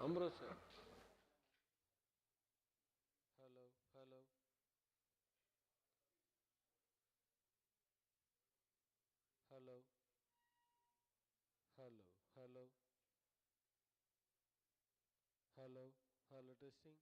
Ambrose. Hello, hello, hello, hello, hello, hello, hello, testing.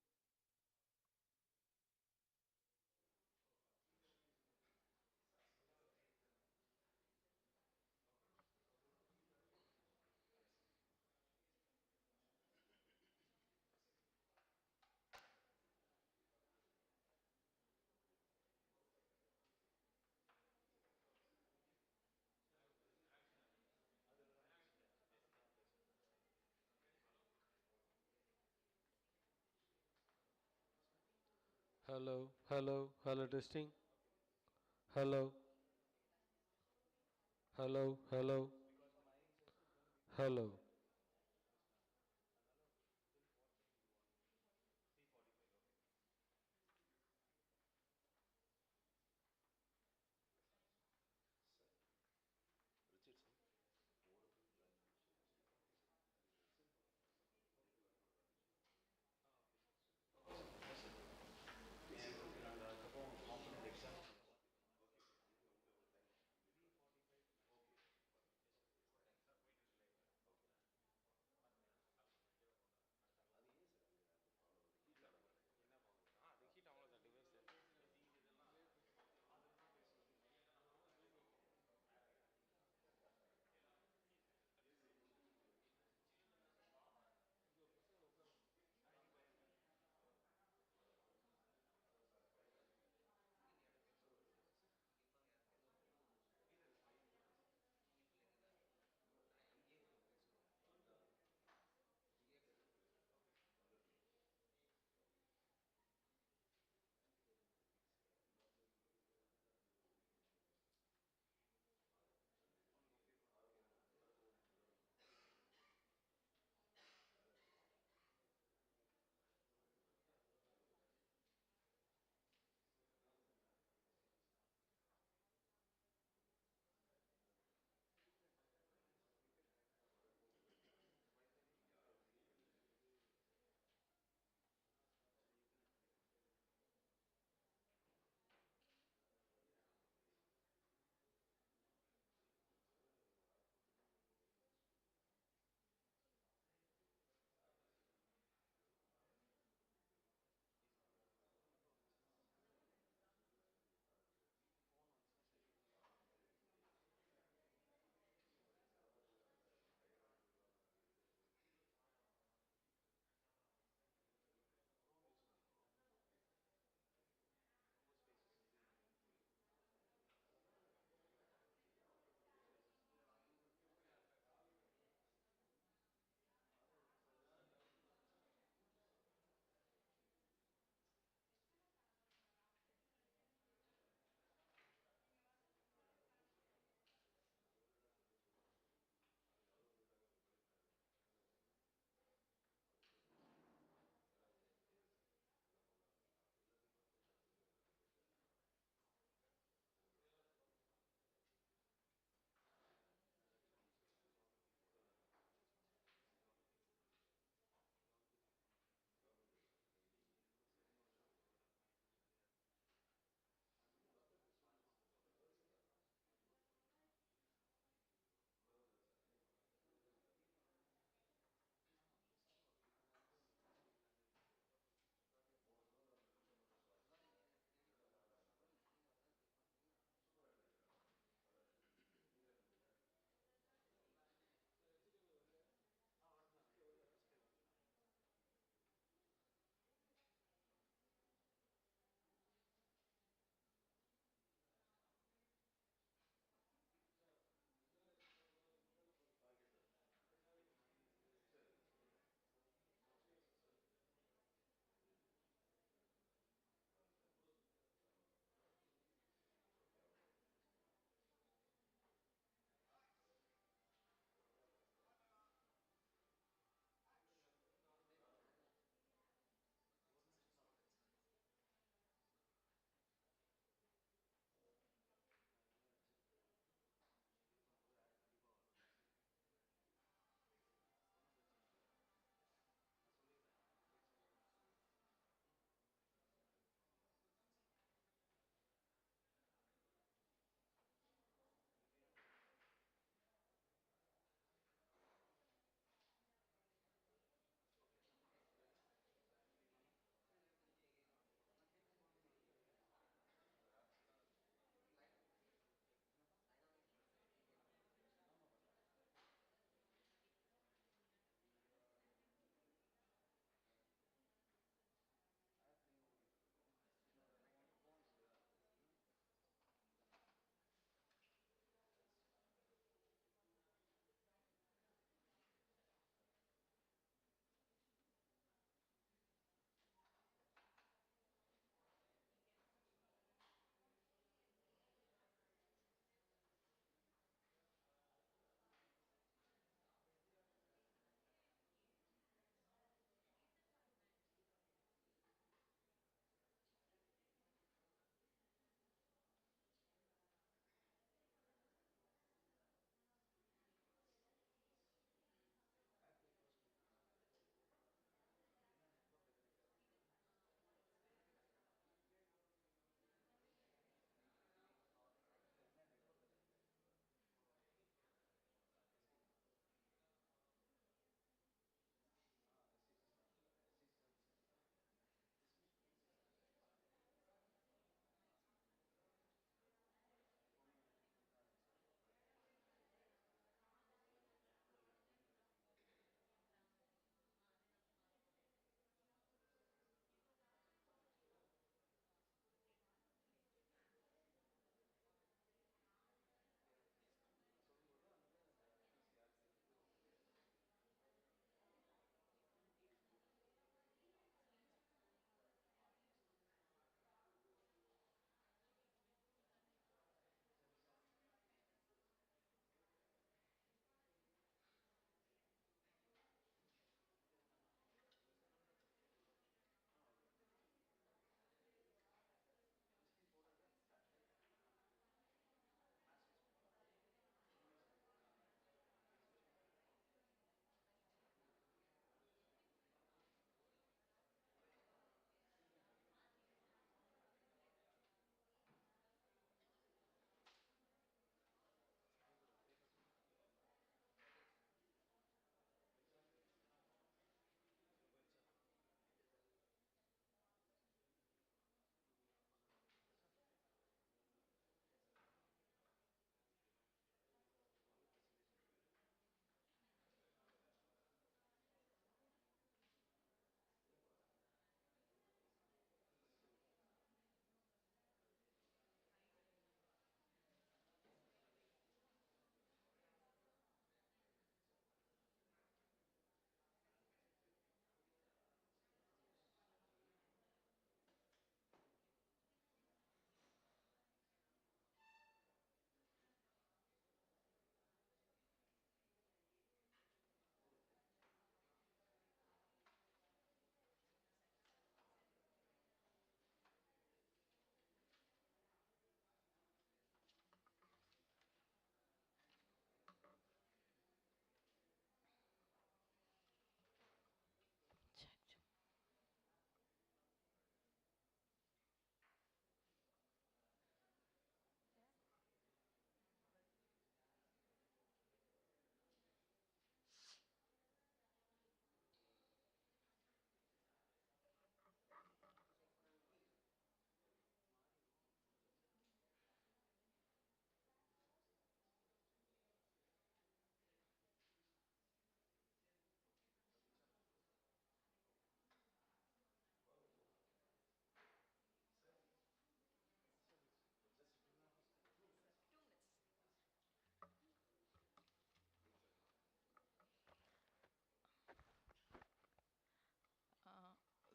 Hello, hello, hello, testing. Hello, hello, hello, hello.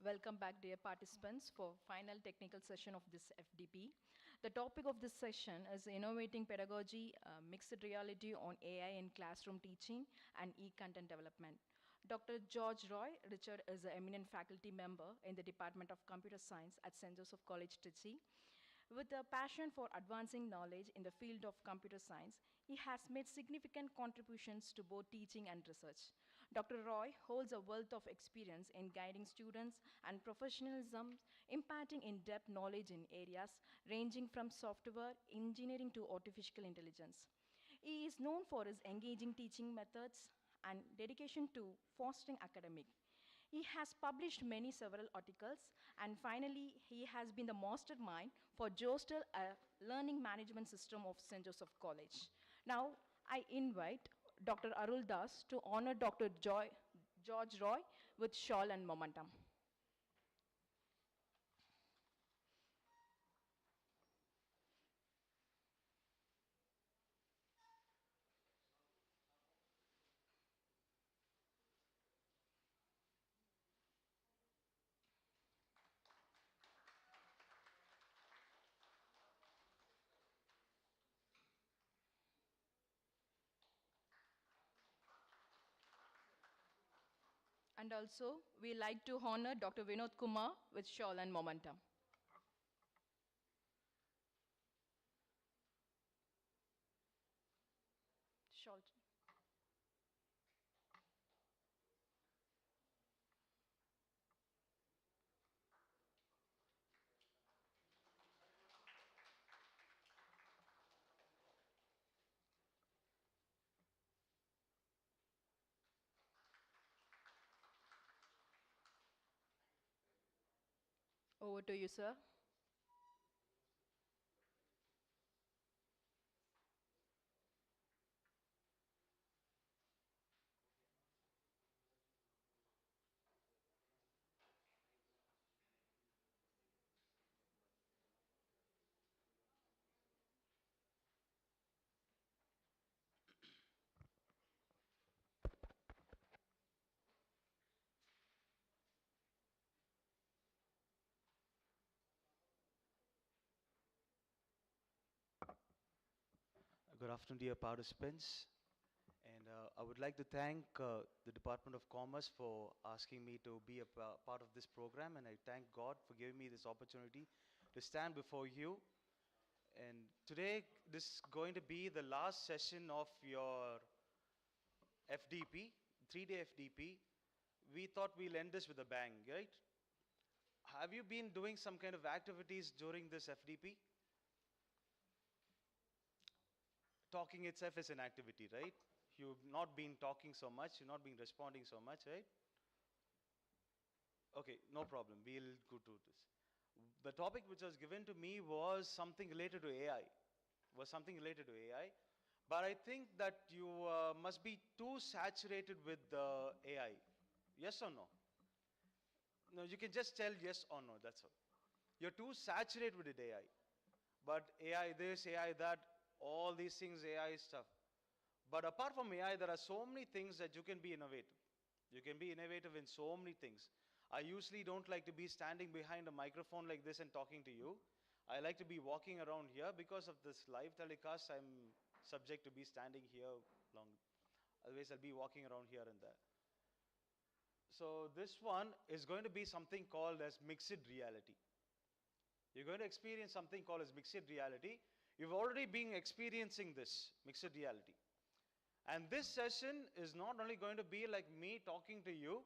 Welcome back, dear participants, for final technical session of this FDP. The topic of this session is innovating pedagogy, mixed reality on AI in classroom teaching, and e-content development. Dr. George Roy Richard is an eminent faculty member in the Department of Computer Science at St. Joseph College, Trichy. With a passion for advancing knowledge in the field of computer science, he has made significant contributions to both teaching and research. Dr. Roy holds a wealth of experience in guiding students and professionalism, imparting in-depth knowledge in areas ranging from software engineering to artificial intelligence. He is known for his engaging teaching methods and dedication to fostering academic. He has published many several articles, and finally, he has been the mastermind for Jostel, a learning management system of St. Joseph College. Now, I invite Dr. Arul Das to honor Dr. George Roy with shawl and momentum. And also, we like to honor Dr. Vinod Kumar with shawl and momentum. Shawl. Over to you, sir. Good afternoon, dear participants. And I would like to thank the Department of Commerce for asking me to be a part of this program. And I thank God for giving me this opportunity to stand before you. And today, this is going to be the last session of your FDP, 3-day FDP. We thought we'll end this with a bang, right? Have you been doing some kind of activities during this FDP? Talking itself is an activity, right? You've not been talking so much, you've not been responding so much, right? Okay, no problem, we'll go to this. The topic which was given to me was something related to AI, but I think that you must be too saturated with AI. Yes or no? No, you can just tell yes or no, that's all. You're too saturated with the AI. But AI this, AI that, all these things, AI stuff. But apart from AI, there are so many things that you can be innovative. You can be innovative in so many things. I usually don't like to be standing behind a microphone like this and talking to you. I like to be walking around here. Because of this live telecast, I'm subject to be standing here long. Otherwise, I'll be walking around here and there. So this one is going to be something called as mixed reality. You're going to experience something called as mixed reality. You've already been experiencing this mixed reality. And this session is not only going to be like me talking to you,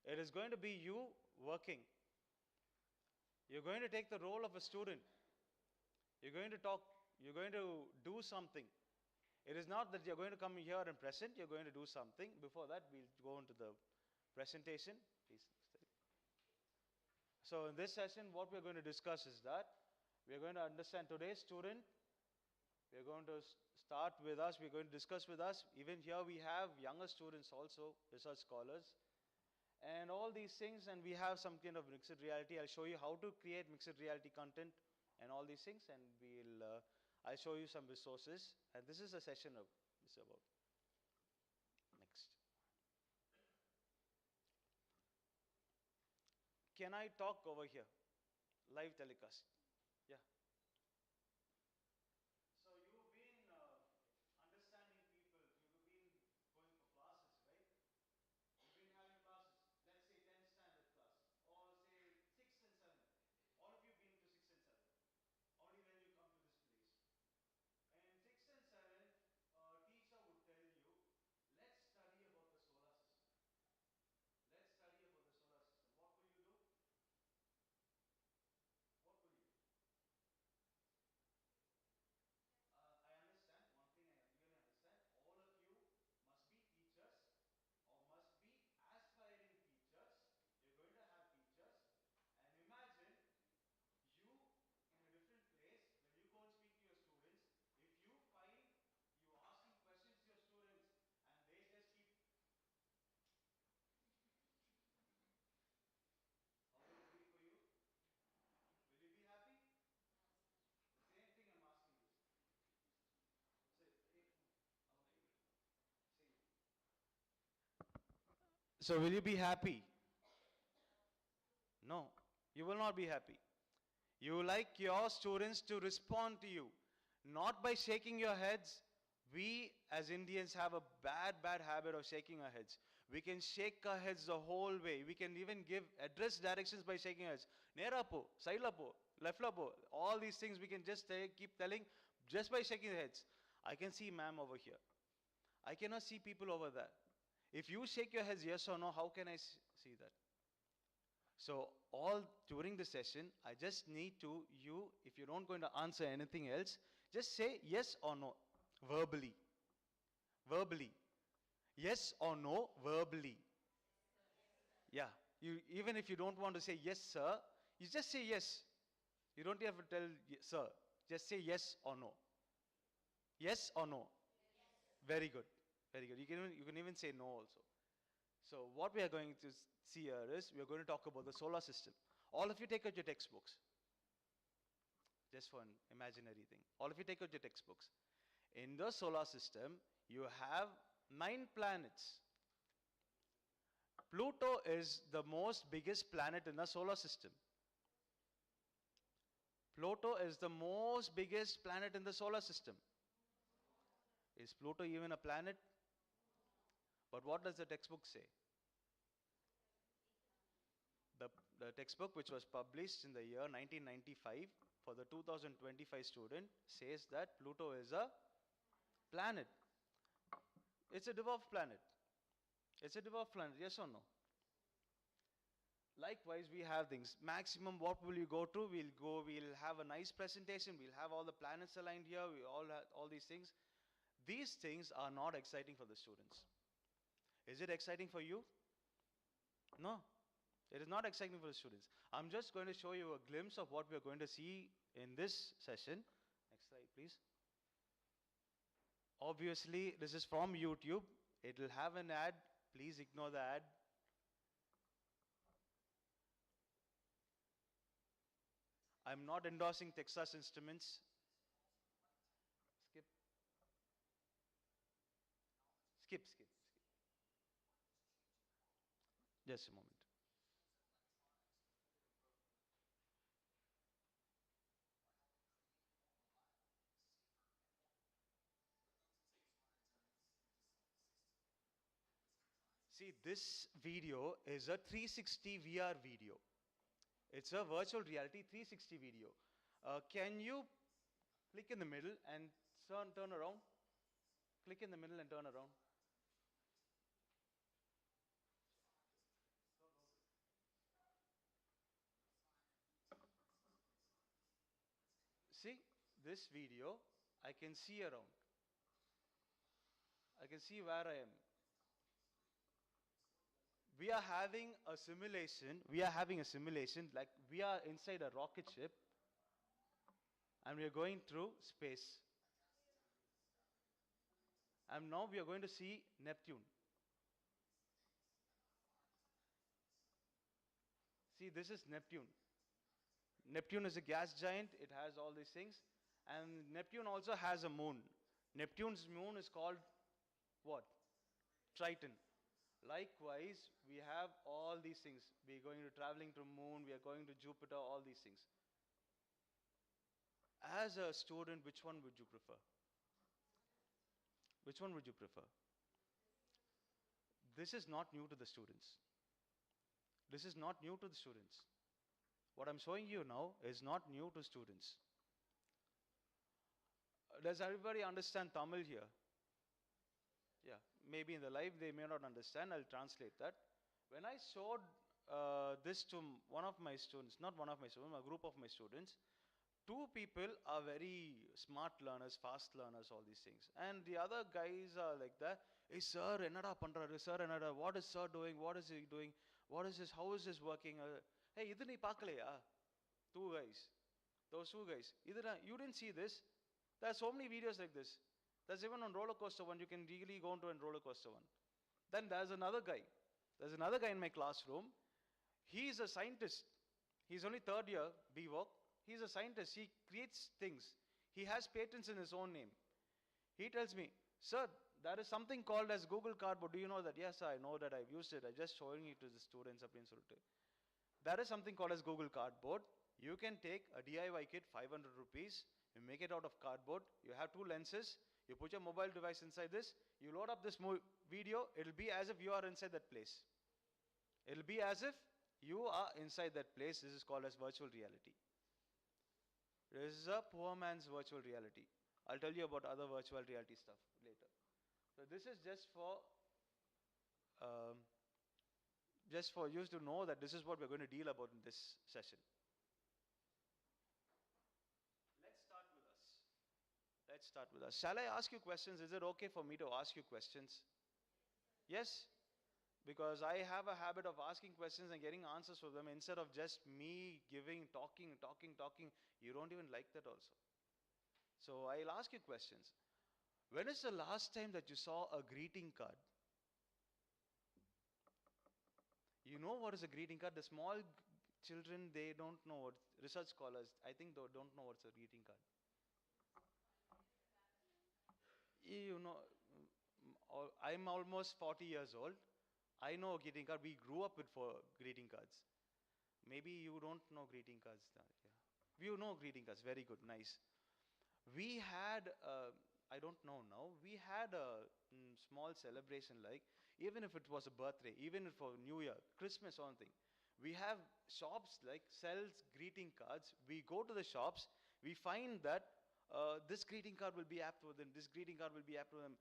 it is going to be you working. You're going to take the role of a student. You're going to talk, you're going to do something. It is not that you're going to come here and present, you're going to do something. Before that, we'll go into the presentation. Please. So in this session, what we're going to discuss is that we're going to understand today's student. We're going to start with us. We're going to discuss with us. Even here we have younger students also, research scholars. And all these things, and we have some kind of mixed reality. I'll show you how to create mixed reality content and all these things. And I'll show you some resources. And this is a session of this about. Next. can I talk over here? Live telecast. Yeah. So you've been understanding people. You've been going for classes, right? You've been having classes. Let's say 10th standard class, or say 6th and 7th. All of you been to 6th and 7th. Only then you come to this place. In 6th and 7th, teacher would tell you, let's study about the solar system. Let's study about the solar system. What will you do? What will you do? I understand, one thing I really understand, all of you must be teachers or must be aspiring teachers. You're going to have teachers. And imagine you in a different place, when you go and speak to your students, if you find you asking questions to your students and they just keep, how will it be for you? Will you be happy? The same thing I'm asking this. So, see. So will you be happy? No, you will not be happy. You like your students to respond to you, not by shaking your heads. We as Indians have a bad habit of shaking our heads. We can shake our heads the whole way. We can even give address directions by shaking our heads. Nera po, side la po, left la po. All these things we can just keep telling just by shaking the heads. I can see ma'am over here. I cannot see people over there. If you shake your heads yes or no, how can I see that? So all during the session, I just need to, if you're not going to answer anything else, just say yes or no, verbally. Verbally. Yes or no, verbally. Yeah. Even if you don't want to say yes, sir, you just say yes. You don't have to tell sir. Just say yes or no. Yes or no? Yes. Very good. Very good. You can even say no also. So what we are going to see here is, we are going to talk about the solar system. All of you take out your textbooks. Just for an imaginary thing. All of you take out your textbooks. In the solar system, you have 9 planets. Pluto is the most biggest planet in the solar system. Pluto is the most biggest planet in the solar system. Is Pluto even a planet? But what does the textbook say? The textbook, which was published in the year 1995 for the 2025 student, says that Pluto is a planet. It's a dwarf planet. It's a dwarf planet, yes or no? Likewise, we have things. Maximum, what will you go to? We'll have a nice presentation. We'll have all the planets aligned here. We all have all these things. These things are not exciting for the students. Is it exciting for you? No. It is not exciting for the students. I'm just going to show you a glimpse of what we are going to see in this session. Next slide, please. Obviously, this is from YouTube. It will have an ad. Please ignore the ad. I'm not endorsing Texas Instruments. Skip. Skip, skip, skip. Just a moment. See, this video is a 360 VR video. It's a virtual reality 360 video. Can you click in the middle and turn around? Click in the middle and turn around. See, this video, I can see around. I can see where I am. We are having a simulation. Like we are inside a rocket ship and we are going through space. And now we are going to see Neptune. See, this is Neptune. Neptune is a gas giant. It has all these things. And Neptune also has a moon. Neptune's moon is called what? Triton. Likewise, we have all these things. We are going to traveling to moon, we are going to Jupiter, all these things. As a student, which one would you prefer? Which one would you prefer? This is not new to the students. This is not new to the students. What I'm showing you now is not new to students. Does everybody understand Tamil here? Yeah, maybe in the live they may not understand. I'll translate that. When I showed this to one of my students, not one of my students, a group of my students, two people are very smart learners, fast learners, all these things. And the other guys are like that. Hey sir, enada pandraru, sir, enada, what is sir doing? What is he doing? What is this? How is this working? Hey, idu nee paakaleya? Two guys. Those two guys. You didn't see this? There are so many videos like this. There's even on roller coaster one. You can really go into a roller coaster one. Then there's another guy. There's another guy in my classroom. He's a scientist. He's only third year, BVOC. He's a scientist. He creates things. He has patents in his own name. He tells me, sir, there is something called as Google Cardboard. Do you know that? Yes, sir, I know that. I've used it. I'm just showing it to the students. There is something called as Google Cardboard. You can take a DIY kit, 500 rupees. You make it out of cardboard. You have two lenses. You put your mobile device inside this. You load up this video. It'll be as if you are inside that place. It'll be as if you are inside that place. This is called as virtual reality. This is a poor man's virtual reality. I'll tell you about other virtual reality stuff later. So this is just for you to know that this is what we're going to deal about in this session. Let's start with us. Shall I ask you questions? Is it okay for me to ask you questions? Yes? Because I have a habit of asking questions and getting answers for them instead of just me talking. You don't even like that also. So I'll ask you questions. When is the last time that you saw a greeting card? You know what is a greeting card? The small children, they don't know what, research scholars, I think they don't know what's a greeting card. You know, I'm almost 40 years old. I know a greeting card. We grew up with greeting cards. Maybe you don't know greeting cards. Yeah. You know greeting cards. Very good. Nice. We had, I don't know now, we had a small celebration like, even if it was a birthday, even if for New Year, Christmas or something. We have shops like sells greeting cards. We go to the shops. We find that this greeting card will be apt for them. This greeting card will be apt for them.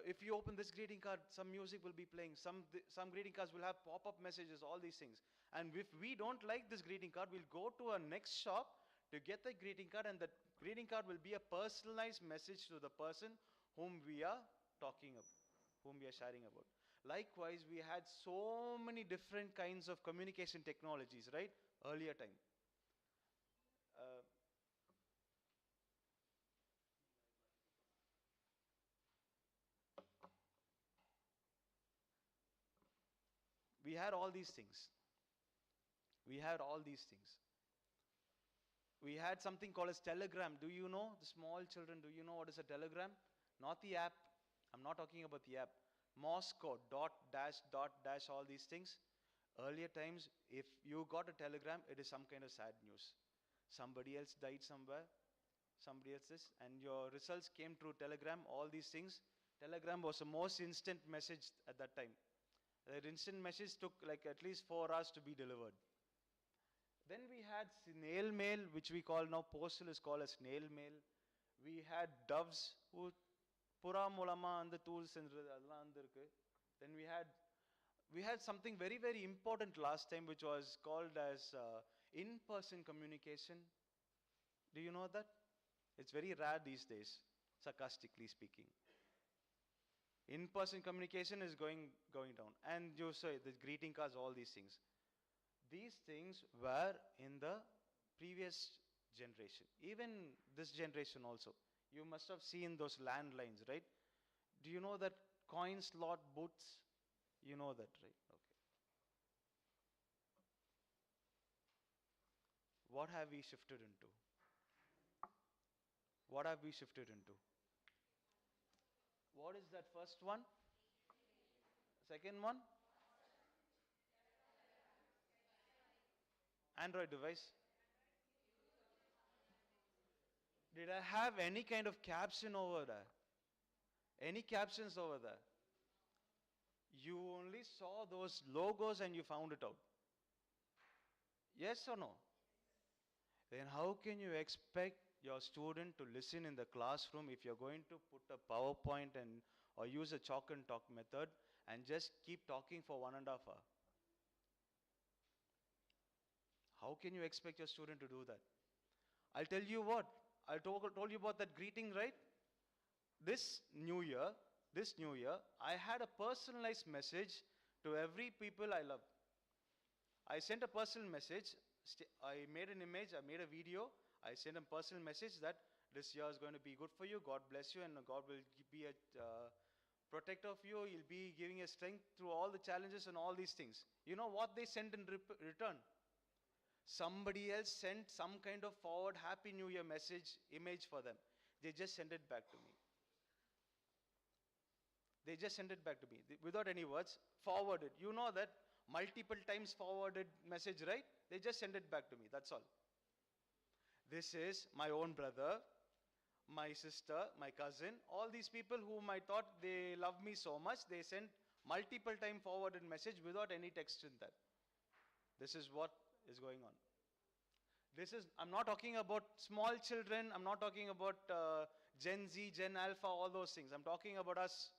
If you open this greeting card, some music will be playing. Some greeting cards will have pop-up messages, all these things. And if we don't like this greeting card, we'll go to our next shop to get the greeting card, and that greeting card will be a personalized message to the person whom we are talking about, whom we are sharing about. Likewise, we had so many different kinds of communication technologies, right? Earlier time. We had all these things. We had all these things. We had something called as Telegram. Do you know, the small children, do you know what is a Telegram? Not the app. I'm not talking about the app. Morse code, dot, dash, all these things. Earlier times, if you got a telegram, it is some kind of sad news. Somebody else died somewhere, somebody else this, and your results came through telegram, all these things. Telegram was the most instant message at that time. That instant message took like at least 4 hours to be delivered. Then we had snail mail, which we call now, postal is called as snail mail. We had doves, who pura mulama and the tools and then we had something very, very important last time, which was called as in-person communication. Do you know that? It's very rare these days, sarcastically speaking. In-person communication is going down. And you say the greeting cards, all these things. These things were in the previous generation. Even this generation also. You must have seen those landlines, right? Do you know that coin slot booths? You know that, right? Okay. What have we shifted into? What have we shifted into? What is that first one? Second one? Android device. Did I have any kind of caption over there? Any captions over there? You only saw those logos and you found it out. Yes or no? Then how can you expect your student to listen in the classroom if you're going to put a PowerPoint and or use a chalk and talk method and just keep talking for 1.5 hours? How can you expect your student to do that? I'll tell you what, I told you about that greeting, right? This new year, I had a personalized message to every people I love. I sent a personal message. I made an image, I made a video. I sent a personal message that this year is going to be good for you. God bless you, and God will be a protector of you. He'll be giving you strength through all the challenges and all these things. You know what they sent in return? Somebody else sent some kind of forward Happy New Year message, image for them. They just sent it back to me. They just sent it back to me without any words. Forwarded. You know that multiple times forwarded message, right? They just send it back to me. That's all. This is my own brother, my sister, my cousin. All these people whom I thought they love me so much, they sent multiple time forwarded message without any text in that. This is what is going on. I'm not talking about small children. I'm not talking about Gen Z, Gen Alpha, all those things. I'm talking about us.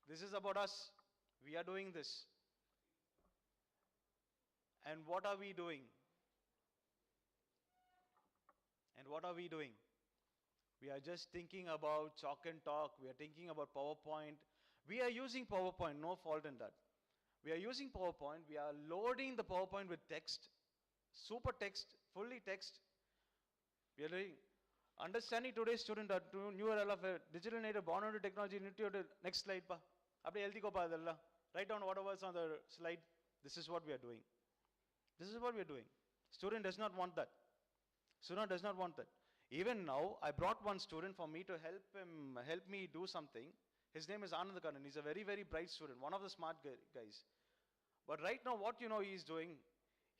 This is about us. We are doing this. And what are we doing? And what are we doing? We are just thinking about chalk and talk. We are thinking about PowerPoint. We are using PowerPoint, no fault in that. We are using PowerPoint. We are loading the PowerPoint with text, super text, fully text. We are doing understanding today's student, new era of a digital native, born into technology. Next slide, pa. Write down whatever is on the slide. This is what we are doing. This is what we are doing. Student does not want that. Student does not want that. Even now, I brought one student for me to help me do something. His name is Anand Kannan. He's a very, very bright student, one of the smart guys. But right now, what he is doing,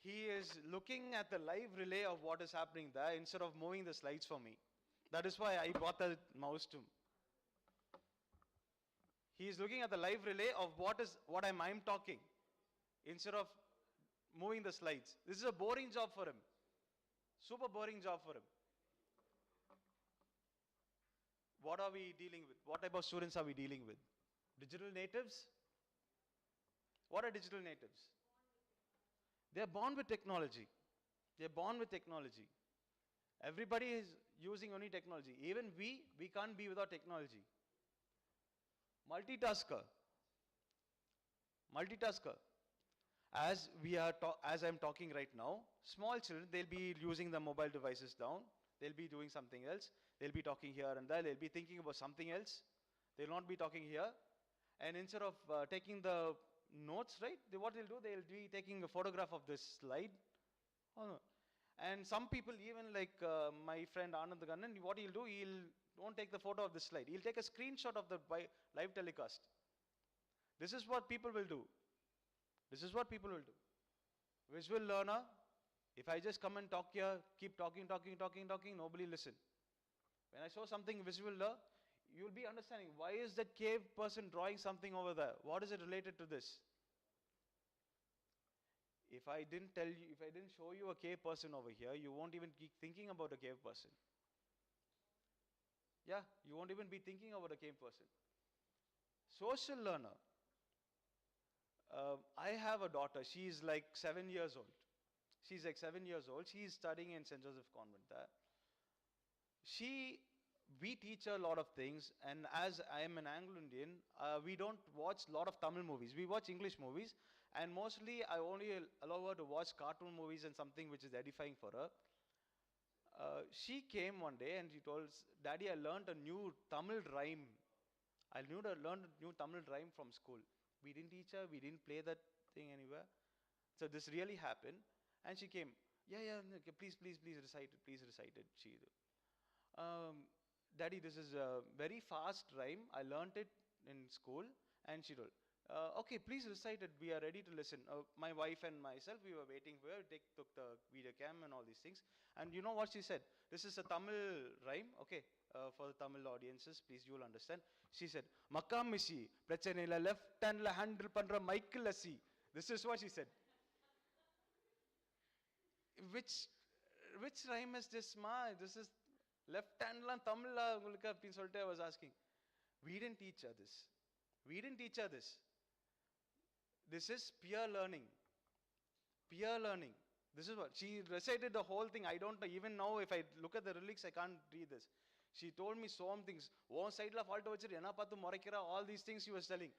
he is looking at the live relay of what is happening there instead of moving the slides for me. That is why I brought the mouse to him. He is looking at the live relay of what I'm talking instead of moving the slides. This is a boring job for him. Super boring job for him. What are we dealing with? What type of students are we dealing with? Digital natives? What are digital natives? They are born with technology. They are born with technology. Everybody is using only technology. Even we can't be without technology. Multitasker. As I'm talking right now, small children, they'll be using the mobile devices down. They'll be doing something else. They'll be talking here and there. They'll be thinking about something else. They'll not be talking here. And instead of taking the notes, right, what they'll do, they'll be taking a photograph of this slide. Oh, no. And some people, even like my friend Anand Kannan, what he'll do, won't take the photo of this slide. He'll take a screenshot of the live telecast. This is what people will do. This is what people will do. Visual learner, if I just come and talk here, keep talking, nobody listen. When I show something visual there, you'll be understanding why is that cave person drawing something over there? What is it related to this? If I didn't show you a cave person over here, you won't even keep thinking about a cave person. Yeah, you won't even be thinking about a cave person. Social learner. I have a daughter. She's like 7 years old. She's studying in St. Joseph Convent there. We teach her a lot of things, and as I am an Anglo-Indian, we don't watch a lot of Tamil movies. We watch English movies, and mostly I only allow her to watch cartoon movies and something which is edifying for her. She came one day and she told, Daddy, I learned a new Tamil rhyme. I learned a new Tamil rhyme from school. We didn't teach her, we didn't play that thing anywhere. So this really happened. And she came, okay, please recite it. She Daddy, this is a very fast rhyme. I learnt it in school. And she told, Okay, please recite it. We are ready to listen. My wife and myself, we were waiting for her. Took the video cam and all these things. And you know what she said? This is a Tamil rhyme, okay? For the Tamil audiences, please, you will understand. She said, Makam Mishi, prachanila left hand la handle pandra Michael Lassi. This is what she said. Which which rhyme is this, ma? This is left hand la Tamil la உங்களுக்கு அப்படின்னு சொல்லிட்டு I was asking. We didn't teach her this. We didn't teach her this. This is peer learning. Peer learning. This is what she recited the whole thing. I don't even know if I look at the lyrics, I can't read this. She told me so many things. One side la fault vechir ena paathu moraikira, all these things she was telling.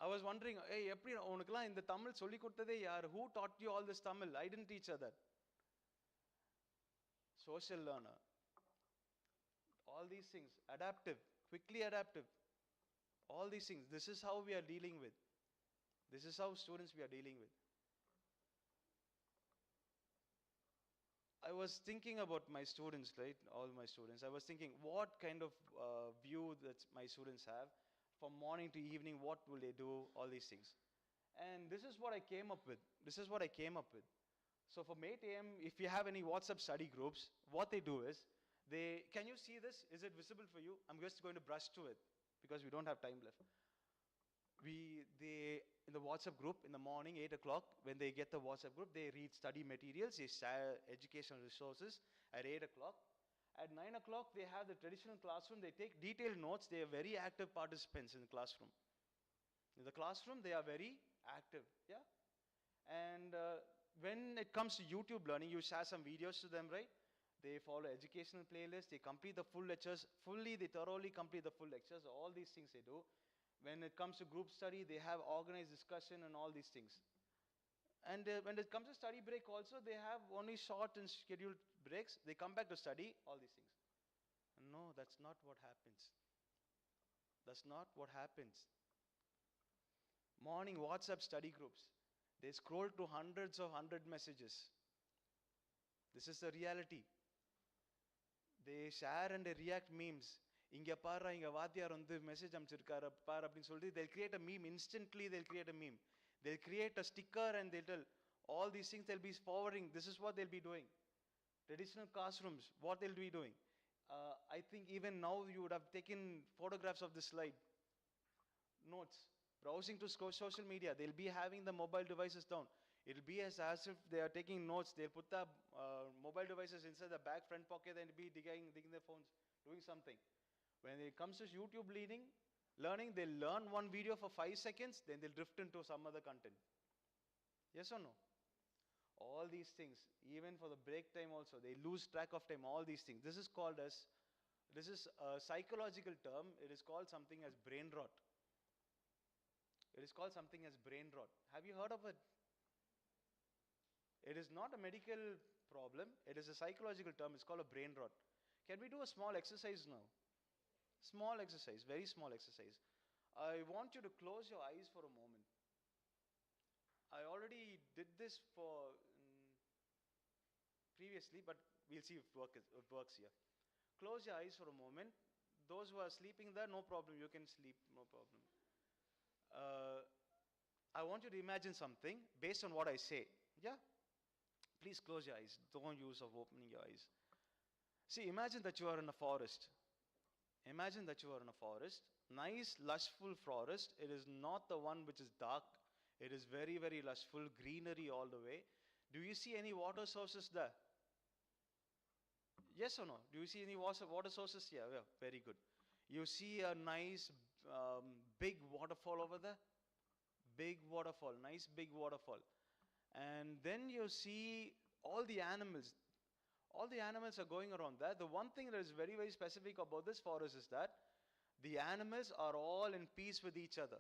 I was wondering, hey, எப்படி உனக்குலாம் இந்த தமிழ் சொல்லி கொடுத்ததே யார்? Who taught you all this Tamil? I didn't teach her that. Social learner. All these things. Adaptive. Quickly adaptive. All these things. This is how we are dealing with. This is how students we are dealing with. I was thinking about my students, right? All my students. I was thinking, what kind of view that my students have? From morning to evening, what will they do? All these things. And this is what I came up with. This is what I came up with. So from 8 a.m., if you have any WhatsApp study groups, what they do is, can you see this? Is it visible for you? I'm just going to brush to it because we don't have time left. In the WhatsApp group in the morning, 8 o'clock, when they get the WhatsApp group, they read study materials, they share educational resources at 8 o'clock. At 9 o'clock, they have the traditional classroom. They take detailed notes. They are very active participants in the classroom. In the classroom, they are very active. Yeah. And when it comes to YouTube learning, you share some videos to them, right? They follow educational playlists. They complete the full lectures fully. They thoroughly complete the full lectures. All these things they do. When it comes to group study, they have organized discussion and all these things. And when it comes to study break also, they have only short and scheduled breaks. They come back to study, all these things. No, that's not what happens. That's not what happens. Morning WhatsApp study groups. They scroll to hundreds of 100 messages. This is the reality. They share and they react memes. இங்க பாரு இங்க வாத்தியார் வந்து message அனுப்பிச்சிருக்காரு பாரு அப்படின்னு சொல்லிட்டு they'll create a meme instantly. They'll create a meme. They'll create a sticker and they'll tell all these things. They'll be forwarding. This is what they'll be doing. Traditional classrooms, what they'll be doing. I think even now you would have taken photographs of this slide. Notes. Browsing to social media. They'll be having the mobile devices down. It'll be as if they are taking notes. They'll put the mobile devices inside the back front pocket and be digging their phones, doing something. When it comes to YouTube learning, they'll learn one video for 5 seconds, then they'll drift into some other content. Yes or no? All these things, even for the break time also, they lose track of time, all these things. This is a psychological term. It is called something as brain rot. It is called something as brain rot. Have you heard of it? It is not a medical problem. It is a psychological term. It's called a brain rot. Can we do a small exercise now? Small exercise, very small exercise. I want you to close your eyes for a moment. I already did this previously, but we'll see if it works here. Close your eyes for a moment. Those who are sleeping there, no problem. You can sleep, no problem. I want you to imagine something based on what I say. Yeah? Please close your eyes. Don't use of opening your eyes. See, imagine that you are in a forest. Imagine that you are in a forest. Nice, lushful forest. It is not the one which is dark. It is very, very lushful, greenery all the way. Do you see any water sources there? Yes or no? Do you see any water sources? Yeah, very good. You see a nice, big waterfall over there? Big waterfall, nice big waterfall. And then you see all the animals. All the animals are going around there. The one thing that is very, very specific about this forest is that the animals are all in peace with each other.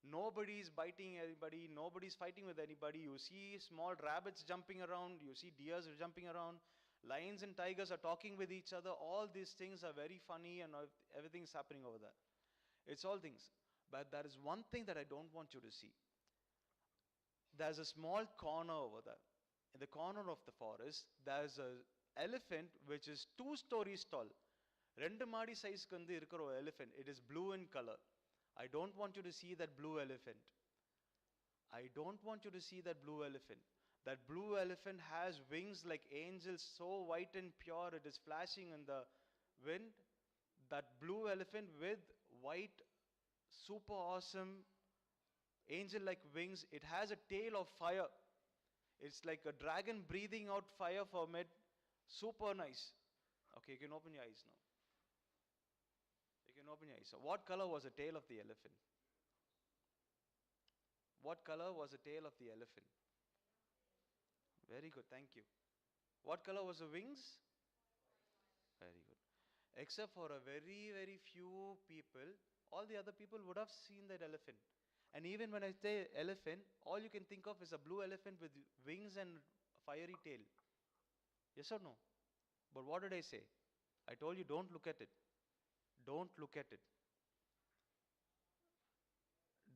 Nobody is biting anybody. Nobody is fighting with anybody. You see small rabbits jumping around. You see deers jumping around. Lions and tigers are talking with each other. All these things are very funny and everything is happening over there. It's all things. But there is one thing that I don't want you to see. There's a small corner over there. In the corner of the forest, there's an elephant which is 2 stories tall. 2 மாடி சைஸ்க்கு வந்து இருக்கிற ஒரு elephant. It is blue in color. I don't want you to see that blue elephant. I don't want you to see that blue elephant. That blue elephant has wings like angels, so white and pure, it is flashing in the wind. That blue elephant with white, super awesome, angel like wings, it has a tail of fire. It's like a dragon breathing out fire from it. Super nice. Okay, you can open your eyes now. You can open your eyes. So what color was the tail of the elephant? What color was the tail of the elephant? Very good, thank you. What color was the wings? Very good. Except for a very, very few people, all the other people would have seen that elephant. And even when I say elephant, all you can think of is a blue elephant with wings and a fiery tail. Yes or no? But what did I say? I told you don't look at it. Don't look at it.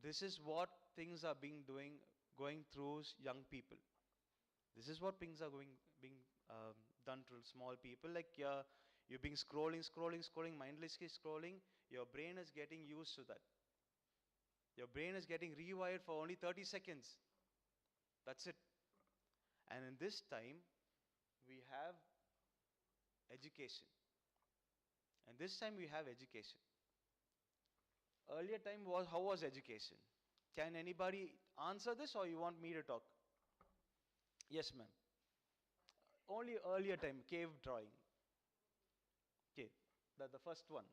This is what things are going through young people. This is what things are being done to small people. Like you're being scrolling, mindlessly scrolling. Your brain is getting used to that. Your brain is getting rewired for only 30 seconds. That's it. And in this time, we have education. And this time we have education. Earlier time was, how was education? Can anybody answer this or you want me to talk? Yes, ma'am. Only earlier time, cave drawing. Okay, the first one.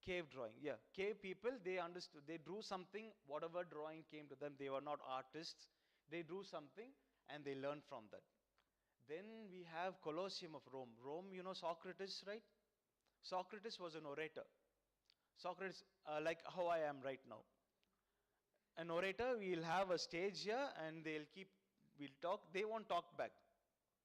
Cave drawing, yeah. Cave people, they understood, they drew something, whatever drawing came to them, they were not artists. They drew something and they learned from that. Then we have Colosseum of Rome. Rome, you know Socrates, right? Socrates was an orator. Socrates, like how I am right now. An orator, we'll have a stage here and we'll talk. They won't talk back.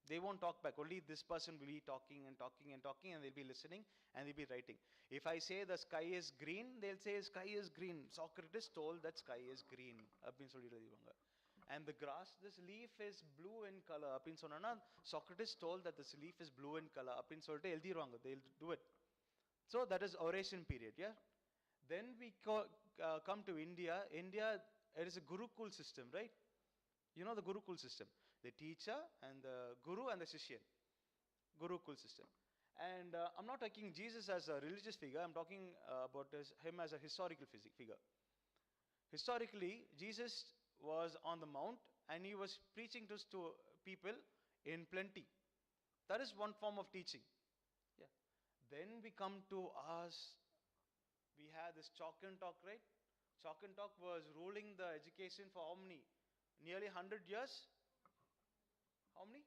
They won't talk back. Only this person will be talking and talking and talking, and they'll be listening and they'll be writing. If I say the sky is green, they'll say sky is green. Socrates told that sky is green. And the grass, this leaf is blue in color. Socrates told that this leaf is blue in color. They'll do it. So that is oration period, yeah? Then we come to India. India, it is a Gurukul system, right? You know the Gurukul system. The teacher and the Guru and the Shishyan. Gurukul system. And I'm not taking Jesus as a religious figure. I'm talking about him as a historical figure. Historically, Jesus was on the mount and he was preaching to people in plenty. That is one form of teaching. Yeah. Then we come to us. We had this chalk and talk, right? Chalk and talk was ruling the education for how many? Nearly 100 years? How many?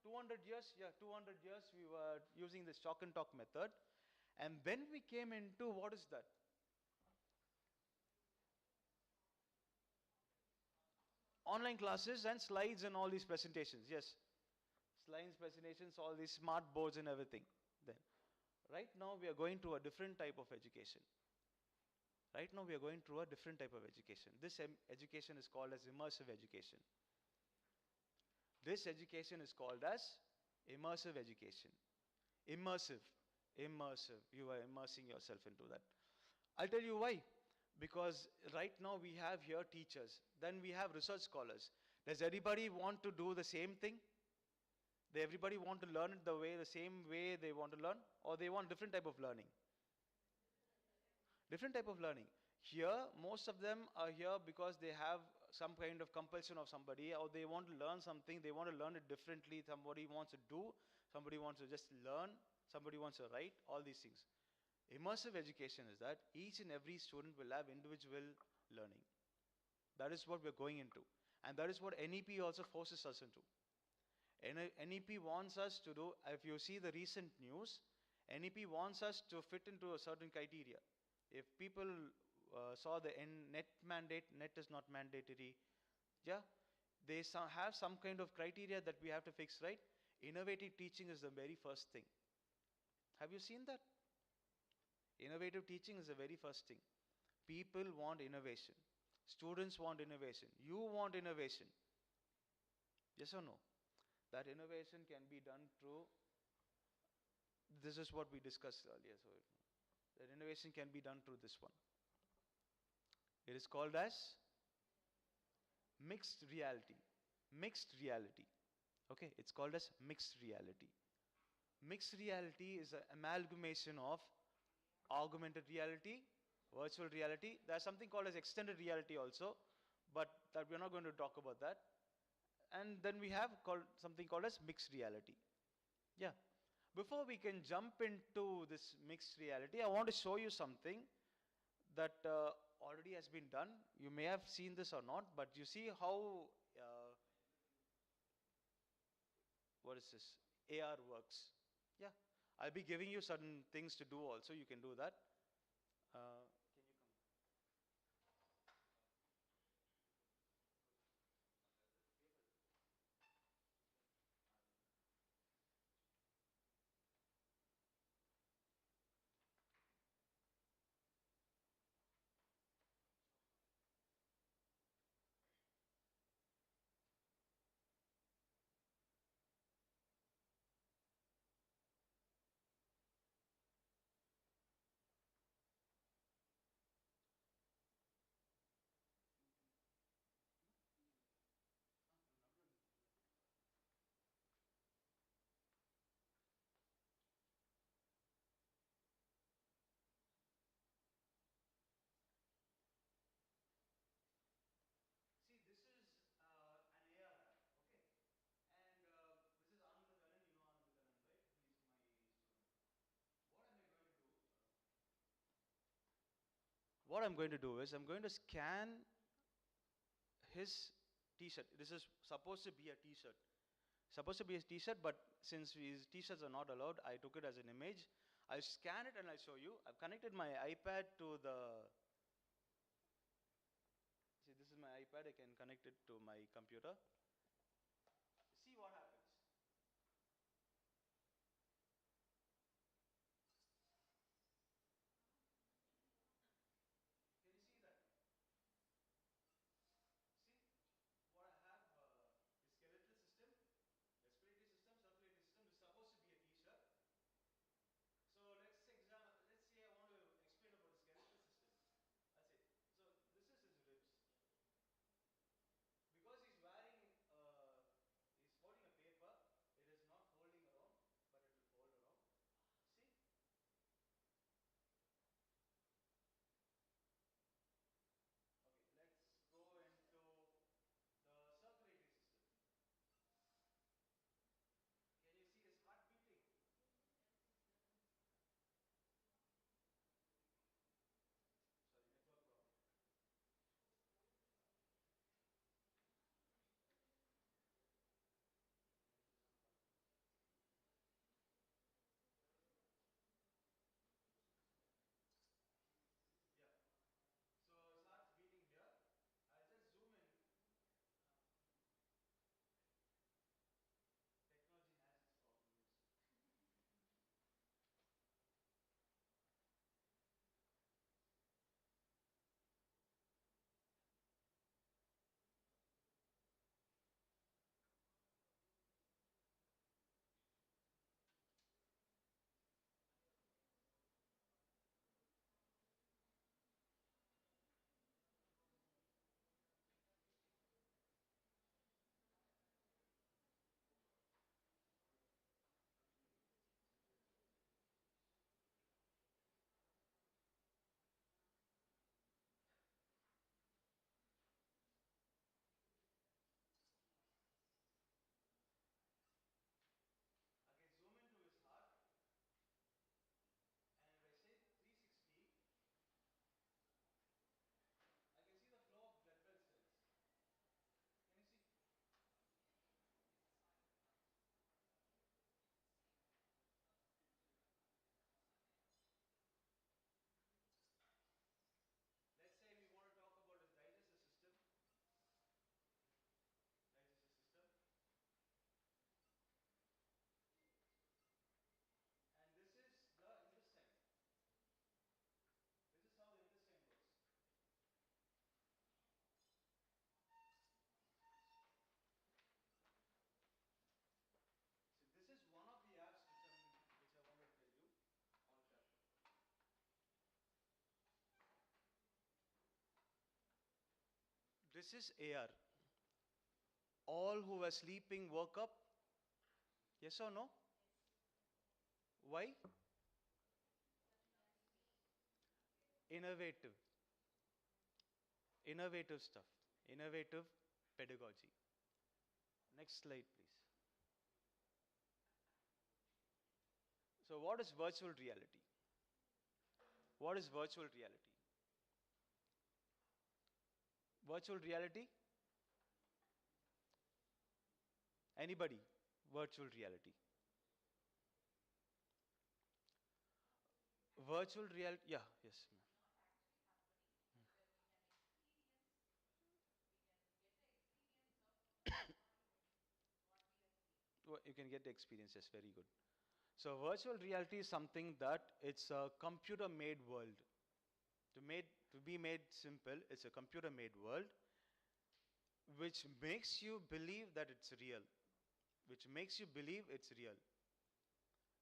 200 years? Yeah, 200 years we were using this chalk and talk method. And then we came into, what is that? Online classes and slides and all these presentations, yes. Slides, presentations, all these smart boards and everything. Then, right now we are going through a different type of education. Right now we are going through a different type of education. This education is called as immersive education. This education is called as immersive education. Immersive. Immersive. You are immersing yourself into that. I'll tell you why. Because right now we have here teachers. Then we have research scholars. Does anybody want to do the same thing? Does everybody want to learn it the same way they want to learn? Or they want different type of learning? Different type of learning. Here, most of them are here because they have some kind of compulsion of somebody, or they want to learn something, they want to learn it differently. Somebody wants to do, somebody wants to just learn, somebody wants to write, all these things. Immersive education is that each and every student will have individual learning. That is what we're going into. And that is what NEP also forces us into. NEP wants us to do, if you see the recent news, NEP wants us to fit into a certain criteria. If people saw the net mandate, net is not mandatory, yeah, they have some kind of criteria that we have to fix, right? Innovative teaching is the very first thing. Have you seen that? Innovative teaching is the very first thing. People want innovation. Students want innovation. You want innovation. Yes or no? That innovation can be done through, this is what we discussed earlier. So The renovation can be done through this one. It is called as mixed reality. Mixed reality. Okay, it's called as mixed reality. Mixed reality is an amalgamation of augmented reality, virtual reality. There's something called as extended reality also, but that we're not going to talk about that. And then we have something called as mixed reality. Yeah. Before we can jump into this mixed reality, I want to show you something that already has been done. You may have seen this or not, but you see how, what is this, AR works. Yeah. I'll be giving you certain things to do also. You can do that. Can you come? See, this is an AR app, okay? And this is Anand, you know Anand, right? He's my student. What am I going to do? What I'm going to do is I'm going to scan his t-shirt. This is supposed to be a t-shirt. Supposed to be a t-shirt, but since his t-shirts are not allowed, I took it as an image. I'll scan it and I'll show you. I've connected my iPad to the, see, this is my iPad. I can connect it to my computer. See what happens. Can you see that? See what I have, the skeletal system, respiratory system, circulatory system. This is supposed to be a t-shirt. So let's say I want to explain about the skeletal system. I'll say, so this is his ribs. Because he's wearing This is AR. All who were sleeping woke up? Yes or no? Why? Innovative. Innovative stuff. Innovative pedagogy. Next slide, please. So, what is virtual reality? What is virtual reality? Virtual reality? Anybody? Virtual reality. Virtual reality, yeah, yes. You can get the experiences, very good. So virtual reality is something that it's a computer made world. To be made simple, it's a computer made world which makes you believe that it's real. Which makes you believe it's real.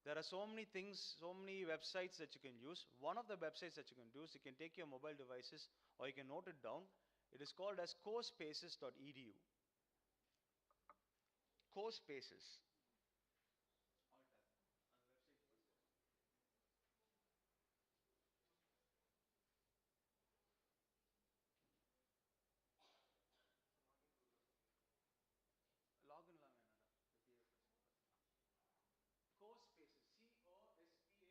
There are so many things, so many websites that you can use. One of the websites that you can do is you can take your mobile devices or you can note it down. It is called as cospaces.edu. Cospaces. Login la venada. Cospaces. COSPACES.io.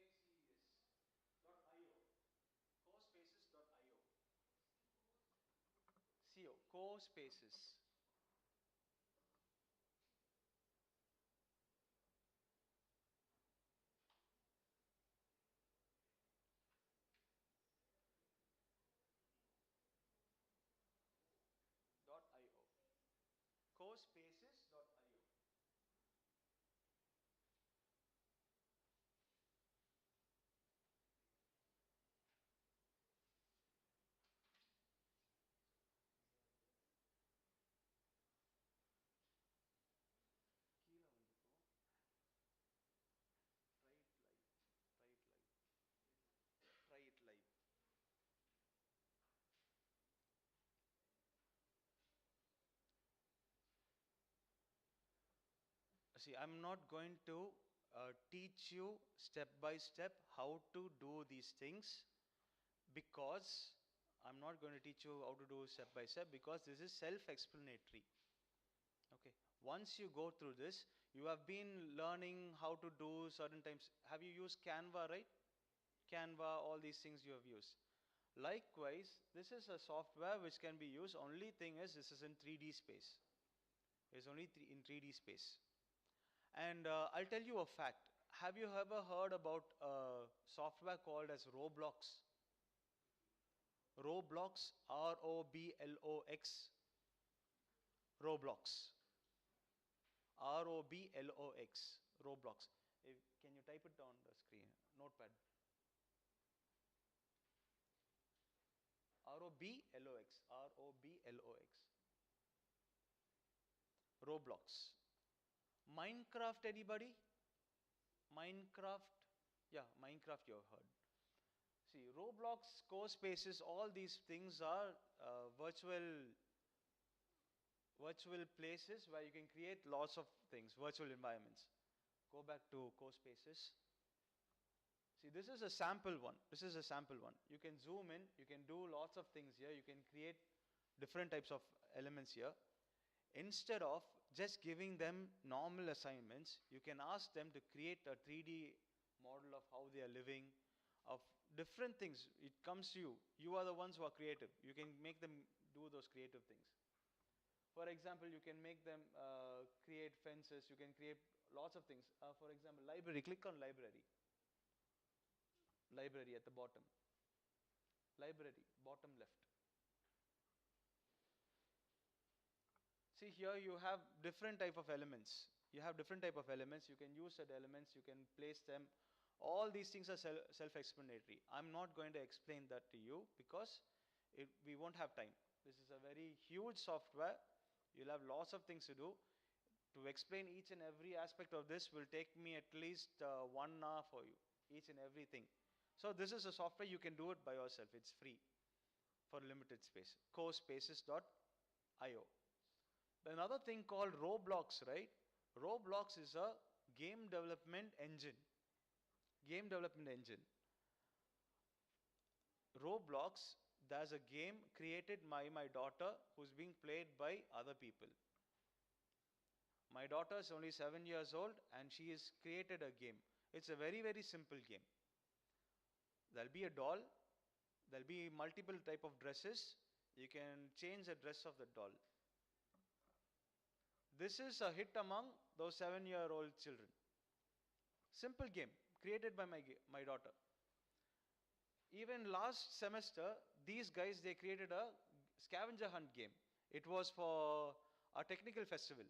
Cospaces.io. Cospaces. .io. Cospaces.io. கீழ வந்துக்கோ. Try it live. Try it live. Try it live. See, I'm not going to teach you step by step how to do these things because I'm not going to teach you how to do step by step because this is self-explanatory. Okay. Once you go through this, you have been learning how to do certain times. Have you used Canva, right? Canva, all these things you have used. Likewise, this is a software which can be used. Only thing is, this is in 3D space. It's only in 3D space. And I'll tell you a fact. Have you ever heard about a software called as Roblox? Roblox, R-O-B-L-O-X. Roblox. R-O-B-L-O-X. Roblox. Can you type it on the screen? Notepad. R-O-B-L-O-X. R-O-B-L-O-X. Roblox. Minecraft, anybody? Minecraft? Yeah, Minecraft you have heard. See, Roblox, CoSpaces, all these things are virtual places where you can create lots of things, virtual environments. Go back to CoSpaces. See, this is a sample one. This is a sample one. You can zoom in, you can do lots of things here, you can create different types of elements here. Instead of just giving them normal assignments, you can ask them to create a 3D model of how they are living, of different things. It comes to you. You are the ones who are creative. You can make them do those creative things. For example, you can make them create fences. You can create lots of things. For example, library. Click on library. Library at the bottom. Library, bottom left. See, here you have different type of elements. You have different type of elements. You can use that elements. You can place them. All these things are self-explanatory. I'm not going to explain that to you because we won't have time. This is a very huge software. You'll have lots of things to do. To explain each and every aspect of this will take me at least 1 hour for you, each and everything. So this is a software you can do it by yourself. It's free for limited space. Cospaces.io. IO. Another thing called Roblox, right? Roblox is a game development engine. Game development engine. Roblox, there's a game created by my daughter who's being played by other people. My daughter is only 7 years old and she has created a game. It's a very, very simple game. There'll be a doll, there'll be multiple type of dresses. You can change the dress of the doll. This is a hit among those 7-year-old children. Simple game created by my daughter. Even last semester, these guys, they created a scavenger hunt game. It was for a technical festival.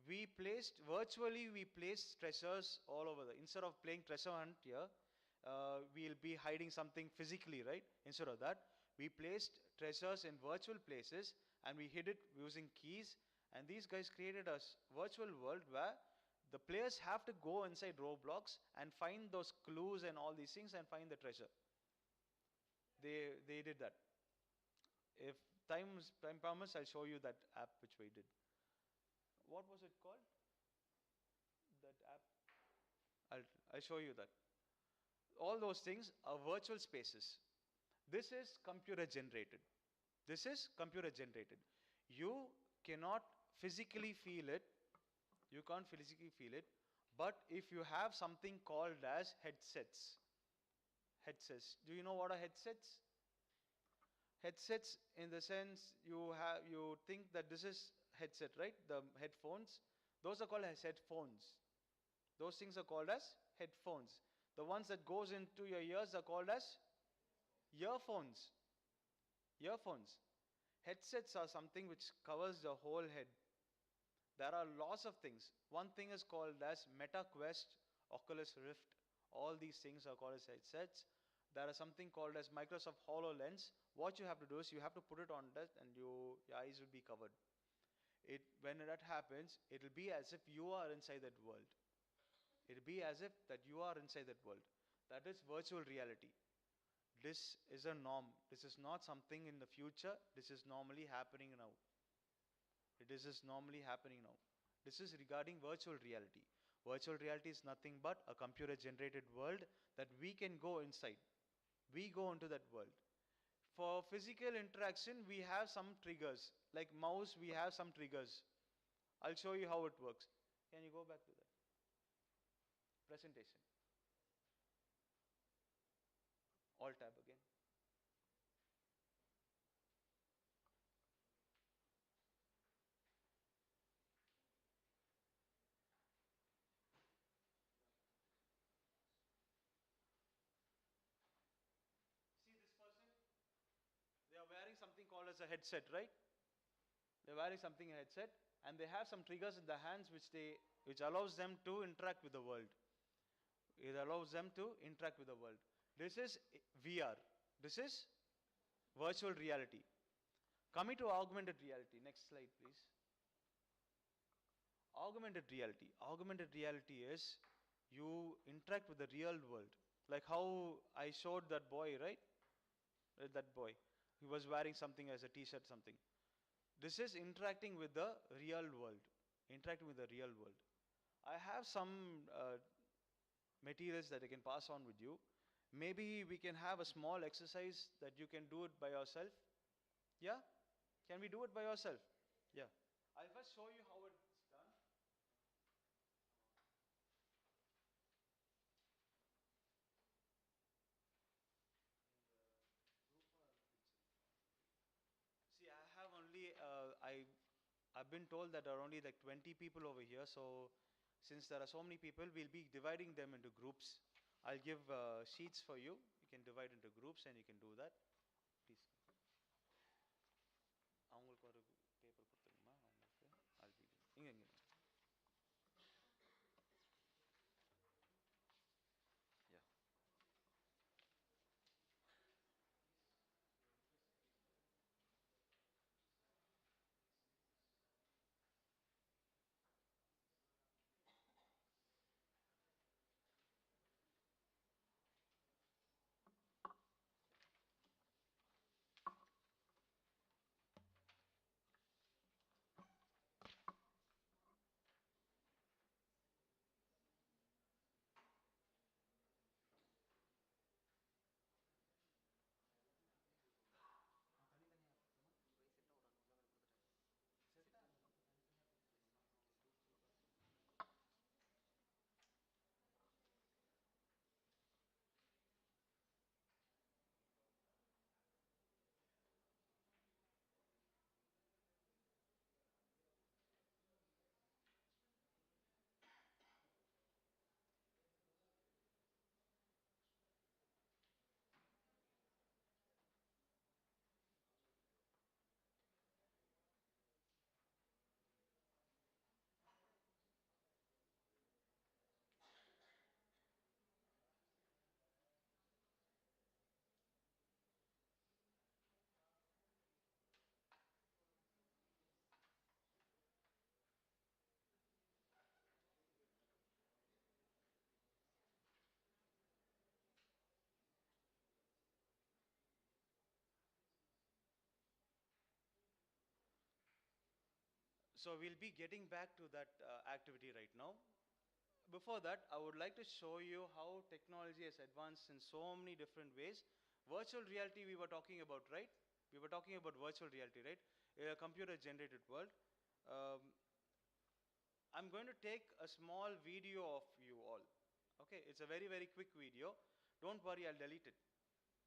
Virtually we placed treasures all over instead of playing treasure hunt here, we'll be hiding something physically, right? Instead of that, we placed treasures in virtual places and we hid it using keys. And these guys created a virtual world where the players have to go inside Roblox and find those clues and all these things and find the treasure. They did that. If time permits, I'll show you that app which we did. What was it called? That app? I'll show you that. All those things are virtual spaces. This is computer generated. This is computer generated. You cannot physically feel it. You can't physically feel it. But if you have something called as headsets. Headsets. Do you know what are headsets? Headsets, in the sense you think that this is headset, right? The headphones. Those are called as headphones. Those things are called as headphones. The ones that goes into your ears are called as earphones. Earphones. Headsets are something which covers the whole head. There are lots of things. One thing is called as MetaQuest, Oculus Rift. All these things are called as headsets. There is something called as Microsoft HoloLens. What you have to do is you have to put it on that and your eyes will be covered. When that happens, it will be as if you are inside that world. It will be as if that you are inside that world. That is virtual reality. This is a norm. This is not something in the future. This is normally happening now. This is normally happening now. This is regarding virtual reality. Virtual reality is nothing but a computer generated world that we can go inside. We go into that world. For physical interaction, we have some triggers. Like mouse, we have some triggers. I'll show you how it works. Can you go back to that? Presentation. Alt tab again. See this person? They are wearing something called as a headset, right? They're wearing something a headset and they have some triggers in their hands which allows them to interact with the world. It allows them to interact with the world. This is VR. This is virtual reality. Coming to augmented reality. Next slide, please. Augmented reality. Augmented reality is you interact with the real world. Like how I showed that boy, right? That boy. He was wearing something as a t-shirt, something. This is interacting with the real world. Interacting with the real world. I have some materials that I can pass on with you. Maybe we can have a small exercise that you can do it by yourself. Yeah? Can we do it by yourself? Yeah. I'll first show you how it's done. See, I have only, I've been told that there are only like 20 people over here. So since there are so many people, we'll be dividing them into groups. I'll give sheets for you. You can divide into groups and you can do that. Please. அவங்களுக்கு ஒரு paper கொடுத்துருங்கம்மா அவங்களுக்கு இங்கே இங்கே யா So we'll be getting back to that activity right now. Before that, I would like to show you how technology has advanced in so many different ways. Virtual reality we were talking about, right? We were talking about virtual reality, right? A computer generated world. Um, I'm going to take a small video of you all. Okay, it's a very, very quick video. Don't worry, I'll delete it.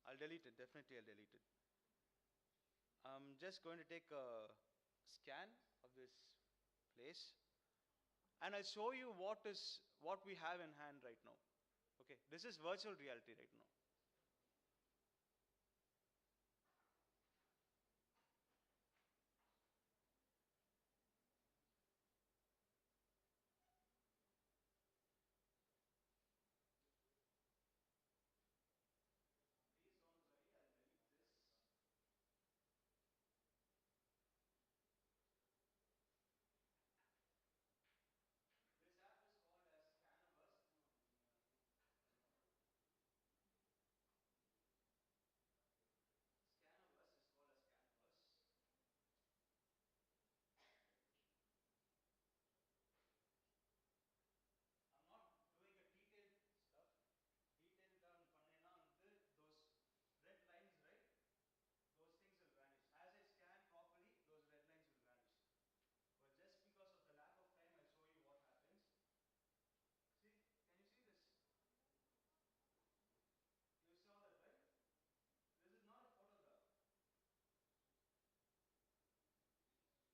I'll delete it, definitely I'll delete it. I'm just going to take a scan of this place and I'll show you what we have in hand right now. Okay, this is virtual reality right now. Please don't worry, I'll delete this. This app is called as Canvas. Canvas is called as Canvas. I'm not doing a detailed stuff. Detailed down pannena those red lines, right? Those things will vanish. As I scan properly, those red lines will vanish. But just because of the lack of time, I'll show you what happens. See, can you see this? You saw that, right? This is not a photograph. It's a 3D image of you. I didn't scan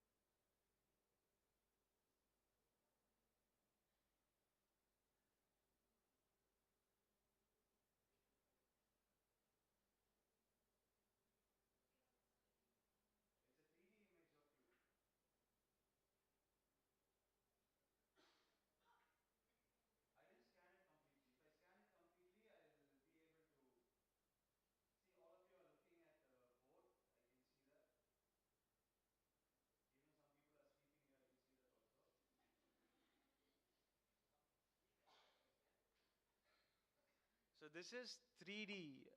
it completely. If I scan it completely, I'll be able to see all of you are looking at the board. I can see that. Even some people are sleeping here. I can see that also. So this is 3D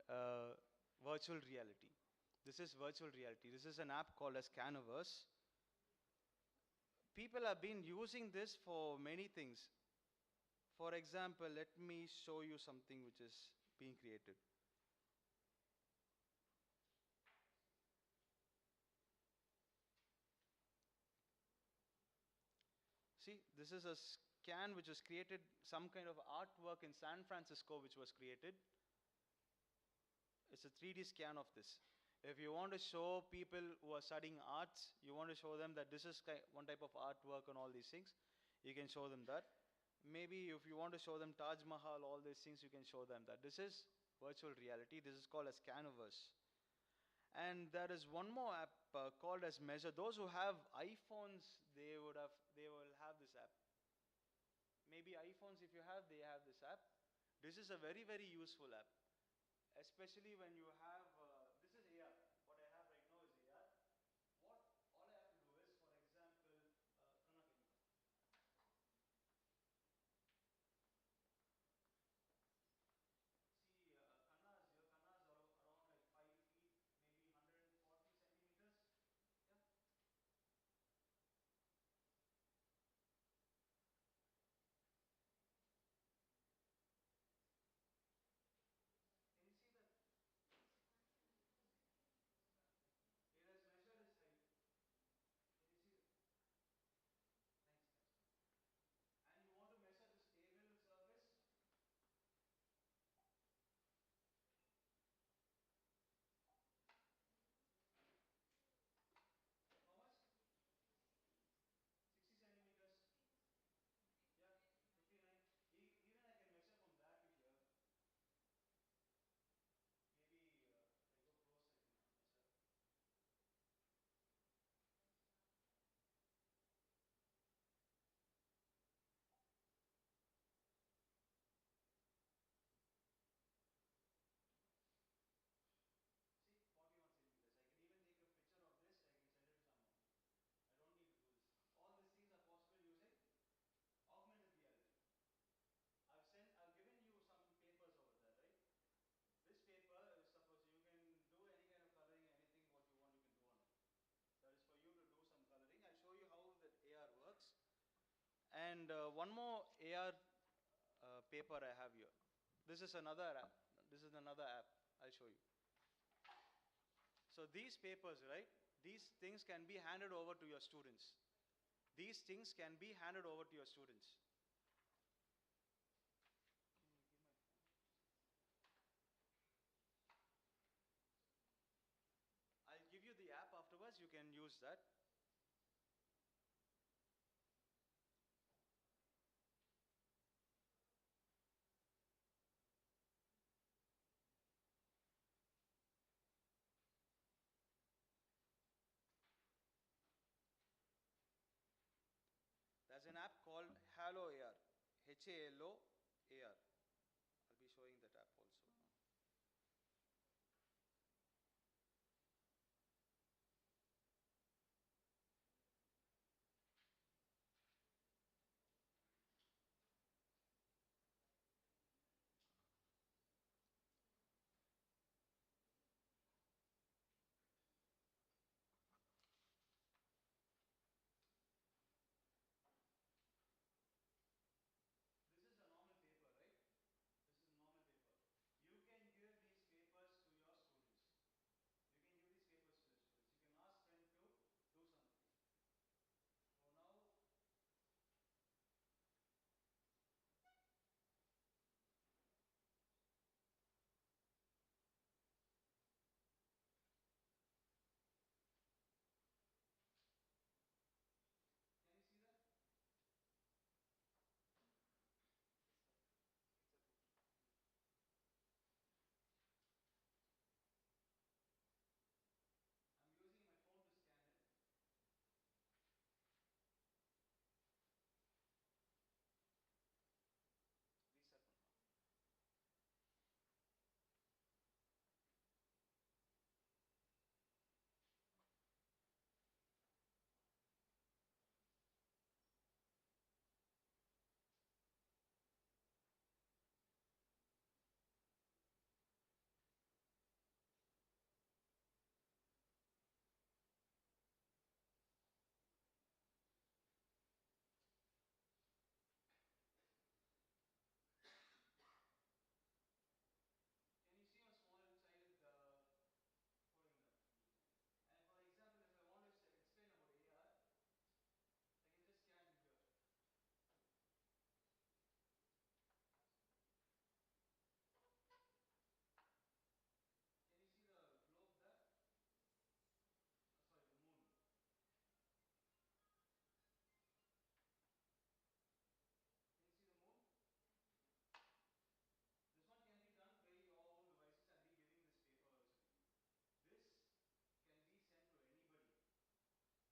virtual reality. This is virtual reality. This is an app called as Canvas. People have been using this for many things. For example, let me show you something which is being created. See, this is a scan which was created, some kind of artwork in San Francisco which was created. It's a 3D scan of this. If you want to show people who are studying arts, you want to show them that this is one type of artwork and all these things, you can show them that. Maybe if you want to show them Taj Mahal, all these things, you can show them that. This is virtual reality. This is called as Canvas. And there is one more app called as Measure. Those who have iPhones, they will have this app. Maybe iPhones, if you have, they have this app. This is a very, very useful app. Especially when you have, this is AR. What I have right now is AR. All I have to do is, for example, Kanna, can you come? See, Kanna is here. Kanna is around like 5 feet, maybe 140 centimeters. Yeah. Can you see that? one more AR paper I have here. This is another app. This is another app. I'll show you. So these papers, right? These things can be handed over to your students. These things can be handed over to your students. I'll give you the app afterwards. You can use that. There's an app called Halo AR. Halo AR. I'll be showing that app also. This is a normal paper, right? This is a normal paper. You can give these papers to your students. You can give these papers to your students. You can ask them to do something. So now, can you see that? I'm using my phone to scan it. Reset பண்ணலாம். Can you see a small child following that? And for example, if I want to explain about AR, I can just scan in here. Can you see the globe there? Sorry, the moon. Can you see the moon? This one can be done by your own devices. I'll be giving this paper also to you. This can be sent to anybody. This paper can be sent to anybody. I have two different devices, that's why it's difficult for me. I cannot connect my phone to my screen, that's why I'm doing this. This one can be sent to anybody. I just have to send some kind of code to you. When you input that code into your own app, you will be able to scan this. For example, you will be having this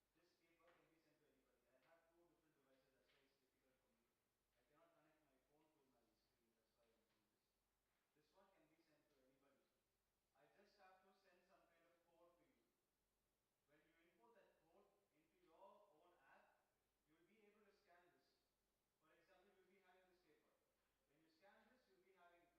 paper. When you scan this, you'll be having a video can be played, a 3D objects can be done, text can be done, all these things will be as AR. All these things can be done. I'll show you how to create this one. I'll show you how to create this one. You can share it with your friends, you can do that, whatever it is. This app. Okay. This one is for your fun. You can use that scanning thing. You would have done it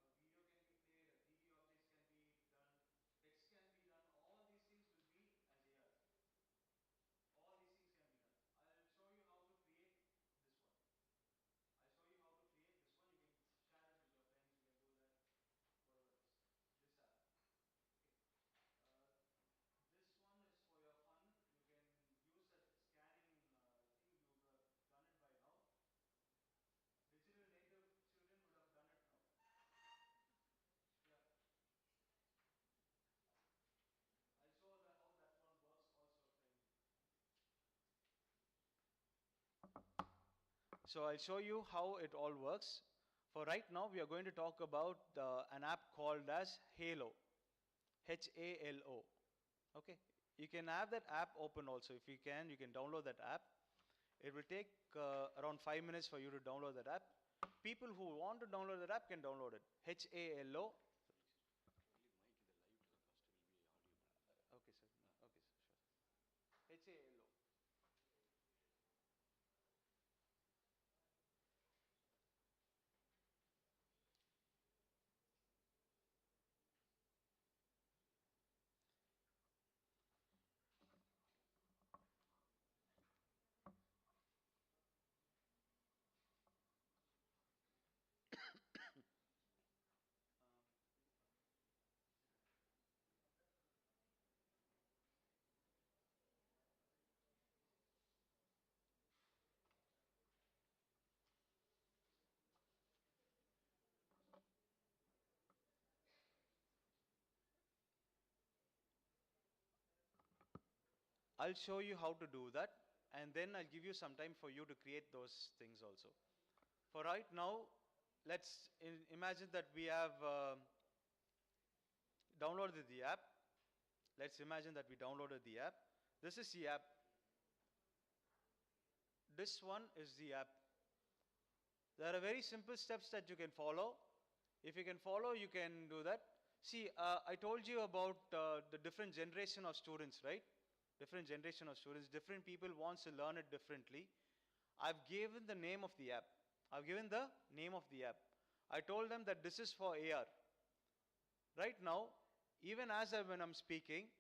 by now. Digital native children would have done it now. Yeah. I'll show how that one works also finally. So I'll show you how it all works. For right now, we are going to talk about an app called as Halo. Halo. Okay. You can have that app open also. If you can download that app. It will take around 5 minutes for you to download that app. People who want to download that app can download it. Halo. Okay, sir. Okay, sir. Sure. Halo. I'll show you how to do that, and then I'll give you some time for you to create those things also. For right now, let's imagine that we have downloaded the app. Let's imagine that we downloaded the app. This is the app. This one is the app. There are very simple steps that you can follow. If you can follow, you can do that. See, I told you about the different generation of students, right? Different generation of students, different people wants to learn it differently. I've given the name of the app. I've given the name of the app. I told them that this is for AR. Right now, even when I'm speaking,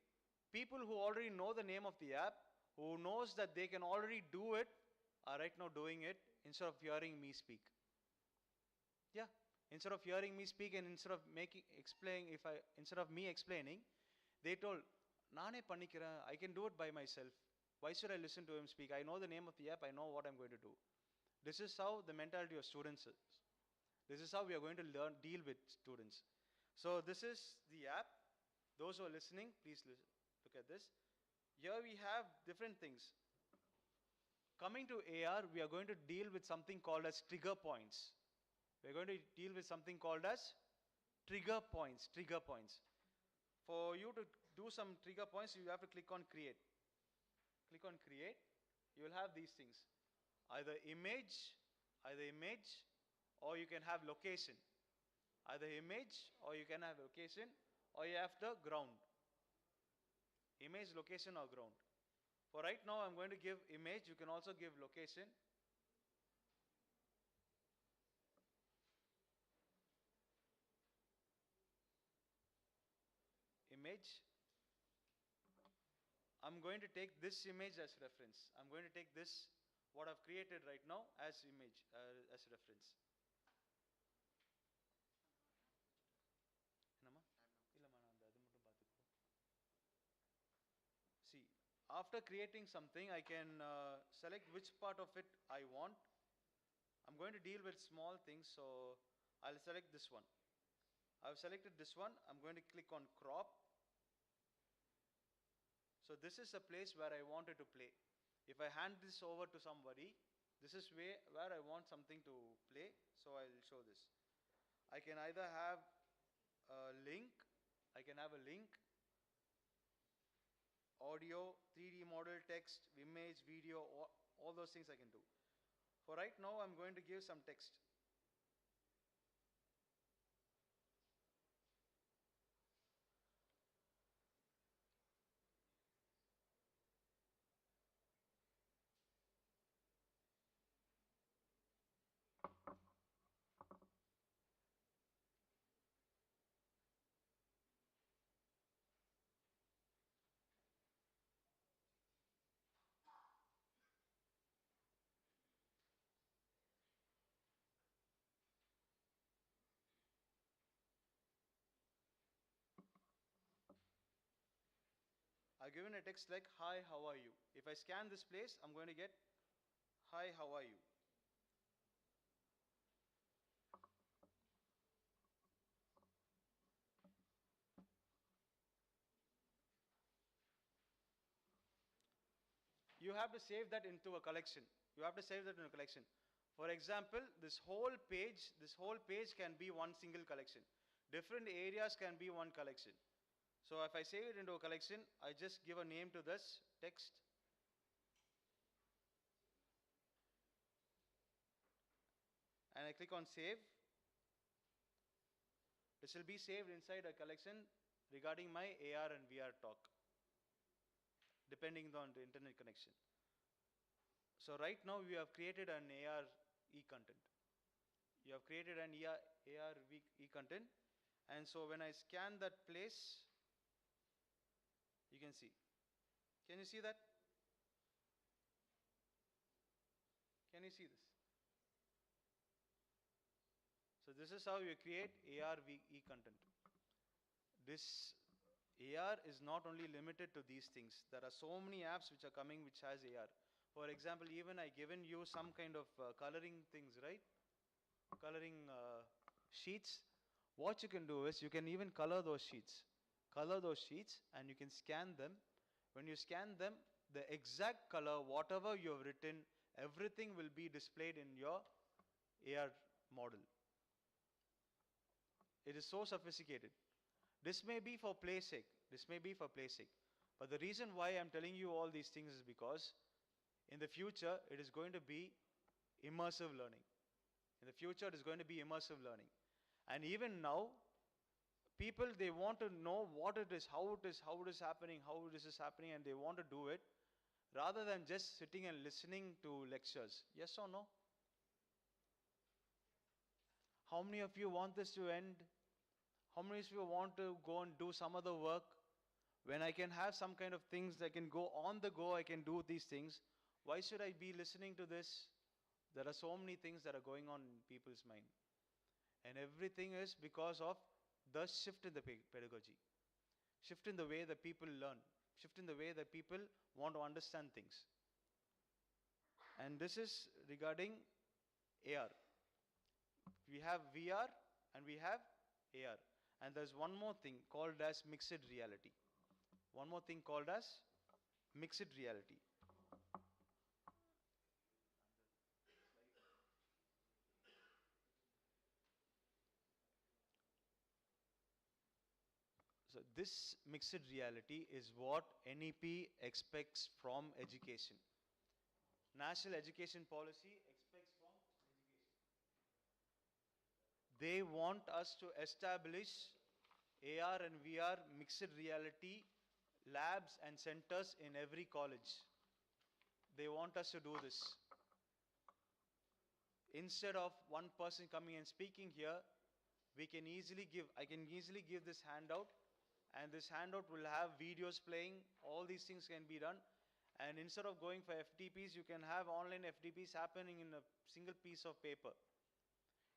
people who already know the name of the app, who knows that they can already do it, are right now doing it instead of hearing me speak. Yeah, instead of hearing me speak and instead of instead of me explaining, they told, "Naane pannikira, I can do it by myself. Why should I listen to him speak? I know the name of the app. I know what I'm going to do." This is how the mentality of students is. This is how we are going to deal with students. So this is the app. Those who are listening, please look at this. Here we have different things. Coming to AR, we are going to deal with something called as trigger points. We're going to deal with something called as trigger points. Trigger points. For you to do some trigger points, you have to click on create. Click on create. You will have these things. Either image, or you can have location. Either image, or you can have location, or you have the ground. Image, location, or ground. For right now, I'm going to give image. You can also give location. Image. I'm going to take this image as reference. I'm going to take this, what I've created right now, as image, as reference. See, after creating something, I can select which part of it I want. I'm going to deal with small things, so I'll select this one. I've selected this one. I'm going to click on crop. So this is a place where I wanted to play. If I hand this over to somebody, this is where I want something to play, so I'll show this. I can either have a link, audio, 3D model, text, image, video, all those things I can do. For right now, I'm going to give some text. I've given a text like, "Hi, how are you?" If I scan this place, I'm going to get, "Hi, how are you?" You have to save that into a collection. For example, this whole page can be one single collection. Different areas can be one collection. So if I save it into a collection, I just give a name to this text. And I click on save. This will be saved inside a collection regarding my AR and VR talk, depending on the internet connection. So right now we have created an AR e-content. You have created an AR e-content, and so when I scan that place, you can see. Can you see that? Can you see this? So this is how you create AR e-content. This AR is not only limited to these things. There are so many apps which are coming which has AR. For example, even I given you some kind of coloring things, right? Coloring sheets. What you can do is you can even color those sheets. And you can scan them. When you scan them, the exact color, whatever you have written, everything will be displayed in your AR model. It is so sophisticated. This may be for play sake. This may be for play sake. But the reason why I'm telling you all these things is because in the future, it is going to be immersive learning. In the future, it is going to be immersive learning. And even now, people, they want to know what it is, how it is, how it is happening, how this is happening, and they want to do it rather than just sitting and listening to lectures. Yes or no? How many of you want this to end? How many of you want to go and do some other work? When I can have some kind of things, I can go on the go, I can do these things. Why should I be listening to this? There are so many things that are going on in people's mind. And everything is because of the shift in the pedagogy. Shift in the way that people learn. Shift in the way that people want to understand things. And this is regarding AR. We have VR and we have AR. And there's one more thing called as mixed reality. One more thing called as mixed reality. So this mixed reality is what NEP expects from education. National Education Policy expects from education. They want us to establish AR and VR mixed reality labs and centers in every college. They want us to do this. Instead of one person coming and speaking here, I can easily give this handout, and this handout will have videos playing, all these things can be done. And instead of going for FTPs, you can have online FTPs happening in a single piece of paper.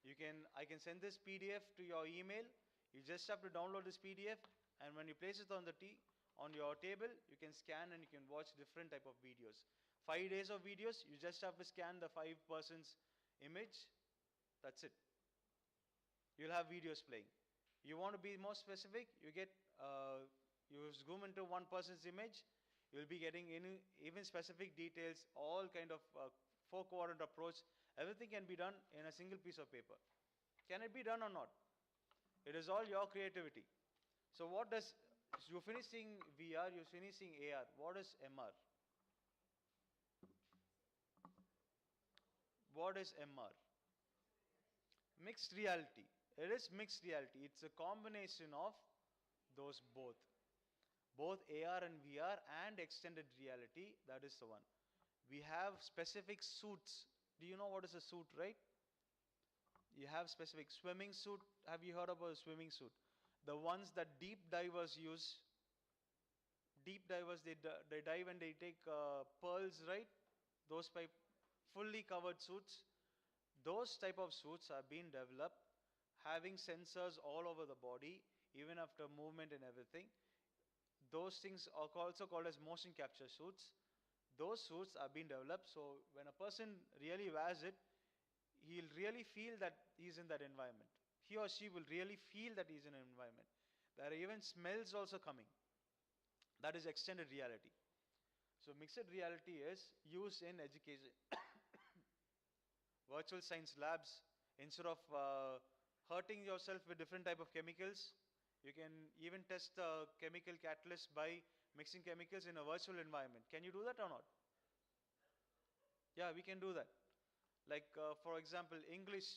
I can send this PDF to your email. You just have to download this PDF, and when you place it on your table, you can scan and you can watch different type of videos. 5 days of videos, you just have to scan the 5 persons image. That's it. You'll have videos playing. You want to be more specific, you zoom into one person's image, you'll be getting even specific details, all kind of 4-quadrant approach. Everything can be done in a single piece of paper. Can it be done or not? It is all your creativity. So you're finishing VR, you're finishing AR. What is MR? What is MR? Mixed reality. It is mixed reality. It's a combination of those both. Both AR and VR and extended reality, that is the one. We have specific suits. Do you know what is a suit, right? You have specific swimming suit. Have you heard about a swimming suit? The ones that deep divers use. Deep divers, they dive and they take pearls, right? Those fully covered suits. Those type of suits are being developed, having sensors all over the body, even after movement and everything. Those things are also called as motion capture suits. Those suits are being developed, so when a person really wears it, he'll really feel that he's in that environment. He or she will really feel that he's in an environment. There are even smells also coming. That is extended reality. So mixed reality is used in education. Virtual science labs, instead of hurting yourself with different type of chemicals, you can even test the chemical catalyst by mixing chemicals in a virtual environment. Can you do that or not? Yeah, we can do that. Like for example, English,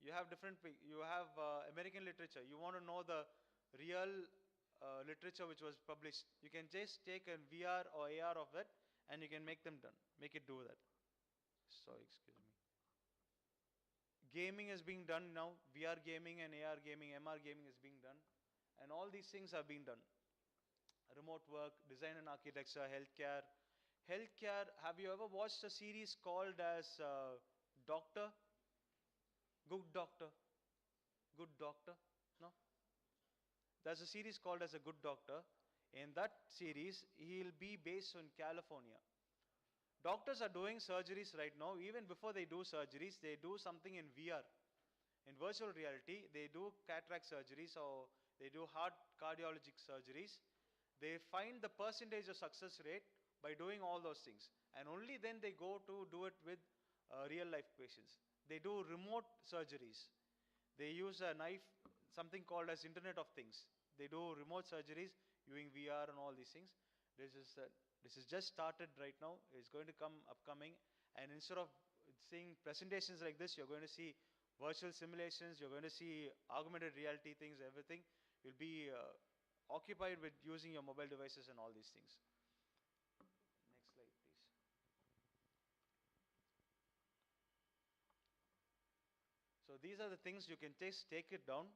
you have American literature. You want to know the real literature which was published. You can just take a VR or AR of that, and you can make it do that. Sorry, excuse me. Gaming is being done now. VR gaming and AR gaming, MR gaming is being done. And all these things are being done. Remote work, design and architecture, healthcare. Healthcare, have you ever watched a series called as Doctor? Good Doctor? Good Doctor? No? There's a series called as a Good Doctor. In that series, he'll be based in California. Doctors are doing surgeries right now. Even before they do surgeries, they do something in VR. In virtual reality, they do cataract surgeries or they do heart cardiologic surgeries. They find the percentage of success rate by doing all those things. And only then they go to do it with real life patients. They do remote surgeries. They use a knife, something called as Internet of Things. They do remote surgeries using VR and all these things. This is just started right now. It's going to come upcoming. And instead of seeing presentations like this, you're going to see virtual simulations. You're going to see augmented reality things, everything. You'll be occupied with using your mobile devices and all these things. Next slide, please. So these are the things you can take it down.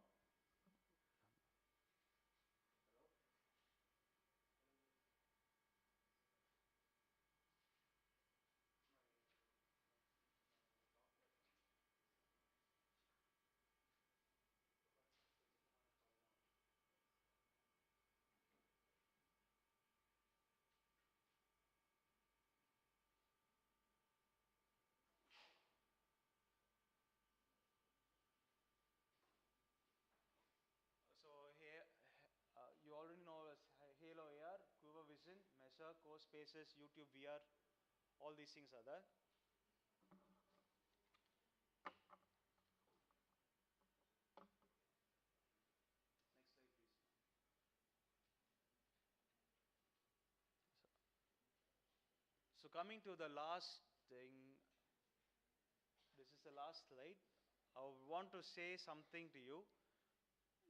So here, you already know as Halo AR, Cuba Vision, Measure, Core Spaces, YouTube VR, all these things are there. Next slide, please. So coming to the last thing, this is the last slide. I want to say something to you.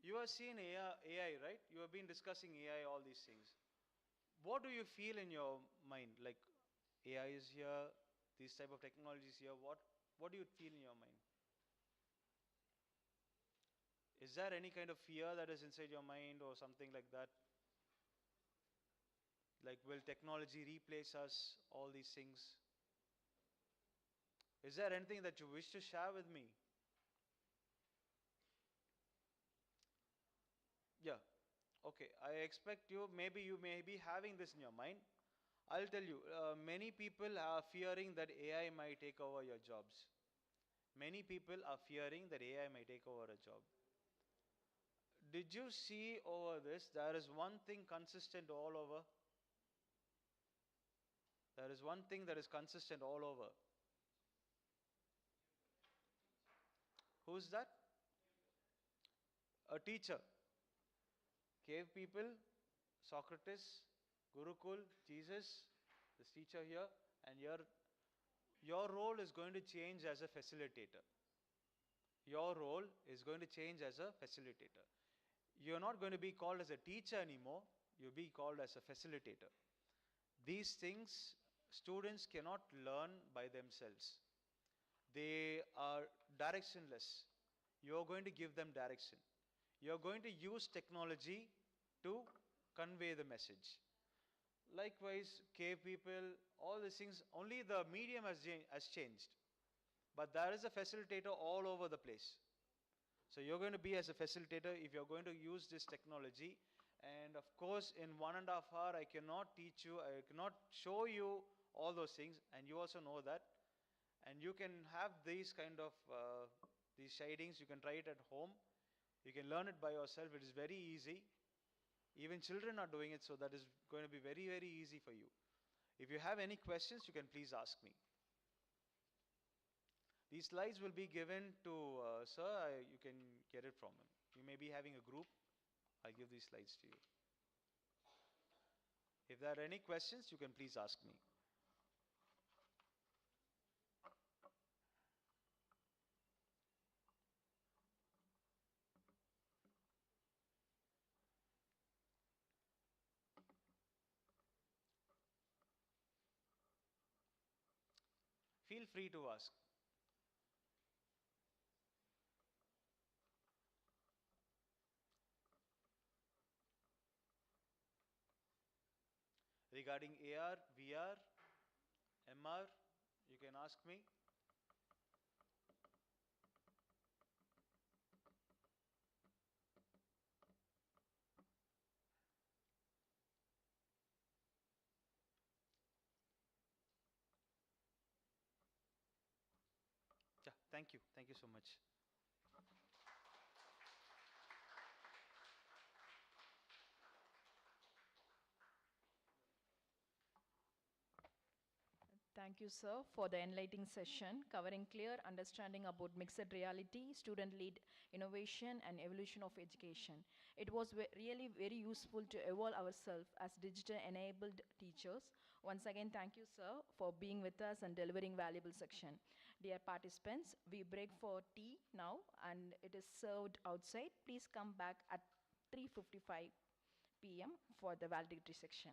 You have seen AI, right? You have been discussing AI, all these things. What do you feel in your mind? Like AI is here, these type of technologies here. What do you feel in your mind? Is there any kind of fear that is inside your mind or something like that? Like, will technology replace us? All these things. Is there anything that you wish to share with me? Yeah. Okay. I expect you may be having this in your mind. I'll tell you, many people are fearing that AI might take over your jobs. Many people are fearing that AI might take over a job. Did you see over this? There is one thing consistent all over. There is one thing that is consistent all over. Who's that? A teacher. Cave people, Socrates, Gurukul, Jesus, this teacher here, and your role is going to change as a facilitator. Your role is going to change as a facilitator. You're not going to be called as a teacher anymore, you'll be called as a facilitator. These things students cannot learn by themselves. They are directionless. You're going to give them direction. You're going to use technology to convey the message. Likewise, cave people, all these things, only the medium has changed. But there is a facilitator all over the place. So you're going to be as a facilitator if you're going to use this technology. And of course, in 1.5 hours, I cannot teach you, I cannot show you all those things. And you also know that. And you can have these kind of these shadings, you can try it at home. You can learn it by yourself, it is very easy. Even children are doing it, so that is going to be very, very easy for you. If you have any questions, you can please ask me. These slides will be given to sir, you can get it from him. You may be having a group, I'll give these slides to you. If there are any questions, you can please ask me. Feel free to ask. Regarding AR, VR, MR, you can ask me. Yeah, thank you. Thank you so much. Thank you, sir, for the enlightening session covering clear understanding about mixed reality, student-led innovation, and evolution of education. It was really very useful to evolve ourselves as digital-enabled teachers. Once again, thank you, sir, for being with us and delivering valuable section. Dear participants, we break for tea now, and it is served outside. Please come back at 3:55 p.m. for the valedictory section.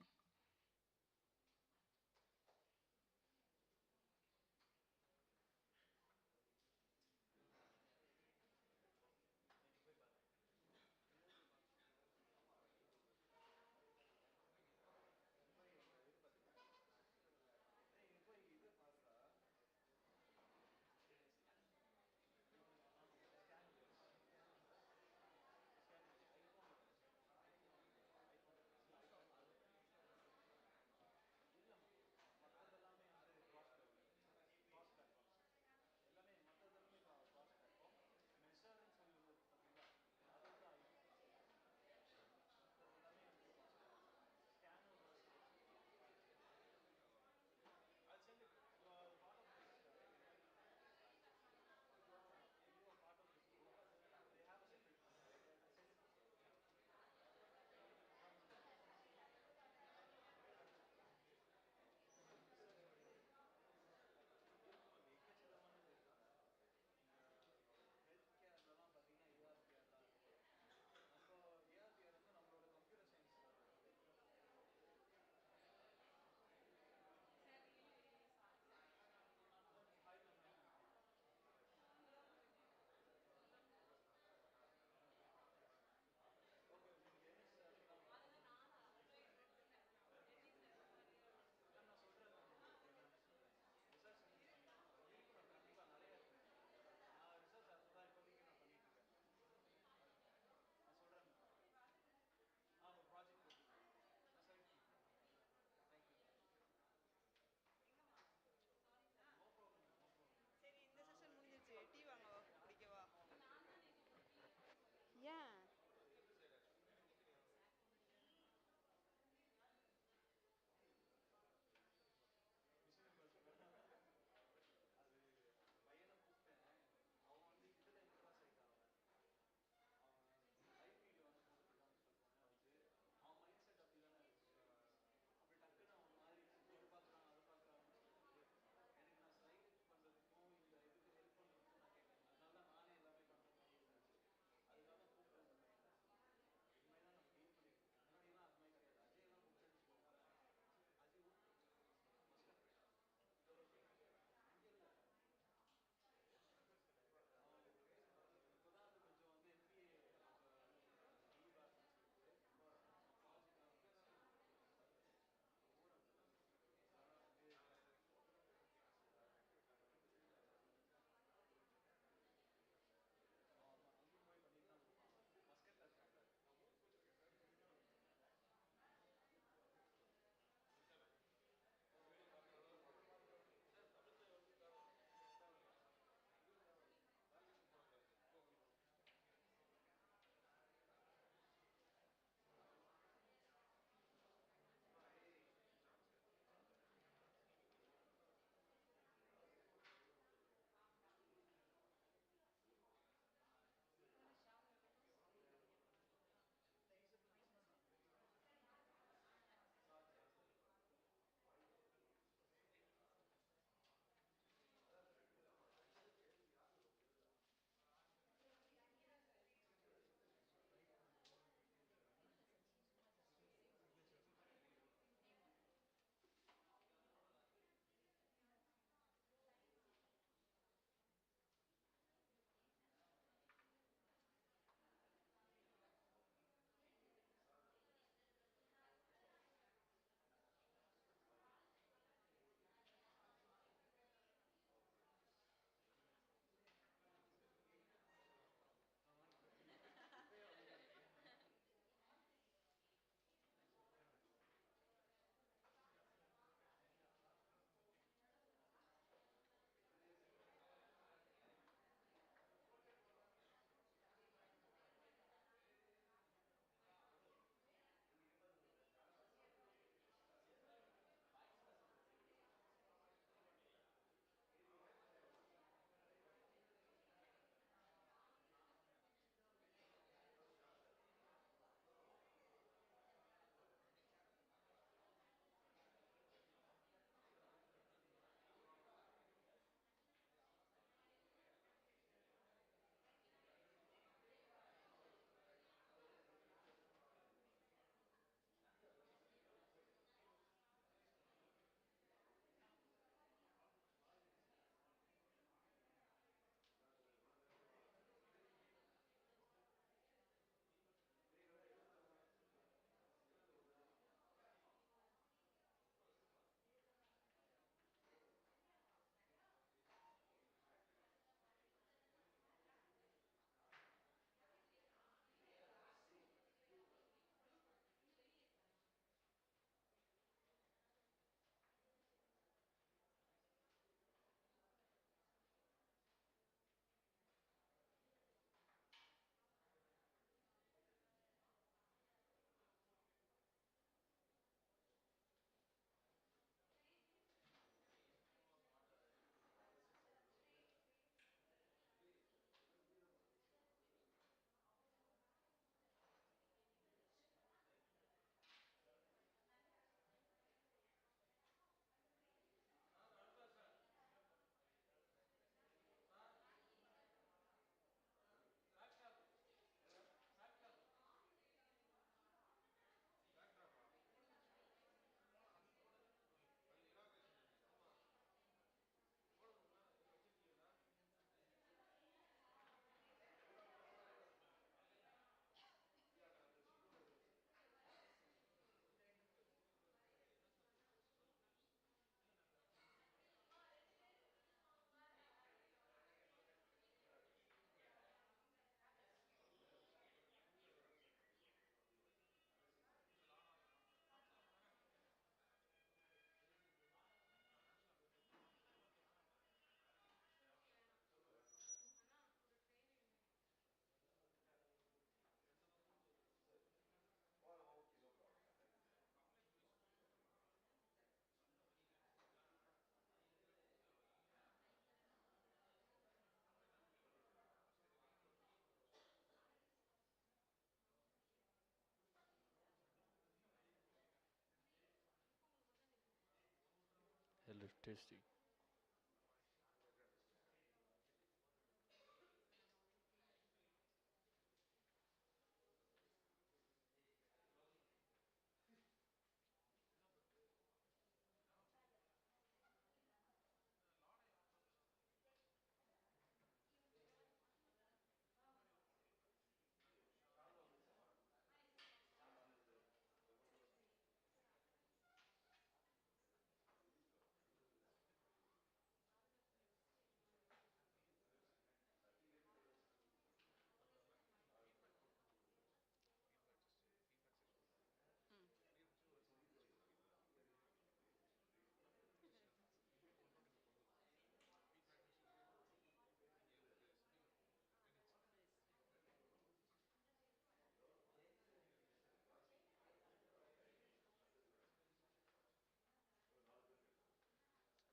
tasty.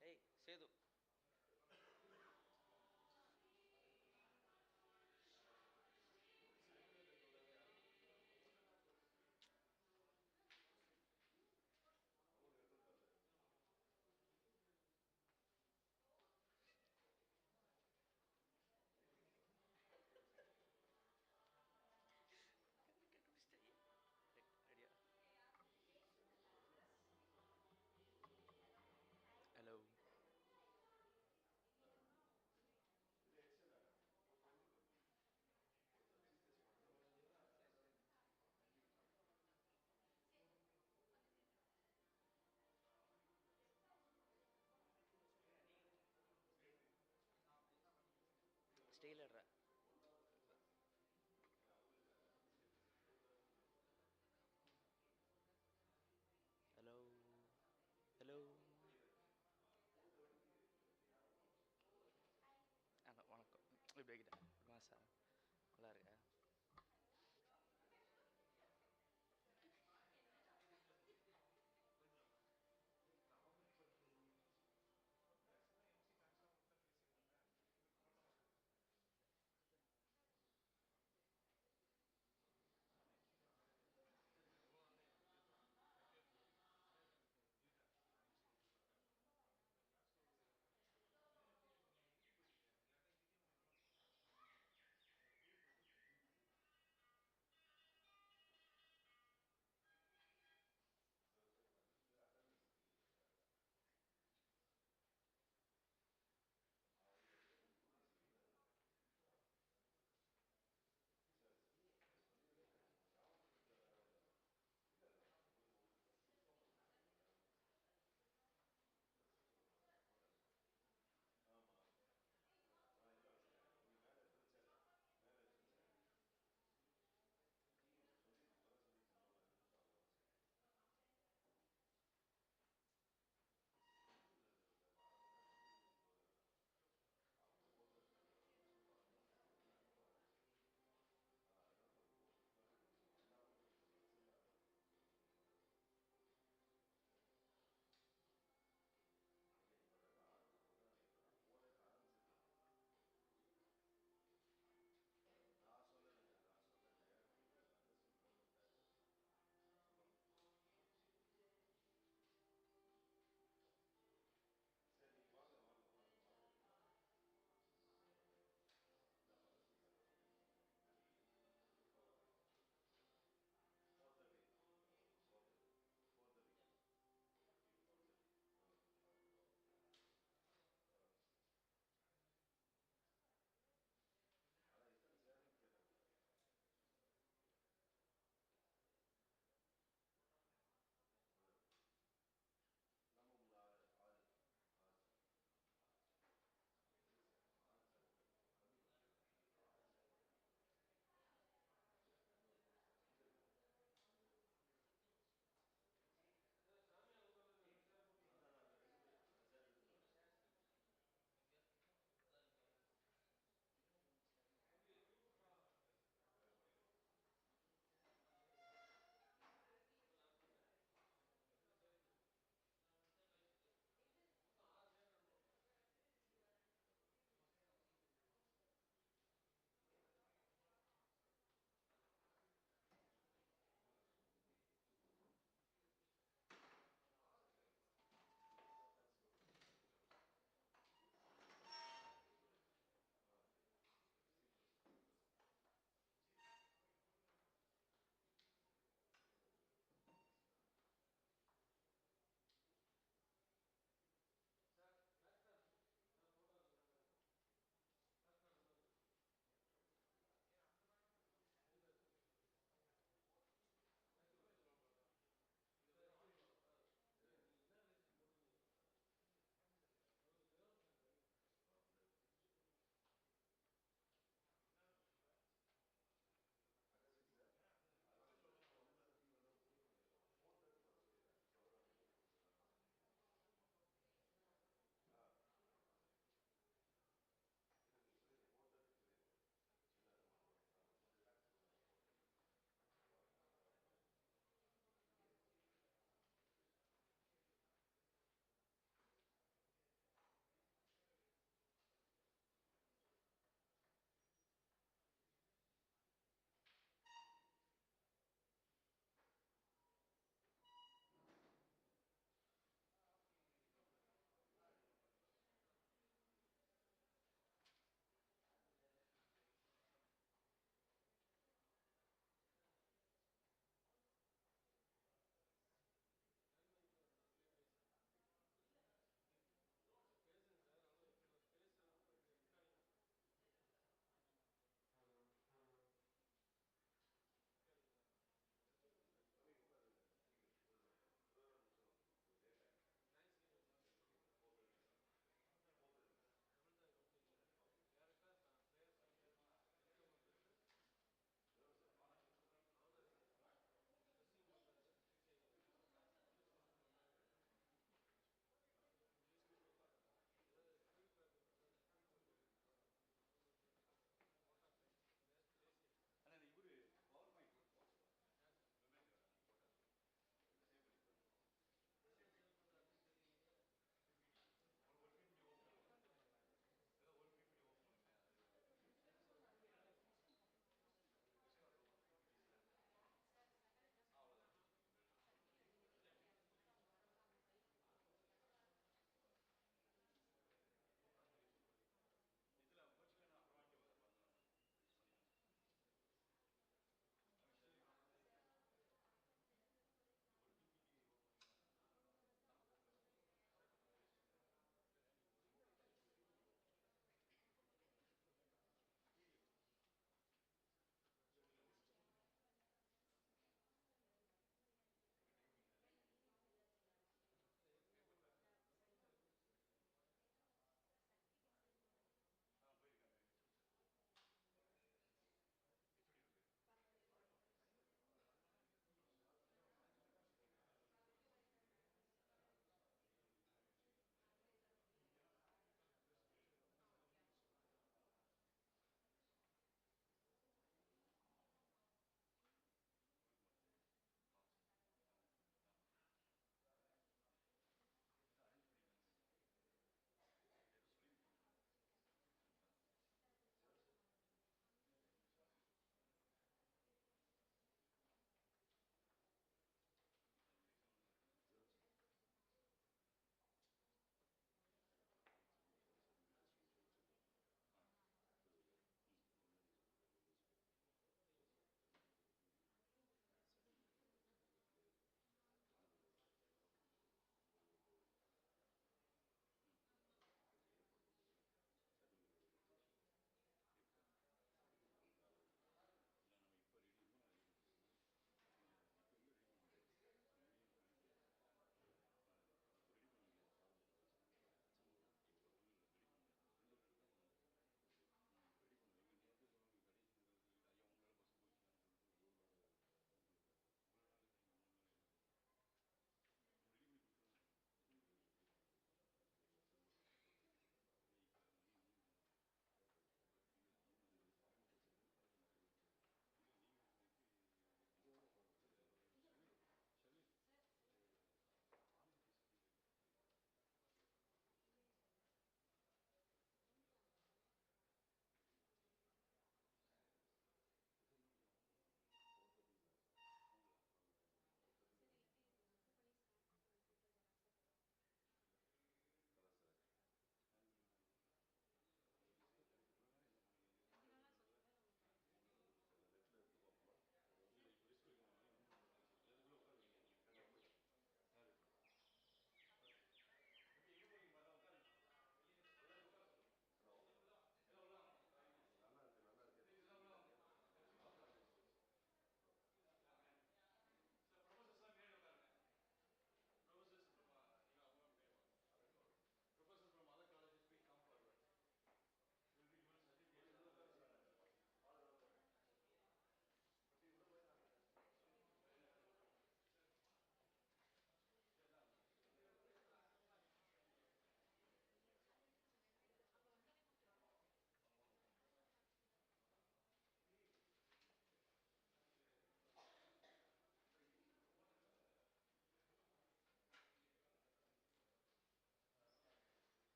Hey, Sedu. Ready? Hello. Stay ladra. Hello. Hello. வணக்கம் இப்படி ஆகிட்டா மாசா நல்லா இருக்கா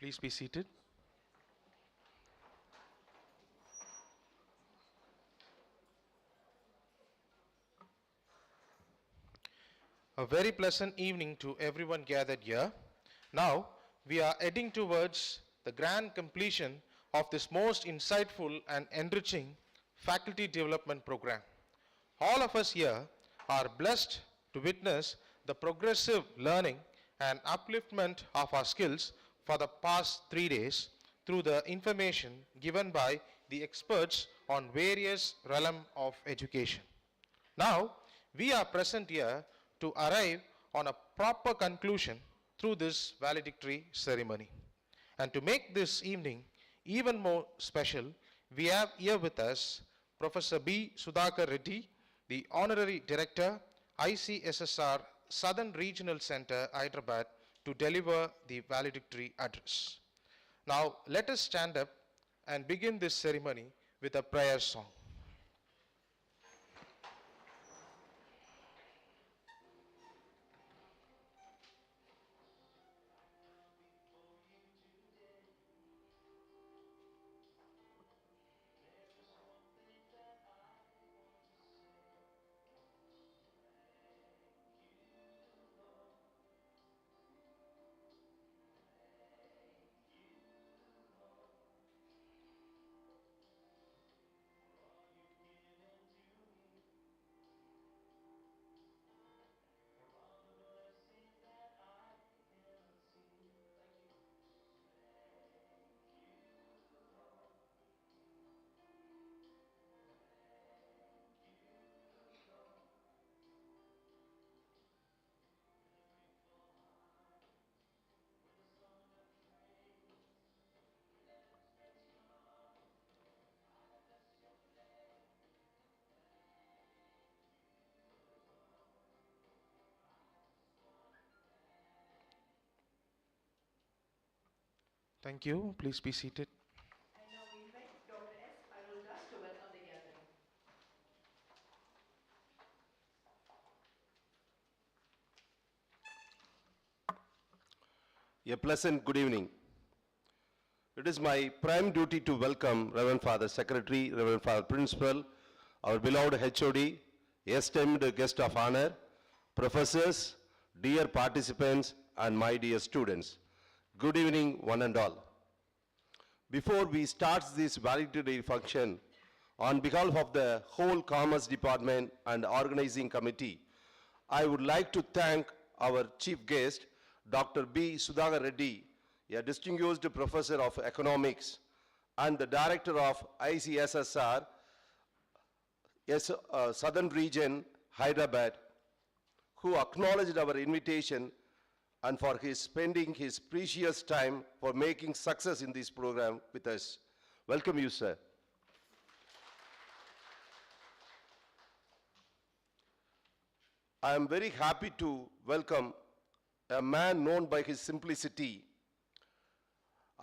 Please be seated. A very pleasant evening to everyone gathered here. Now, we are heading towards the grand completion of this most insightful and enriching faculty development program. All of us here are blessed to witness the progressive learning and upliftment of our skills for the past 3 days through the information given by the experts on various realms of education. Now, we are present here to arrive on a proper conclusion through this valedictory ceremony. And to make this evening even more special, we have here with us Professor B. Sudhakar Reddy, the Honorary Director, ICSSR Southern Regional Center, Hyderabad, to deliver the valedictory address. Now, let us stand up and begin this ceremony with a prayer song. Thank you. Please be seated. And now we invite Dr. S. Aruldas to welcome the gathering. A pleasant good evening. It is my prime duty to welcome Reverend Father Secretary, Reverend Father Principal, our beloved HOD, esteemed guest of honor, professors, dear participants, and my dear students. Good evening, one and all. Before we start this valedictory function, on behalf of the whole Commerce Department and Organizing Committee, I would like to thank our chief guest, Dr. B. Sudhakar Reddy, a distinguished professor of economics and the director of ICSSR, Southern Region, Hyderabad, who acknowledged our invitation and for his spending his precious time for making success in this program with us. Welcome you, sir. I am very happy to welcome a man known by his simplicity,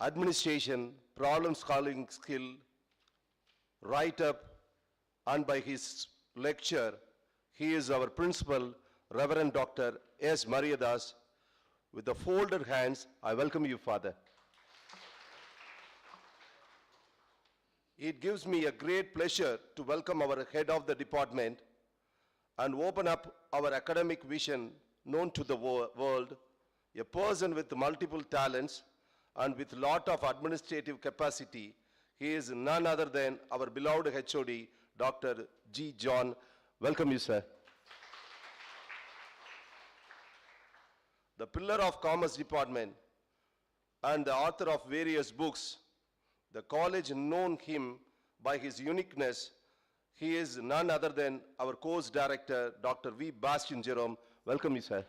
administration, problem-solving skill, write-up, and by his lecture. He is our principal, Reverend Dr. S. Mariadas. With the folded hands, I welcome you, Father. It gives me a great pleasure to welcome our head of the department and open up our academic vision known to the world, a person with multiple talents and with lot of administrative capacity. He is none other than our beloved HOD, Dr. G. John. Welcome you, sir. The pillar of Commerce Department and the author of various books, the college known him by his uniqueness. He is none other than our course director, Dr. V. Bastian Jerome. Welcome you, sir.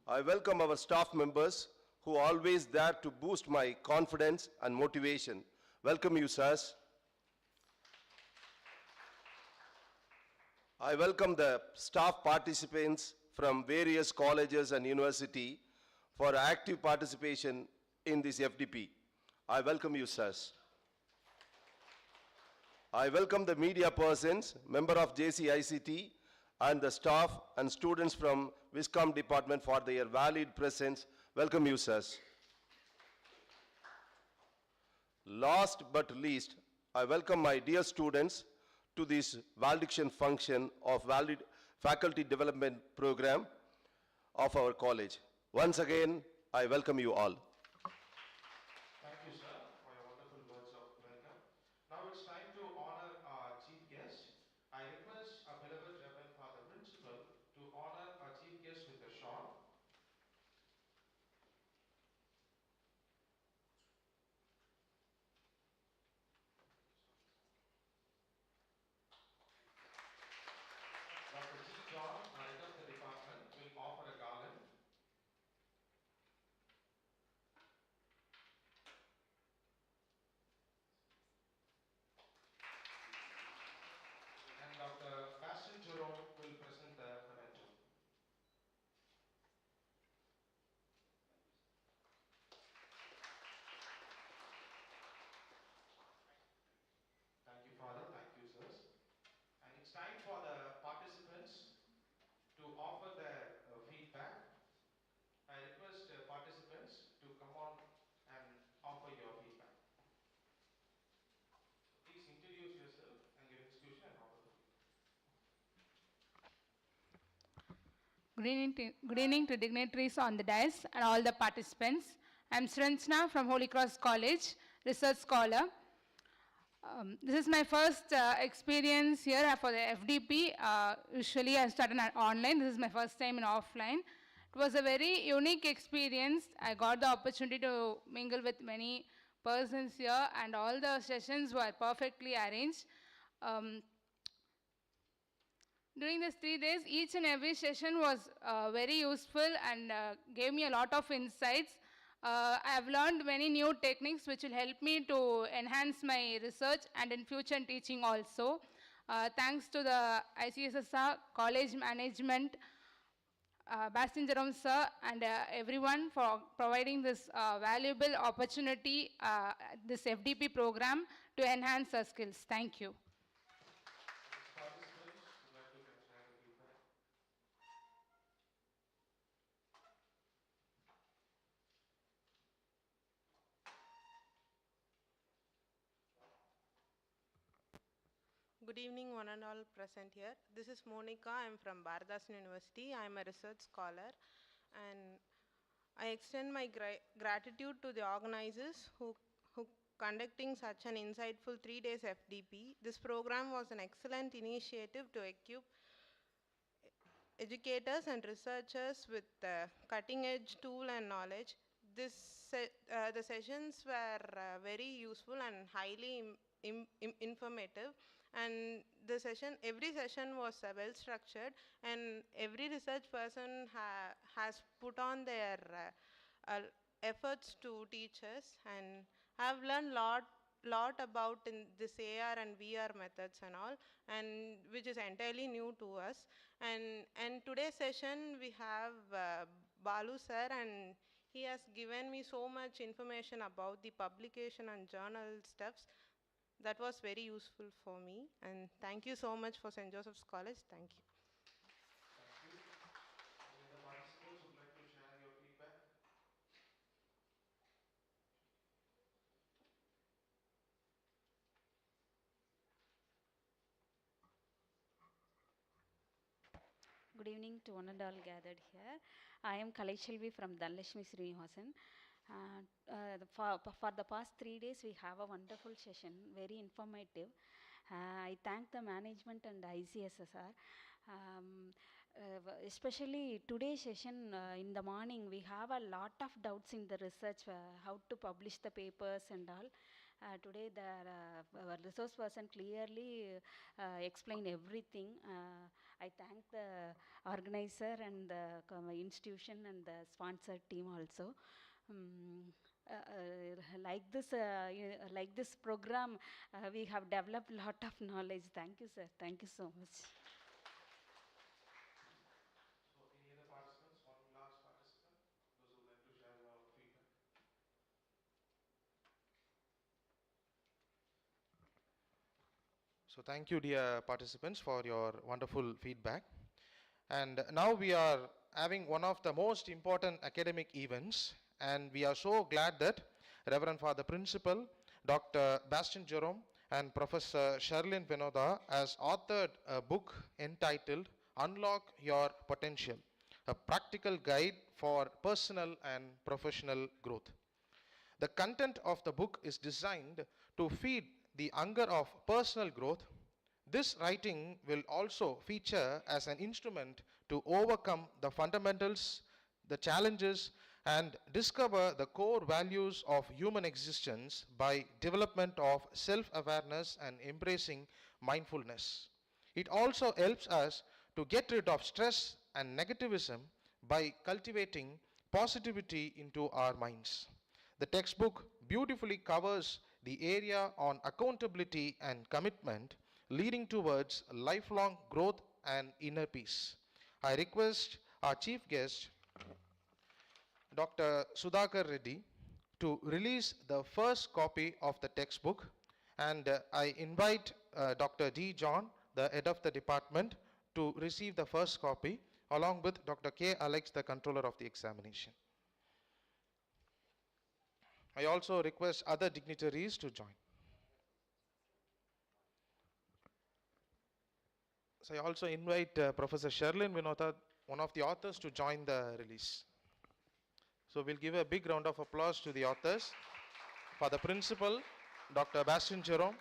I welcome our staff members who are always there to boost my confidence and motivation. Welcome you, sirs. I welcome the staff participants from various colleges and university for active participation in this FDP. I welcome you, sirs. I welcome the media persons, member of JCICT, and the staff and students from Viscom department for their valued presence. Welcome you, sirs. Last but least, I welcome my dear students to this valediction function of valid faculty development program of our college. Once again, I welcome you all. Thank you, sir, for your wonderful words of welcome. Now it's time to honor our chief guest. I request our beloved Reverend Father Principal to honor our chief guest with a shawl. Dr. G. John, our head of the department, will offer a garland. And Dr. Bastion Jerome will present the memento. Thank you, Father. Thank you, sirs. And it's time for the participants to offer their feedback. I request participants to come on and offer your feedback. So please introduce yourself and your institution and offer the feedback. Good evening to dignitaries on the dais and all the participants. I am Sranjana from Holy Cross College, research scholar. This is my first experience here for the FDP. Usually I started online. This is my first time in offline. It was a very unique experience. I got the opportunity to mingle with many persons here, and all the sessions were perfectly arranged. During these 3 days, each and every session was very useful and gave me a lot of insights. I have learned many new techniques which will help me to enhance my research and in future teaching also. Thanks to the ICSSR, college management, Bastin Jerome sir, and everyone for providing this valuable opportunity, this FDP program to enhance our skills. Thank you. Participants would like to share the feedback. Good evening, one and all present here. This is Monica. I am from Bharadasan University. I am a research scholar, and I extend my gratitude to the organizers who conducting such an insightful 3 days FDP. This program was an excellent initiative to equip educators and researchers with cutting-edge tool and knowledge. The sessions were very useful and highly informative, and every session was well structured, and every research person has put on their efforts to teach us, and I've learned lot about in this AR and VR methods and all, and which is entirely new to us. And today's session we have Balu sir, and he has given me so much information about the publication and journal stuffs. That was very useful for me, and thank you so much for St. Joseph's College. Thank you. Thank you. Any other participants would like to share your feedback? Good evening to one and all gathered here. I am Kalaishalvi from Dhanlashmi Srinivasan. For the past 3 days, we have a wonderful session, very informative. I thank the management and ICSSR. Especially today's session in the morning, we have a lot of doubts in the research, how to publish the papers and all. Today, our resource person clearly explained everything. I thank the organizer and the institution and the sponsor team also. Like this program, we have developed a lot of knowledge. Thank you, sir. Thank you so much. So any other participants? One last participant? Those who would like to share your feedback? So thank you, dear participants, for your wonderful feedback. And now we are having one of the most important academic events, and we are so glad that Reverend Father Principal, Dr. Bastian Jerome, and Professor Sherlyn Vinoda has authored a book entitled Unlock Your Potential, a practical guide for personal and professional growth. The content of the book is designed to feed the hunger of personal growth. This writing will also feature as an instrument to overcome the fundamentals, the challenges, and discover the core values of human existence by development of self-awareness and embracing mindfulness. It also helps us to get rid of stress and negativism by cultivating positivity into our minds. The textbook beautifully covers the area on accountability and commitment, leading towards lifelong growth and inner peace. I request our chief guest, Dr. Sudhakar Reddy, to release the first copy of the textbook, and I invite Dr. D. John, the head of the department, to receive the first copy, along with Dr. K. Alex, the controller of the examination. I also request other dignitaries to join. So I also invite Professor Sherlyn Vinota, one of the authors, to join the release. So we'll give a big round of applause to the authors. For the principal, Dr. Bastian Jerome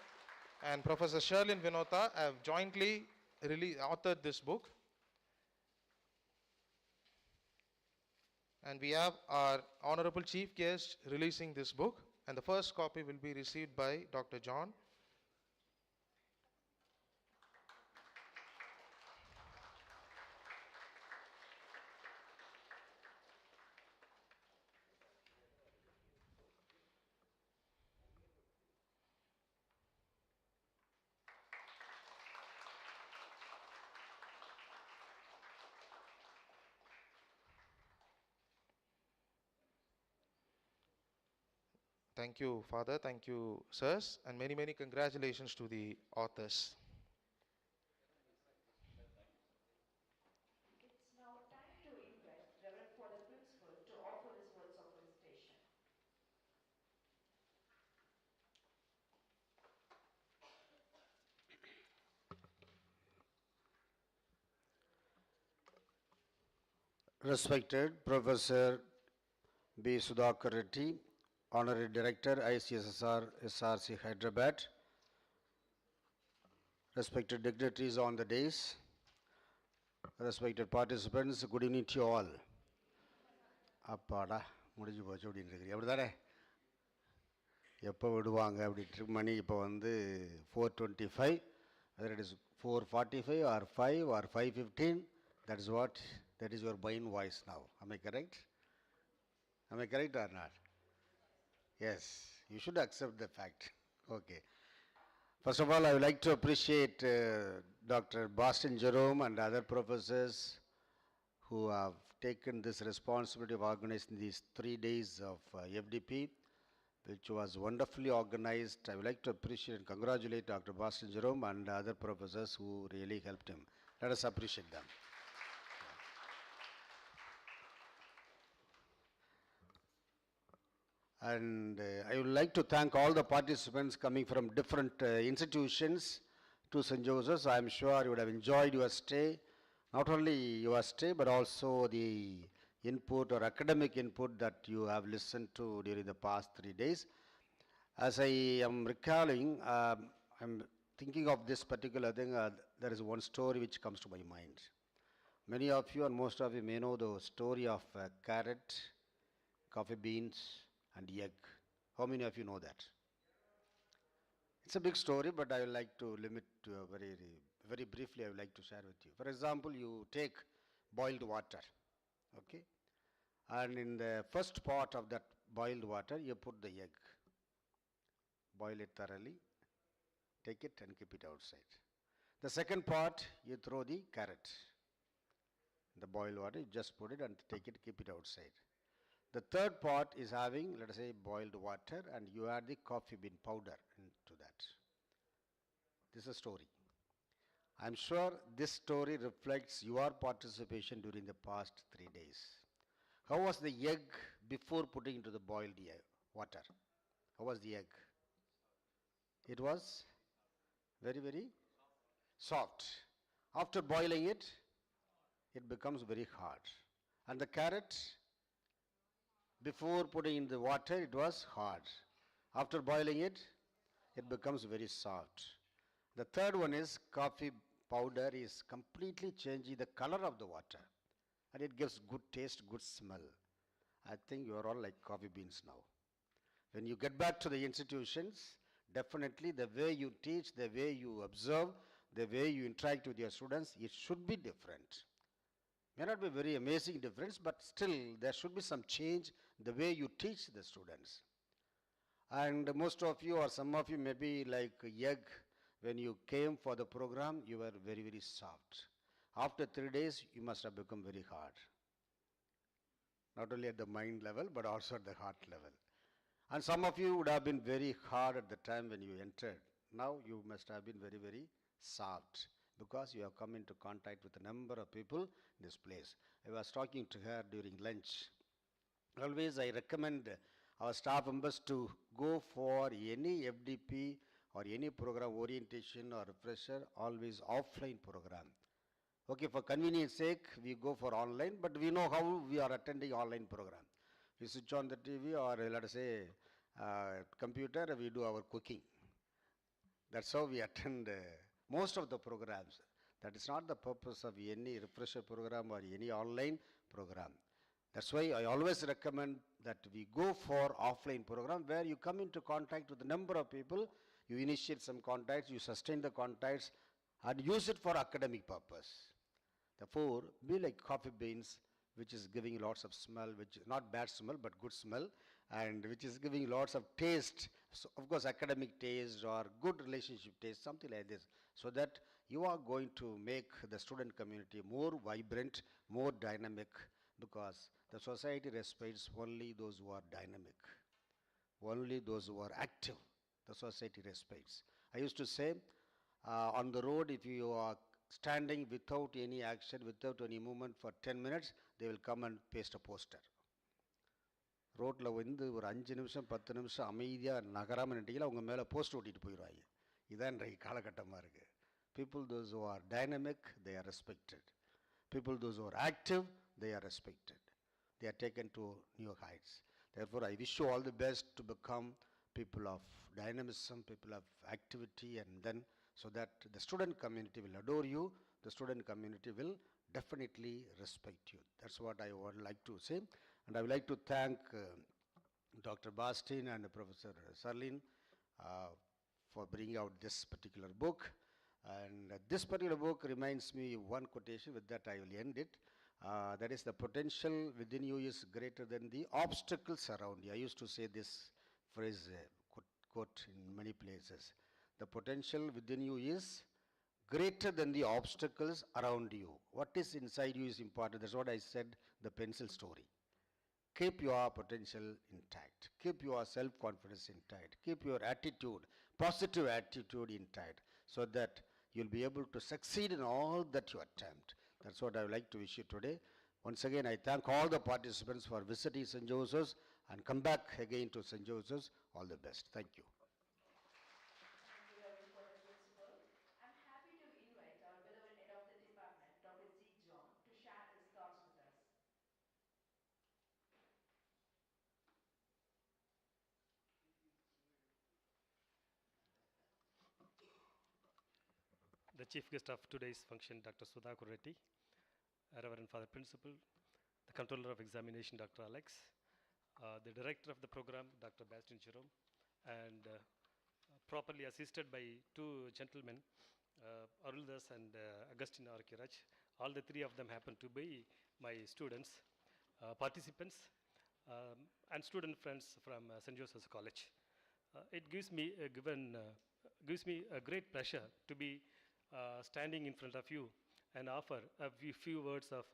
and Professor Sherlyn Vinota have jointly authored this book. And we have our honorable chief guest releasing this book, and the first copy will be received by Dr. John. Thank you, Father. Thank you, sirs, and many, many congratulations to the authors. It's now time to invite Reverend Father Principal to offer his words of felicitation. Respected Professor B. Sudhakar Reddy, Honorary Director, ICSSR SRC Hyderabad, respected dignitaries on the dais, respected participants, good evening to you all. அப்பாடா முடிஞ்சு போச்சு அப்படின்னு இருக்கிறீங்க அப்படி தானே எப்போ விடுவாங்க அப்படின்ட்டு மணி இப்போ வந்து 4:25, whether it is 4:45 or 5 or 5:15, that is your brain voice now. Am I correct? Am I correct or not? Yes, you should accept the fact. Okay. First of all, I would like to appreciate Dr. Bastian Jerome and other professors who have taken this responsibility of organizing these 3 days of FDP, which was wonderfully organized. I would like to appreciate and congratulate Dr. Bastian Jerome and other professors who really helped him. Let us appreciate them. And I would like to thank all the participants coming from different institutions to St. Joseph's. I am sure you would have enjoyed your stay, not only your stay, but also the input or academic input that you have listened to during the past 3 days. As I am recalling, I'm thinking of this particular thing, there is one story which comes to my mind. Many of you and most of you may know the story of carrot, coffee beans, and egg. How many of you know that? It's a big story, but I would like to limit to a very briefly, I would like to share with you. For example, you take boiled water, okay? And in the first pot of that boiled water, you put the egg. Boil it thoroughly, take it and keep it outside. The second pot, you throw the carrot. The boiled water, you just put it and take it, keep it outside. The third pot is having, let us say, boiled water, and you add the coffee bean powder into that. This is a story. I'm sure this story reflects your participation during the past 3 days. How was the egg before putting into the boiled water? How was the egg? It was very, very soft. After boiling it, it becomes very hard. And the carrot, before putting in the water, it was hard. After boiling it, it becomes very soft. The third one is coffee powder is completely changing the color of the water. And it gives good taste, good smell. I think you are all like coffee beans now. When you get back to the institutions, definitely the way you teach, the way you observe, the way you interact with your students, it should be different. May not be very amazing difference, but still there should be some change the way you teach the students. And most of you or some of you may be like egg, when you came for the program, you were very, very soft. After 3 days, you must have become very hard. Not only at the mind level, but also at the heart level. And some of you would have been very hard at the time when you entered. Now you must have been very, very soft because you have come into contact with a number of people in this place. I was talking to her during lunch. Always I recommend our staff members to go for any FDP or any program orientation or refresher, always offline program. Okay, for convenience sake, we go for online, but we know how we are attending online program. We switch on the TV or let us say computer, we do our cooking. That's how we attend most of the programs. That is not the purpose of any refresher program or any online program. That's why I always recommend that we go for offline program where you come into contact with a number of people, you initiate some contacts, you sustain the contacts and use it for academic purpose. Therefore, be like coffee beans, which is giving lots of smell, which is not bad smell, but good smell, and which is giving lots of taste. So, of course, academic taste or good relationship taste, something like this, so that you are going to make the student community more vibrant, more dynamic, because the society respects only those who are dynamic, only those who are active. The society respects. I used to say, on the road, if you are standing without any action, without any movement for 10 minutes, they will come and paste a poster. ரோட்டில் வந்து ஒரு 5 நிமிஷம் 10 நிமிஷம் அமைதியாக நகராமல் நின்றீங்களா அவங்க மேலே post ஓட்டிட்டு போயிடுவாங்க. இதான் இன்றைக்கு காலகட்டமாக இருக்குது. People those who are dynamic, they are respected. People those who are active, they are respected. They are taken to new heights. Therefore, I wish you all the best to become people of dynamism, people of activity, and then so that the student community will adore you, the student community will definitely respect you. That's what I would like to say. And I would like to thank Dr. Bastin and Professor Sarlin for bringing out this particular book. And this particular book reminds me one quotation, with that I will end it. That is, the potential within you is greater than the obstacles around you. I used to say this phrase, quote in many places. The potential within you is greater than the obstacles around you. What is inside you is important. That's what I said, the pencil story. Keep your potential intact. Keep your self-confidence intact. Keep your attitude, positive attitude intact, so that you'll be able to succeed in all that you attempt. That's what I would like to wish you today. Once again, I thank all the participants for visiting St. Joseph's and come back again to St. Joseph's. All the best. Thank you. I'm happy to invite our beloved head of the department, Dr. Z. John, to share his thoughts with us. The chief guest of today's function, Dr. Sudha Reddy, Reverend Father Principal, the controller of examination, Dr. Alex, the director of the program, Dr. Bastin Jerome, and properly assisted by two gentlemen, Aruldas and Agustin Arkiraj. All the three of them happen to be my students, participants, and student friends from St. Joseph's College. It gives me a great pleasure to be standing in front of you and offer a few words of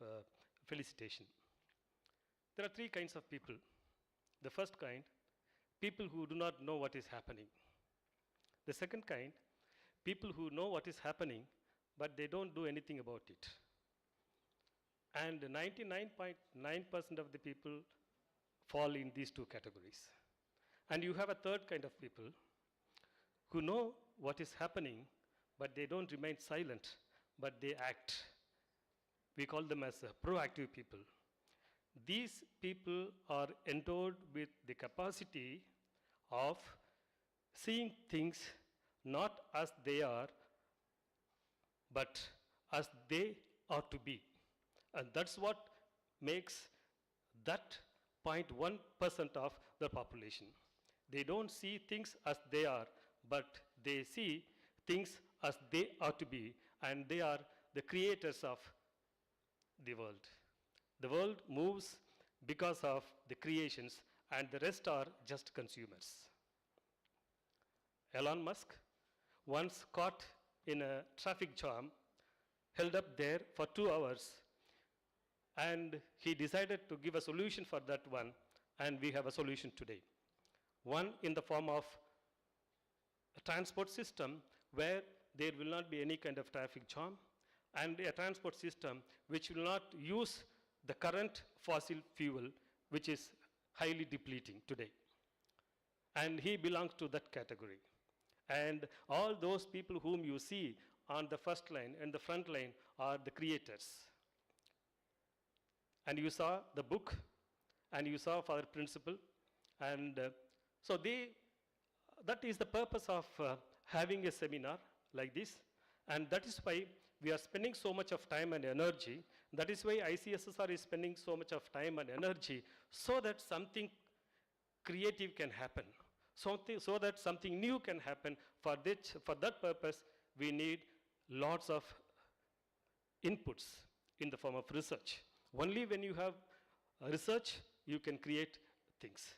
felicitation. There are three kinds of people. The first kind, people who do not know what is happening. The second kind, people who know what is happening but they don't do anything about it. And 99.9% of the people fall in these two categories. And you have a third kind of people who know what is happening, but they don't remain silent, but they act. We call them as proactive people. These people are endowed with the capacity of seeing things not as they are, but as they ought to be. And that's what makes that 0.1% of the population. They don't see things as they are, but they see things as they ought to be, and they are the creators of the world. The world moves because of the creations, and the rest are just consumers. Elon Musk, once caught in a traffic jam, held up there for 2 hours, and he decided to give a solution for that one, and we have a solution today. One in the form of a transport system where there will not be any kind of traffic jam, and a transport system which will not use the current fossil fuel, which is highly depleting today. And he belongs to that category. And all those people whom you see on the first line and the front line are the creators. And you saw the book, and you saw Father Principal, and so that is the purpose of having a seminar like this, and that is why we are spending so much of time and energy. That is why ICSSR is spending so much of time and energy, so that something creative can happen, so that something new can happen. For that purpose, we need lots of inputs in the form of research. Only when you have research, you can create things.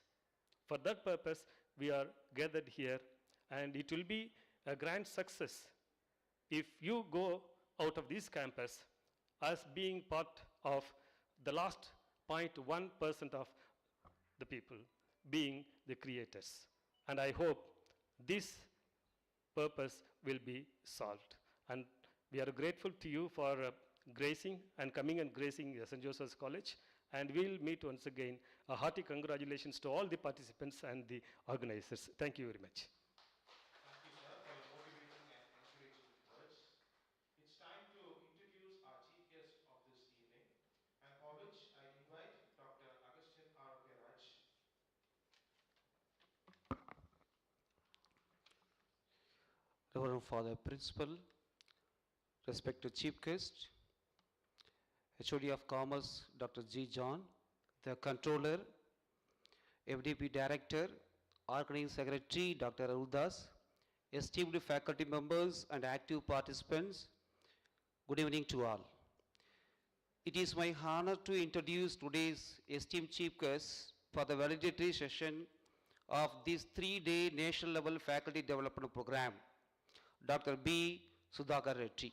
For that purpose, we are gathered here, and it will be a grand success if you go out of this campus as being part of the last 0.1% of the people being the creators. And I hope this purpose will be solved. And we are grateful to you for gracing and coming and gracing St. Joseph's College. And we'll meet once again. A hearty congratulations to all the participants and the organizers. Thank you very much. Thank you, sir, for your motivating and encouraging words. It's time to introduce our chief guest of this evening, and for which I invite Dr. Agustin R. Geraj. Reverend Father Principal, respected Chief Guest, HOD of Commerce, Dr. G. John, the Controller, FDP Director, Organizing Secretary, Dr. Aruldas, esteemed faculty members and active participants, good evening to all. It is my honor to introduce today's esteemed Chief Guest for the valedictory session of this 3-day national level faculty development program, Dr. B. Sudhakar Reddy.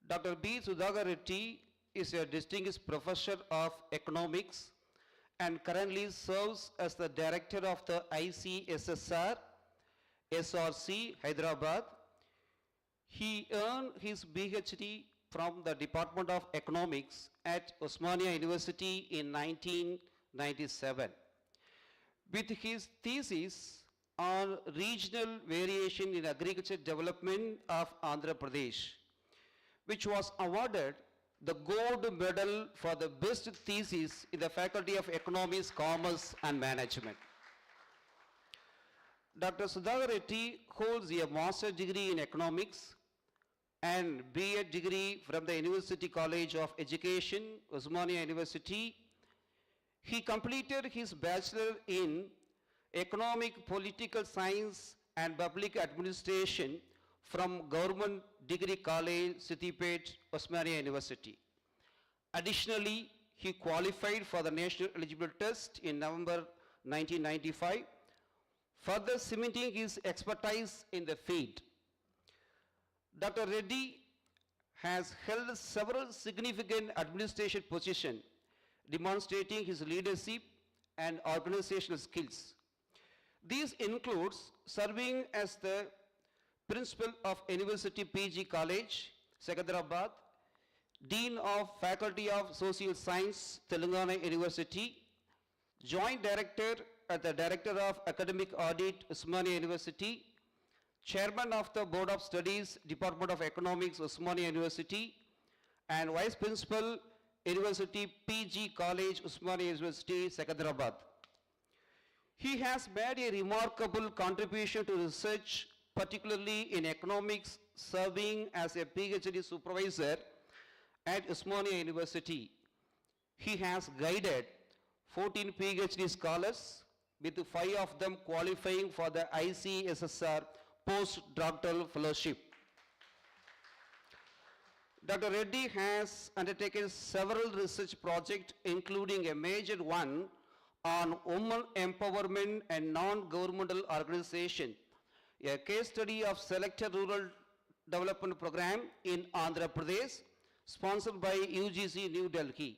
Dr. B. Sudhakar Reddy is a distinguished professor of economics and currently serves as the director of the ICSSR, SRC, Hyderabad. He earned his PhD from the Department of Economics at Osmania University in 1997. With his thesis on regional variation in agriculture development of Andhra Pradesh, which was awarded the gold medal for the best thesis in the Faculty of Economics, Commerce and Management. Dr. Sudhakar Reddy holds a master's degree in economics and B.Ed degree from the University College of Education, Osmania University. He completed his bachelor in Economic Political Science and Public Administration from Government Degree College, Siddipet, Osmania University. Additionally, he qualified for the National Eligibility Test in November 1995, further cementing his expertise in the field. Dr. Reddy has held several significant administration positions, demonstrating his leadership and organizational skills. These includes serving as the Principal of University PG College, Secunderabad, Dean of Faculty of Social Science, Telangana University, Joint Director at the Director of Academic Audit, Usmania University, Chairman of the Board of Studies, Department of Economics, Usmania University, and Vice Principal, University PG College, Usmania University, Secunderabad. He has made a remarkable contribution to research, particularly in economics, serving as a PhD supervisor at Usmania University. He has guided 14 PhD scholars, with 5 of them qualifying for the ICSSR postdoctoral fellowship. Dr. Reddy has undertaken several research projects, including a major one on women empowerment and non-governmental organization, a case study of selected rural development program in Andhra Pradesh, sponsored by UGC New Delhi.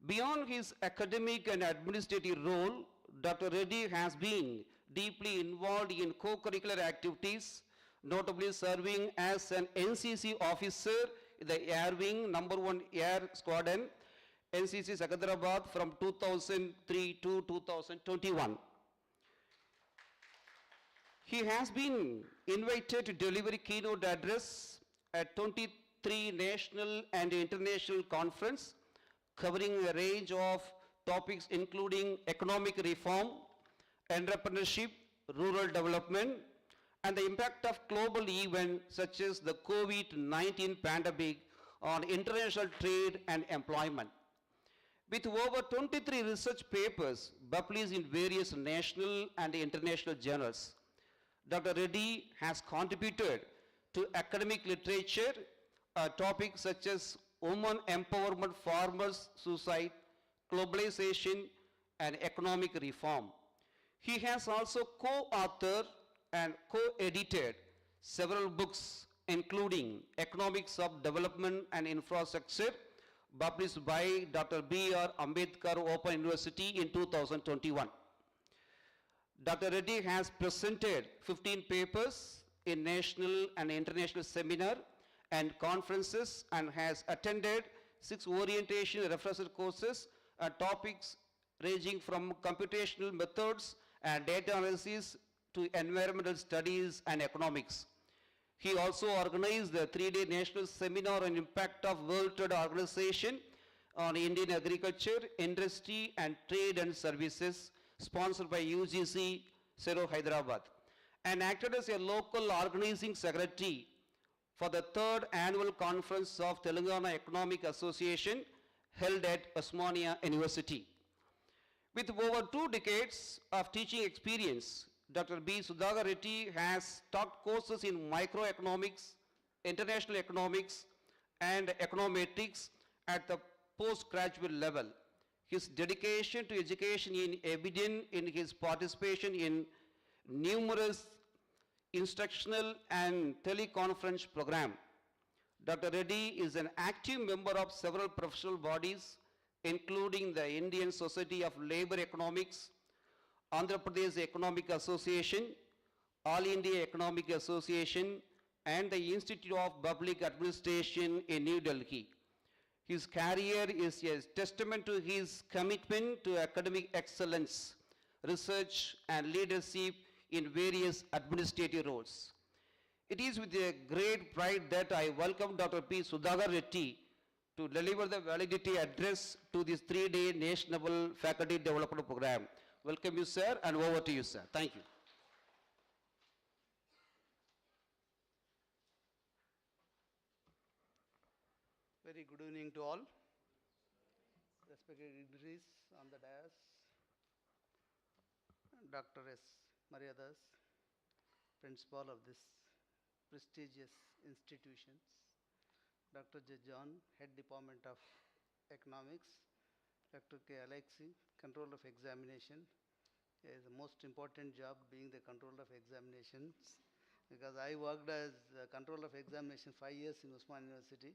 Beyond his academic and administrative role, Dr. Reddy has been deeply involved in co-curricular activities, notably serving as an NCC officer in the Air Wing No. 1 Air Squadron, NCC Secunderabad from 2003 to 2021. He has been invited to deliver a keynote address at 23 national and international conferences covering a range of topics including economic reform, entrepreneurship, rural development, and the impact of global events such as the COVID-19 pandemic on international trade and employment. With over 23 research papers published in various national and international journals, Dr. Reddy has contributed to academic literature, topics such as women empowerment, farmers' suicide, globalization, and economic reform. He has also co-authored and co-edited several books, including Economics of Development and Infrastructure, published by Dr. B.R. Ambedkar Open University in 2021. Dr. Reddy has presented 15 papers in national and international seminar and conferences and has attended 6 orientation and refresher courses on topics ranging from computational methods and data analysis to environmental studies and economics. He also organized the 3-day national seminar on impact of World Trade Organization on Indian agriculture, industry and trade and services, sponsored by UGC, Sero, Hyderabad, and acted as a local organizing secretary for the 3rd annual conference of Telangana Economic Association held at Usmania University. With over 2 decades of teaching experience, Dr. B. Sudhakar Reddy has taught courses in microeconomics, international economics, and econometrics at the postgraduate level. His dedication to education is evident in his participation in numerous instructional and teleconference programs. Dr. Reddy is an active member of several professional bodies, including the Indian Society of Labor Economics, Andhra Pradesh Economic Association, All India Economic Association, and the Institute of Public Administration in New Delhi. His career is a testament to his commitment to academic excellence, research, and leadership in various administrative roles. It is with a great pride that I welcome Dr. P. Sudhakar Reddy to deliver the Valedictory address to this 3-day National Faculty Development Program. Welcome you, sir, and over to you, sir. Thank you. Very good evening to all. Respected Idris on the dais, Dr. S. Mariadas, Principal of this prestigious institutions, Dr. J. John, Head Department of Economics, Dr. K. Alexi, Control of Examination. Is the most important job being the control of examinations, because I worked as control of examination 5 years in Usman University.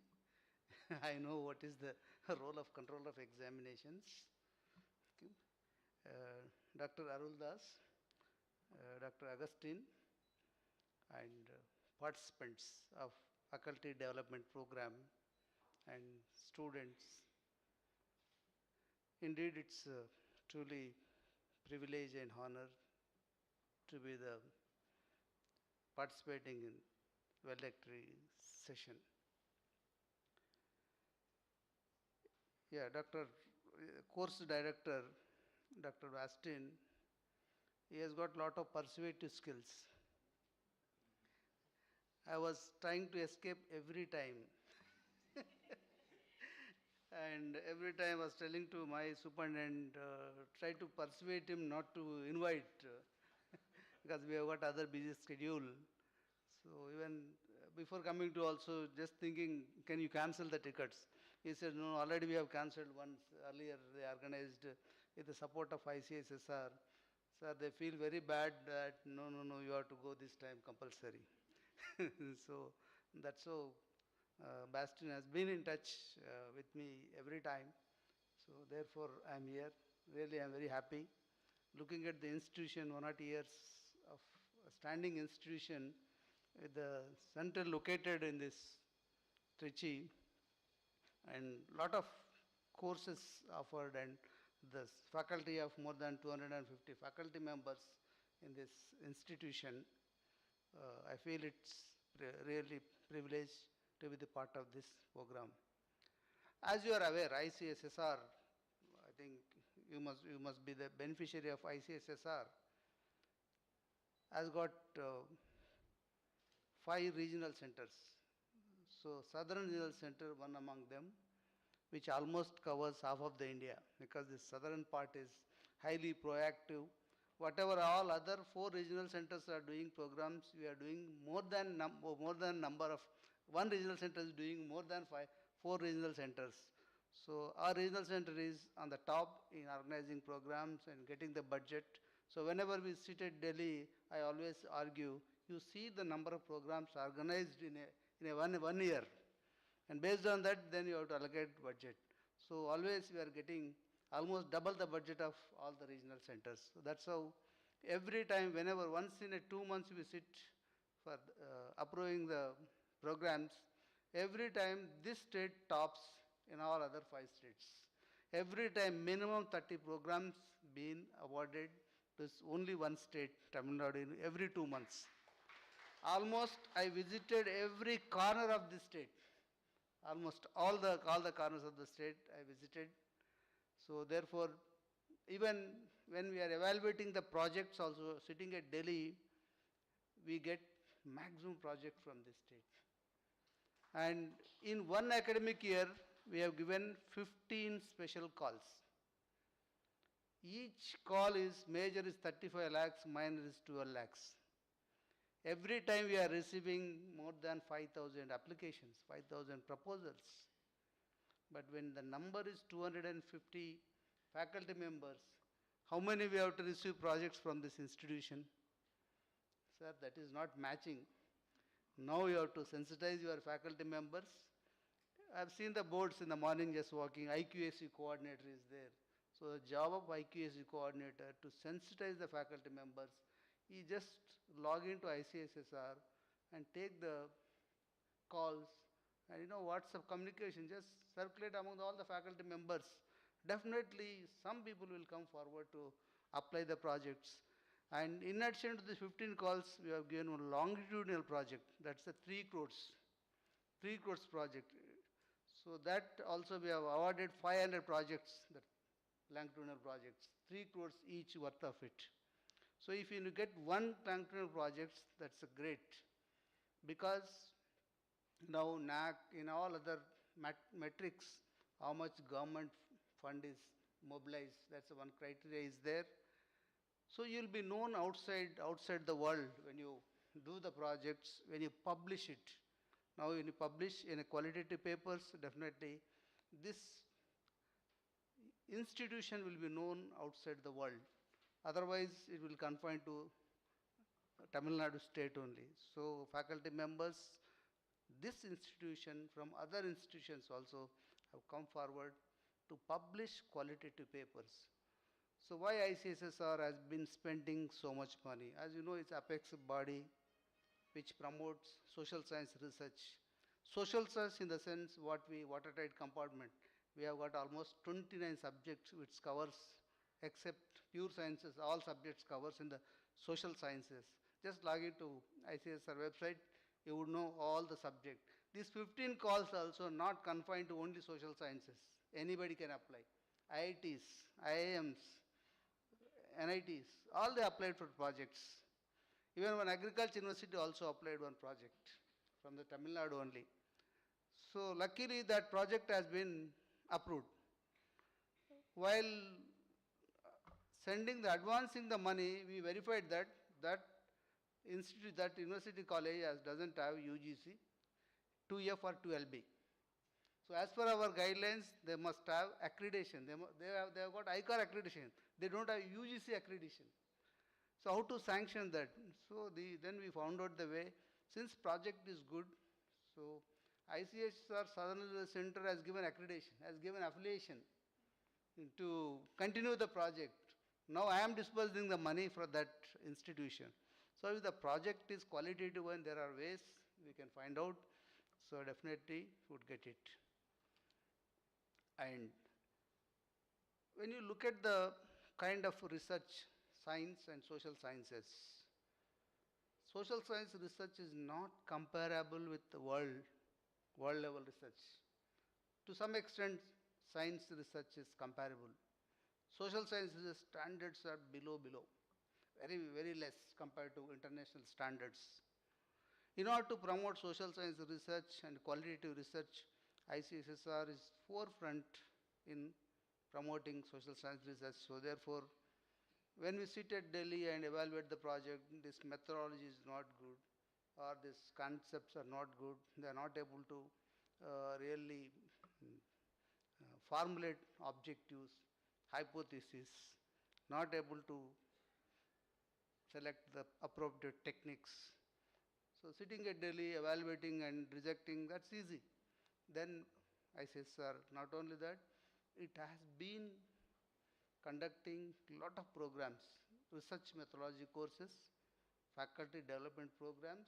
I know what is the role of control of examinations. Okay. Dr. Arul Das, Dr. Agustin, and participants of faculty development program and students. Indeed, it's truly privilege and honor to be the participating in valedictory session. Yeah, course director, Dr. Bastin, he has got lot of persuasive skills. I was trying to escape every time. And every time I was telling to my superintendent, try to persuade him not to invite, because we have got other busy schedule. So even before coming to also just thinking, can you cancel the tickets? He said, no, already we have cancelled once earlier. They organized with the support of ICSSR. Sir, they feel very bad that no, you have to go this time compulsory. So that's so Bastin has been in touch with me every time. So therefore I am here. Really I am very happy. Looking at the institution, 100 years of a standing institution with the center located in this Trichy, and lot of courses offered, and the faculty of more than 250 faculty members in this institution. I feel it's really privilege to be the part of this program. As you are aware, ICSSR, I think you must be the beneficiary of ICSSR, has got 5 regional centers. So Southern Regional Center, one among them, which almost covers half of the India, because the southern part is highly proactive. Whatever all other 4 regional centers are doing programs, we are doing more than number of, one regional center is doing more than 4 regional centers. So our regional center is on the top in organizing programs and getting the budget. So whenever we sit at Delhi, I always argue, you see the number of programs organized in a one year. And based on that, then you have to allocate budget. So always we are getting almost double the budget of all the regional centers. So that's how every time, whenever once in 2 months we sit for approving the programs, every time this state tops in all other 5 states. Every time minimum 30 programs being awarded to only one state, TamilNadu, every 2 months. Almost I visited every corner of the state. Almost all the corners of the state I visited. So therefore, even when we are evaluating the projects also, sitting at Delhi, we get maximum project from this state. And in one academic year, we have given 15 special calls. Each call is, major is 35 lakhs, minor is 12 lakhs. Every time we are receiving more than 5,000 applications, 5,000 proposals. But when the number is 250 faculty members, how many we have to receive projects from this institution? Sir, that is not matching. Now you have to sensitize your faculty members. I've seen the boards in the morning just walking, IQAC coordinator is there. So the job of IQAC coordinator to sensitize the faculty members, he just log into ICSSR and take the calls, and WhatsApp communication, just circulate among all the faculty members. Definitely some people will come forward to apply the projects. And in addition to the 15 calls, we have given a longitudinal project, that's the 3 crores project. So that also we have awarded 500 projects, that longitudinal projects, 3 crores each worth of it. So if you get one longitudinal projects, that's a great, because now NAC, in all other metrics, how much government fund is mobilized, that's the one criteria is there. So you will be known outside the world when you do the projects, when you publish it. Now when you publish in a qualitative papers, definitely this institution will be known outside the world. Otherwise, it will confine to Tamil Nadu state only. So faculty members, this institution from other institutions also have come forward to publish qualitative papers. So why ICSSR has been spending so much money? As you know, it's apex body, which promotes social science research. Social science in the sense what we watertight compartment. We have got almost 29 subjects which covers except pure sciences, all subjects covers in the social sciences. Just log into ICSR website, you would know all the subject. These 15 calls also not confined to only social sciences. Anybody can apply. IITs, IIMs, NITs, all they applied for projects. Even one agriculture university also applied one project from the TamilNadu only. So luckily that project has been approved. While advancing the money, we verified that that institute, that university college doesn't have UGC, 2F or 2LB. So as per our guidelines, they must have accreditation. They have got ICAR accreditation. They don't have UGC accreditation. So how to sanction that? So then we found out the way. Since project is good, so ICSR Southern Research Center has given accreditation, has given affiliation to continue the project. Now I am disbursing the money for that institution. So if the project is qualitative and there are ways we can find out, so definitely would get it. And when you look at the kind of research, science and social sciences, social science research is not comparable with the world level research. To some extent, science research is comparable. Social science standards are below, very less compared to international standards. In order to promote social science research and qualitative research, ICSR is forefront in promoting social science research. So therefore, when we sit at Delhi and evaluate the project, this methodology is not good, or these concepts are not good, they are not able to really formulate objectives, hypotheses, not able to select the appropriate techniques. So sitting at Delhi, evaluating and rejecting, that's easy. Then I say, sir, not only that, it has been conducting a lot of programs, research methodology courses, faculty development programs,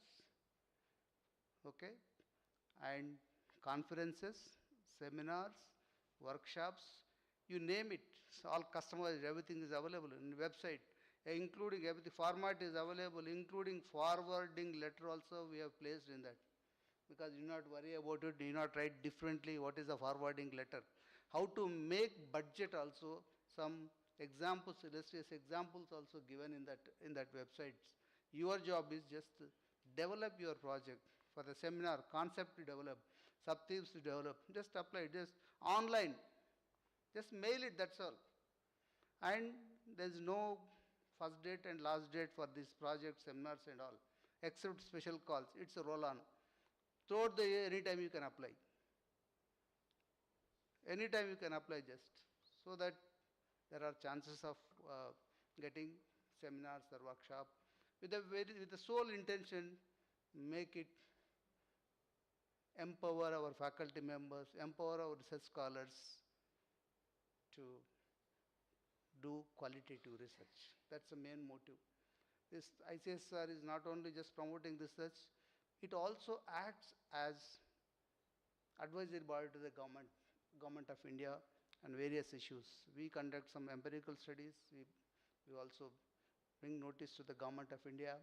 okay, and conferences, seminars, workshops, you name it. So all customized, everything is available in the website, including everything, format is available, including forwarding letter also we have placed in that. Because you do not worry about it, do not write differently what is the forwarding letter. How to make budget also, some examples, illustrious examples also given in that website. Your job is just to develop your project for the seminar, concept to develop, sub-themes to develop, just apply it, just online, just mail it, that's all. And there is no first date and last date for this project, seminars and all, except special calls, it's a roll-on. Throughout the year, anytime you can apply. Anytime you can apply just, so that there are chances of getting seminars or workshop with the sole intention, make it empower our faculty members, empower our research scholars to do qualitative research. That's the main motive. This ICSR is not only just promoting research, it also acts as advisory body to the government of India on various issues. We conduct some empirical studies. We also bring notice to the government of India.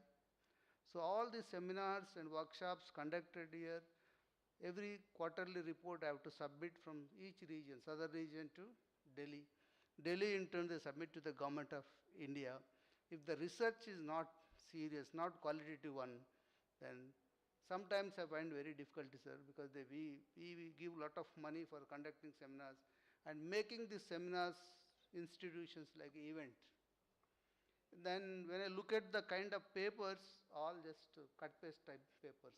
So all these seminars and workshops conducted here, every quarterly report I have to submit from each region, southern region to Delhi. Delhi in turn they submit to the government of India. If the research is not serious, not qualitative one, then sometimes I find very difficult, sir, because we give a lot of money for conducting seminars and making these seminars institutions like event. Then when I look at the kind of papers, all just cut-paste type papers.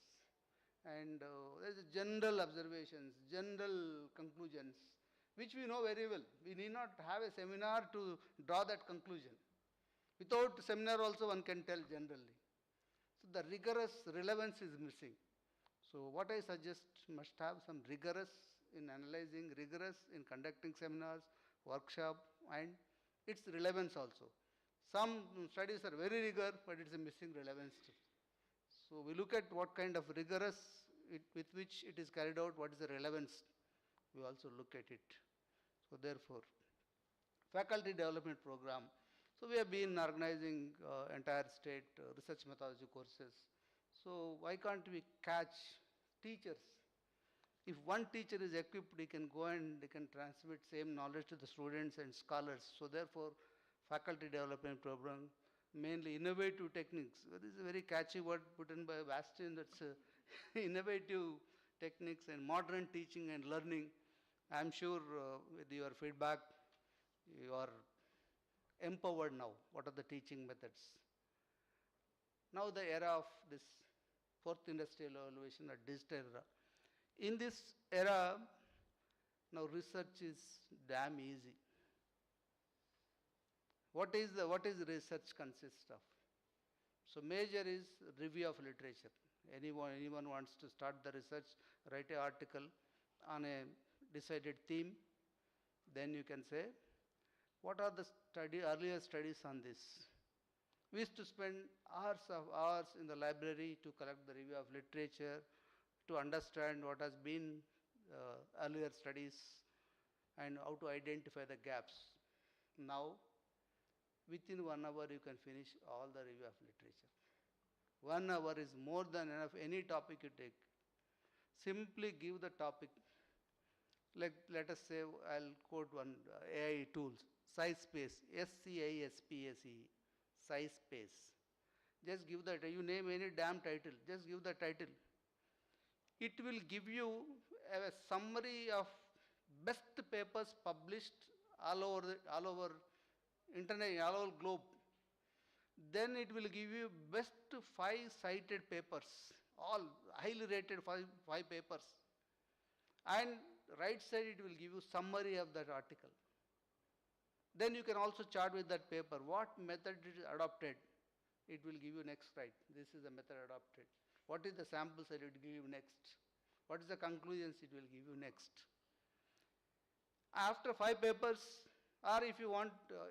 And there's general observations, general conclusions, which we know very well. We need not have a seminar to draw that conclusion. Without seminar also one can tell generally. So the rigorous relevance is missing. So what I suggest, must have some rigorous in analyzing, rigorous in conducting seminars, workshop, and its relevance also. Some studies are very rigor, but it's a missing relevance too. So we look at what kind of rigorous with which it is carried out, what is the relevance, we also look at it. So therefore, faculty development program. So we have been organizing entire state research methodology courses. So why can't we catch teachers? If one teacher is equipped, he can go and he can transmit same knowledge to the students and scholars. So therefore, faculty development program, mainly innovative techniques. This is a very catchy word put in by Bastian, that's innovative techniques and modern teaching and learning. I am sure with your feedback, you are empowered now. What are the teaching methods? Now the era of this fourth industrial revolution, a digital era. In this era, now research is damn easy. What is research consist of? So major is review of literature. Anyone wants to start the research, write an article on a decided theme, then you can say, what are the earlier studies on this? We used to spend hours in the library to collect the review of literature, to understand what has been earlier studies and how to identify the gaps. Now, within 1 hour you can finish all the review of literature. 1 hour is more than enough, any topic you take. Simply give the topic. Like let us say, I'll quote one AI tools, SciSpace, SCISPACE, SciSpace. Just give the, you name any damn title, just give the title. It will give you a summary of best papers published all over internet, all over globe. Then it will give you best 5 cited papers, all highly rated 5 papers. And right side it will give you summary of that article. Then you can also chart with that paper what method it is adopted. It will give you next slide. This is the method adopted. What is the sample set it will give you next? What is the conclusions it will give you next? After 5 papers, or if you want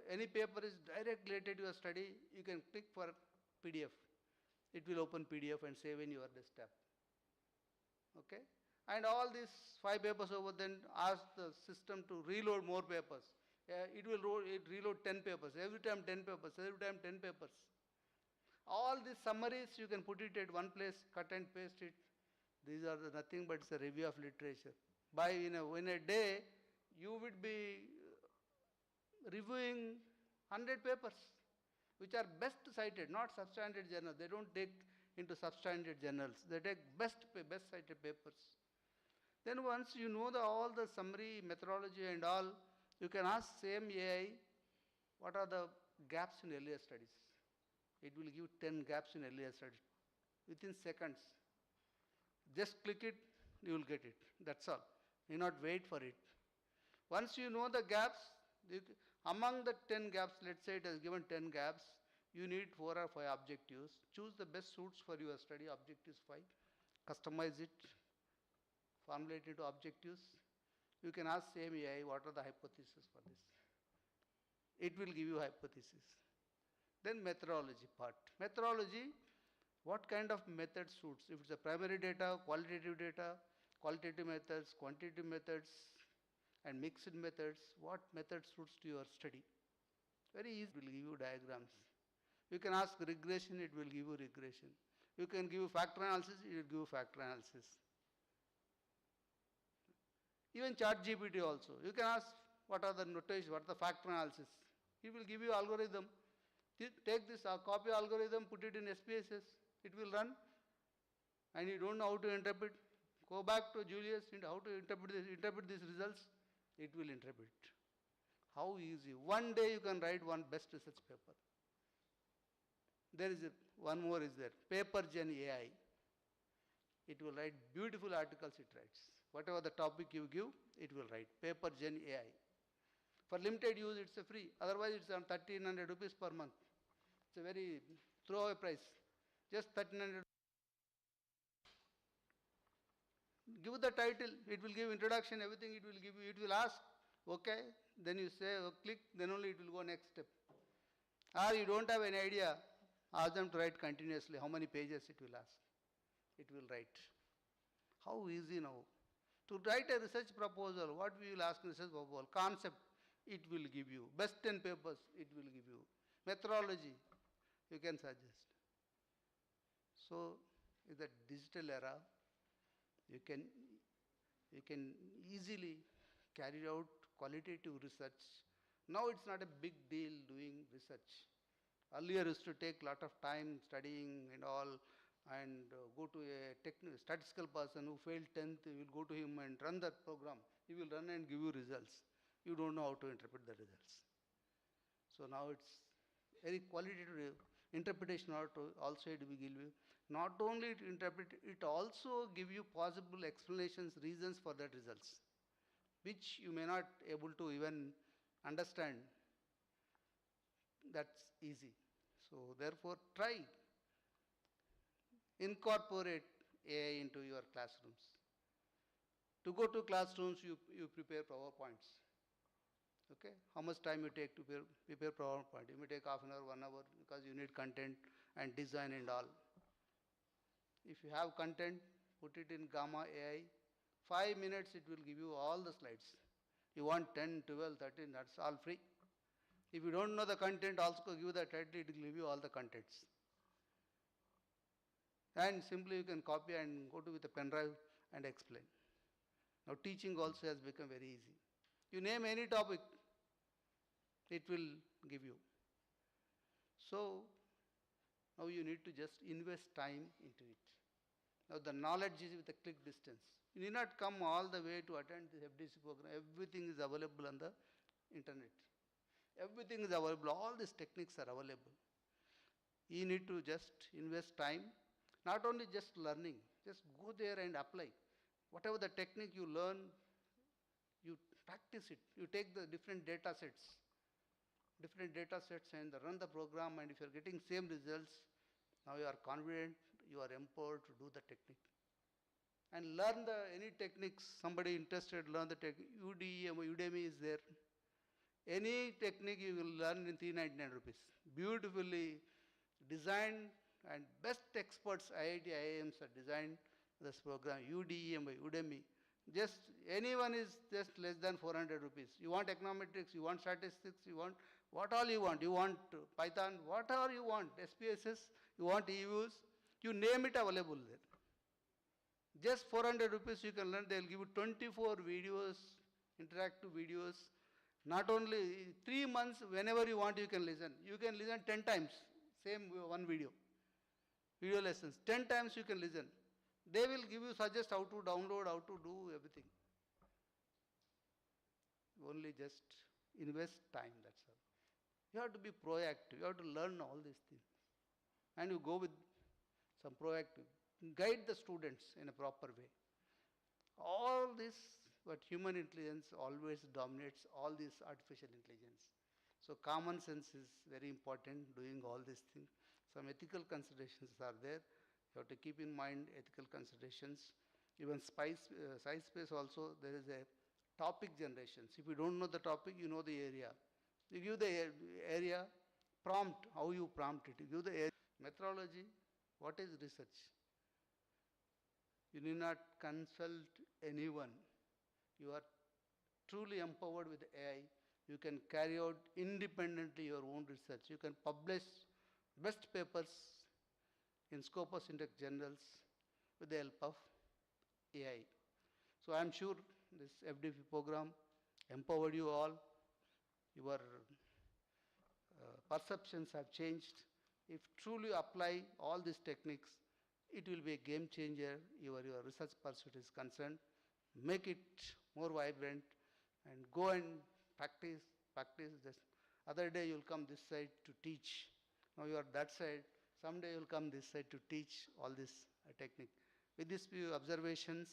any paper is directly related to your study, you can click for PDF. It will open PDF and save in your desktop. Okay? And all these 5 papers over, then ask the system to reload more papers. It will reload 10 papers, every time 10 papers, every time 10 papers. All these summaries you can put it at one place, cut and paste it. These are nothing but it's a review of literature. In a day, you would be reviewing 100 papers, which are best cited, not substandard journals. They don't take into substandard journals. They take best cited papers. Then once you know all the summary, methodology and all, you can ask same AI, what are the gaps in earlier studies? It will give 10 gaps in earlier studies within seconds. Just click it, you will get it. That's all. You not wait for it. Once you know the gaps, among the 10 gaps, let's say it has given 10 gaps, you need 4 or 5 objectives. Choose the best suits for your study, objectives 5. Customize it, formulate it to objectives. You can ask same AI, what are the hypotheses for this? It will give you hypothesis. Then methodology part. Methodology, what kind of method suits? If it's a primary data, qualitative methods, quantitative methods, and mixed methods, what method suits to your study? Very easy, it will give you diagrams. You can ask regression, it will give you regression. You can give factor analysis, it will give you factor analysis. Even ChatGPT also. You can ask what are the notation, what are the factor analysis. It will give you algorithm. Take this copy algorithm, put it in SPSS, it will run. And you don't know how to interpret. Go back to Julius and how to interpret these results. It will interpret. How easy. One day you can write one best research paper. There is one more is there. Paper Gen AI. It will write beautiful articles it writes. Whatever the topic you give, it will write. Paper Gen AI. For limited use, it's a free. Otherwise, it's on 1,300 rupees per month. It's a very throwaway price. Just 1,300. Give the title, it will give introduction, everything it will give you. It will ask, okay, then you say, click, then only it will go next step. Or you don't have any idea, ask them to write continuously, how many pages it will ask. it will write. How easy now. To write a research proposal, what we will ask research proposal? Concept, it will give you. Best 10 papers, it will give you. Methodology, you can suggest. So, in the digital era, you can easily carry out qualitative research. Now it's not a big deal doing research. Earlier used to take lot of time studying and all, and go to a statistical person who failed 10th, you will go to him and run that program. He will run and give you results. You don't know how to interpret the results. So now it's very qualitative interpretation also it will give you. Not only to interpret, it also give you possible explanations, reasons for that results, which you may not able to even understand. That's easy. So therefore, try incorporate AI into your classrooms. To go to classrooms, you prepare PowerPoints. Okay, how much time you take to prepare PowerPoint? You may take half an hour, 1 hour, because you need content and design and all. If you have content, put it in Gamma AI. 5 minutes, it will give you all the slides. You want 10, 12, 13, that's all free. If you don't know the content, also give the title, it will give you all the contents. And simply you can copy and go to with a pen drive and explain. Now teaching also has become very easy. You name any topic, it will give you. So now you need to just invest time into it. Now the knowledge is with a click distance. You need not come all the way to attend the FDC program. Everything is available on the internet. Everything is available. All these techniques are available. You need to just invest time. Not only just learning, just go there and apply. Whatever the technique you learn, you practice it. You take the different data sets and run the program, and if you are getting same results, now you are confident, you are empowered to do the technique. And learn any techniques, somebody interested, learn the technique. Udemy is there. Any technique you will learn in 399 rupees. Beautifully designed, and best experts, IIT, IIMs are designed this program, Udemy. Just anyone is just less than 400 rupees. You want econometrics, you want statistics, you want what all you want. You want Python, whatever you want, SPSS, you want EVs, you name it available there. Just 400 rupees you can learn. They will give you 24 videos, interactive videos. Not only 3 months, whenever you want, you can listen. You can listen 10 times, same one video lessons. 10 times you can listen. They will give you suggest how to download, how to do everything. Only just invest time, that's all. You have to be proactive. You have to learn all these things. And you go with some proactive. Guide the students in a proper way. All this, but human intelligence always dominates all this artificial intelligence. So common sense is very important doing all these things. Some ethical considerations are there. You have to keep in mind ethical considerations. Even SciSpace also, there is a topic generations. If you don't know the topic, you know the area. You give the area, prompt, how you prompt it. You give the area. Methodology, what is research? You need not consult anyone. You are truly empowered with AI. You can carry out independently your own research. You can publish best papers in Scopus Index journals with the help of AI. So I am sure this FDP program empowered you all. Your perceptions have changed. If truly apply all these techniques, it will be a game changer. Your research pursuit is concerned. Make it more vibrant and go and practice this. Other day you will come this side to teach. Now you are that side. Someday you will come this side to teach all this technique. With these few observations,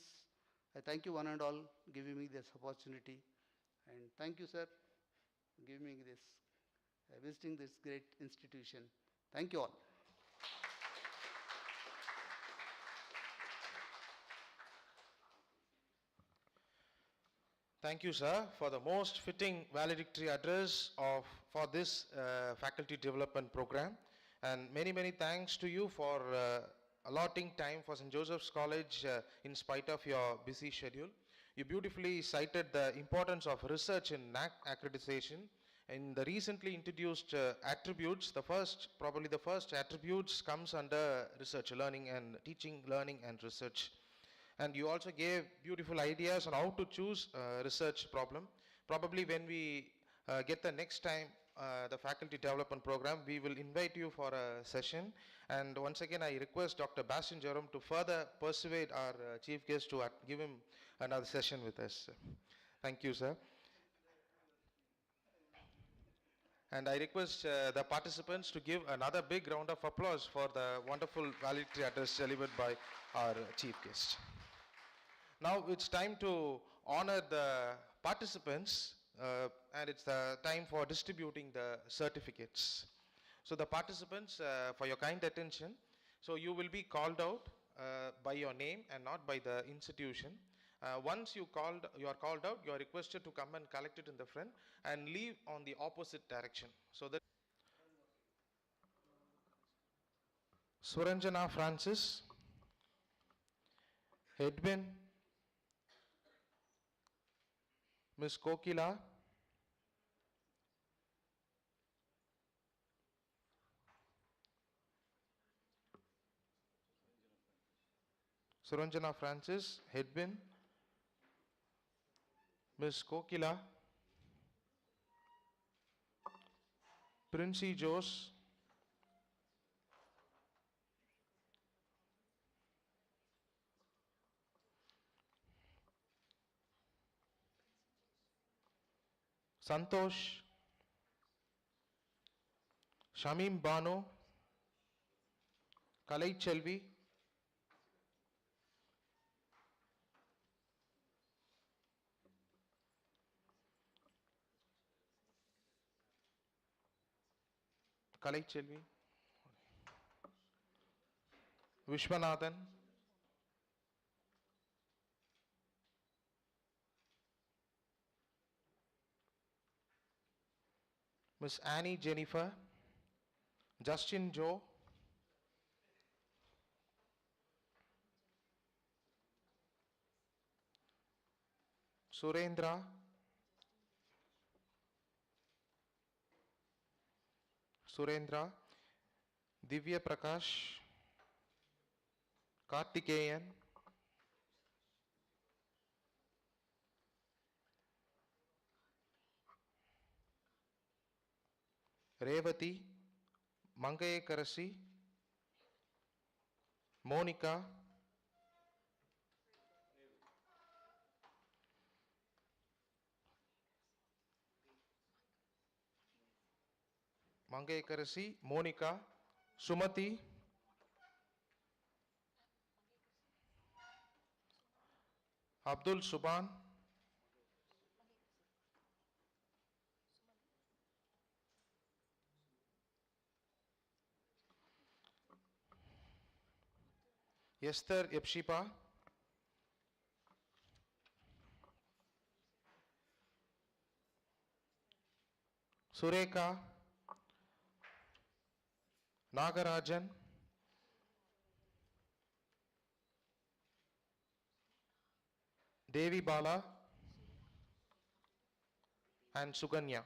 I thank you one and all giving me this opportunity. And thank you, sir, for giving me this, visiting this great institution. Thank you all. Thank you, sir, for the most fitting valedictory address for this faculty development program. And many, many thanks to you for allotting time for St. Joseph's College in spite of your busy schedule. You beautifully cited the importance of research in NAC accreditation. In the recently introduced attributes, probably the first attributes comes under research, learning and teaching, learning and research. And you also gave beautiful ideas on how to choose a research problem. Probably when we get the next time the faculty development program, we will invite you for a session. And once again, I request Dr. Bastian Jerome to further persuade our chief guest to give him another session with us. Thank you, sir. And I request the participants to give another big round of applause for the wonderful valedictory address delivered by our chief guest. Now it's time to honor the participants and it's the time for distributing the certificates. So the participants, for your kind attention, so you will be called out by your name and not by the institution. Once you are called out, you are requested to come and collect it in the front and leave on the opposite direction. So that Suranjana Francis, Edwin, Miss Kokila, Suranjana Francis, Edwin, Miss Kokila, Princey Jose, Santosh, Shamim Bano, Kalai Chelvi, Kalai Chelvi, Vishwanathan, Miss Annie Jennifer, Justin Joe, Surendra, Divya Prakash, Kartikeyan, Revati, Mangaye Karasi, Monica, Mangaye Karasi, Monica, Sumati, Abdul Suban, Esther Epshipa, Sureka, Nagarajan, Devi Bala, and Suganya.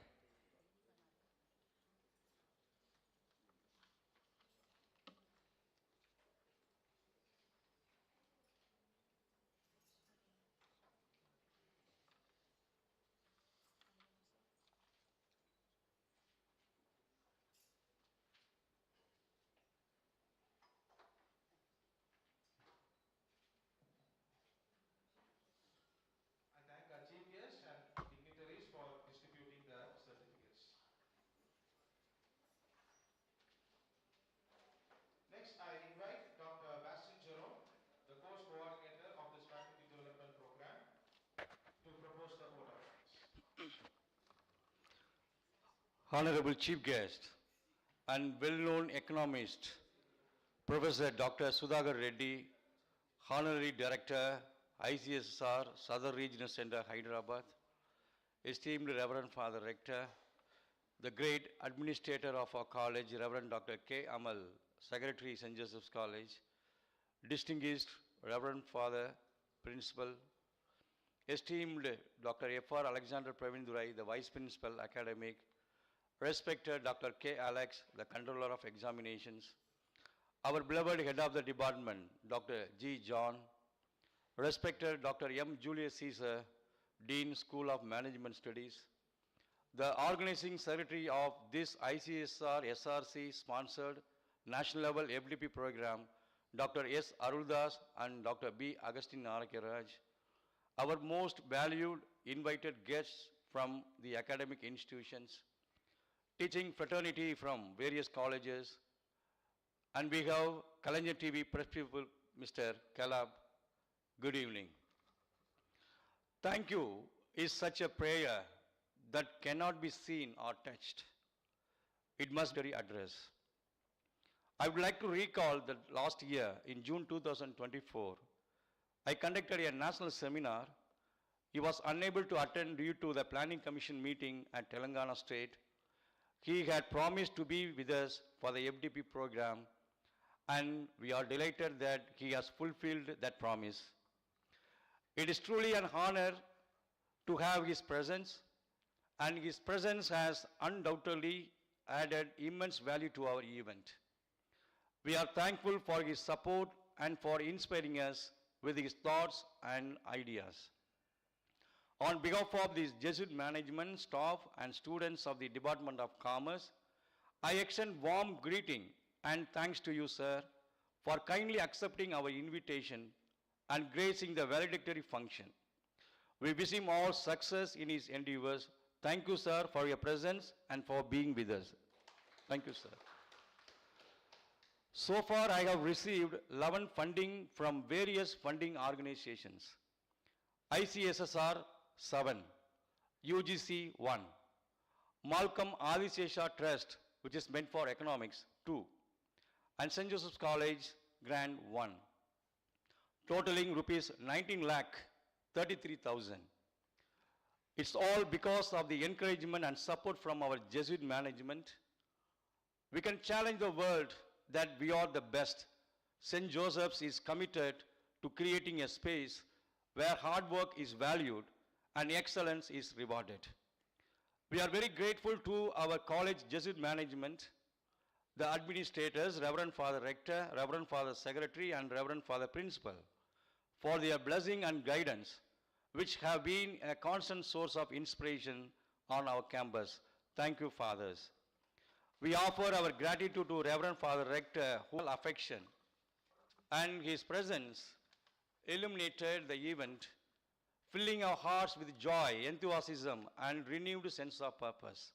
I thank our chief guests and dignitaries for distributing the certificates. Next, I invite Dr. Bastian Jerome, the course coordinator of this faculty development program, to propose the vote of thanks. Honorable Chief Guest and well-known economist, Professor Dr. Sudhakar Reddy, Honorary Director, ICSR, Southern Regional Center, Hyderabad, esteemed Reverend Father Rector, the great administrator of our college, Reverend Dr. K. Amal, Secretary, St. Joseph's College, distinguished Reverend Father, Principal, esteemed Dr. F.R. Alexander Pravindurai, the Vice Principal, Academic, respected Dr. K. Alex, the Controller of Examinations, our beloved Head of the Department, Dr. G. John, respected Dr. M. Julius Caesar, Dean, School of Management Studies, the Organizing Secretary of this ICSR SRC sponsored National Level FDP program, Dr. S. Aruldas and Dr. B. Agustin Narakiraj, our most valued invited guests from the academic institutions, teaching fraternity from various colleges, and we have Kalanja TV press people, Mr. Kalab. Good evening. Thank you is such a prayer that cannot be seen or touched. It must be addressed. I would like to recall that last year, in June 2024, I conducted a national seminar. He was unable to attend due to the Planning Commission meeting at Telangana State. He had promised to be with us for the FDP program, and we are delighted that he has fulfilled that promise. It is truly an honor to have his presence, and his presence has undoubtedly added immense value to our event. We are thankful for his support and for inspiring us with his thoughts and ideas. On behalf of the Jesuit management, staff, and students of the Department of Commerce, I extend warm greeting and thanks to you, sir, for kindly accepting our invitation and gracing the valedictory function. We wish him all success in his endeavors. Thank you, sir, for your presence and for being with us. Thank you, sir. So far, I have received 11 funding from various funding organizations. ICSSR 7, UGC 1, Malcolm Adisesha Trust, which is meant for economics, 2, and St. Joseph's College Grant 1, totaling rupees 19,33,000. It's all because of the encouragement and support from our Jesuit management. We can challenge the world that we are the best. St. Joseph's is committed to creating a space where hard work is valued and excellence is rewarded. We are very grateful to our college Jesuit management, the administrators, Reverend Father Rector, Reverend Father Secretary, and Reverend Father Principal, for their blessing and guidance, which have been a constant source of inspiration on our campus. Thank you, Fathers. We offer our gratitude to Reverend Father Rector, whose affection and his presence illuminated the event, filling our hearts with joy, enthusiasm, and renewed sense of purpose.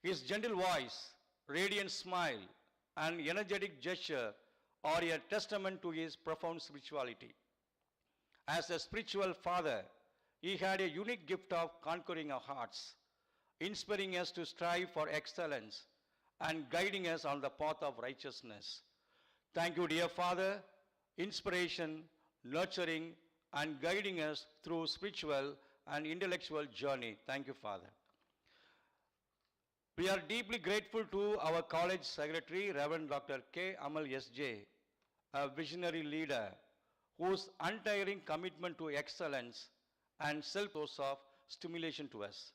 His gentle voice, radiant smile, and energetic gesture are a testament to his profound spirituality. As a spiritual father, he had a unique gift of conquering our hearts, inspiring us to strive for excellence and guiding us on the path of righteousness. Thank you, dear Father, inspiration, nurturing, and guiding us through spiritual and intellectual journey. Thank you, Father. We are deeply grateful to our college secretary, Reverend Dr. K. Amal S.J., a visionary leader whose untiring commitment to excellence and self-source of stimulation to us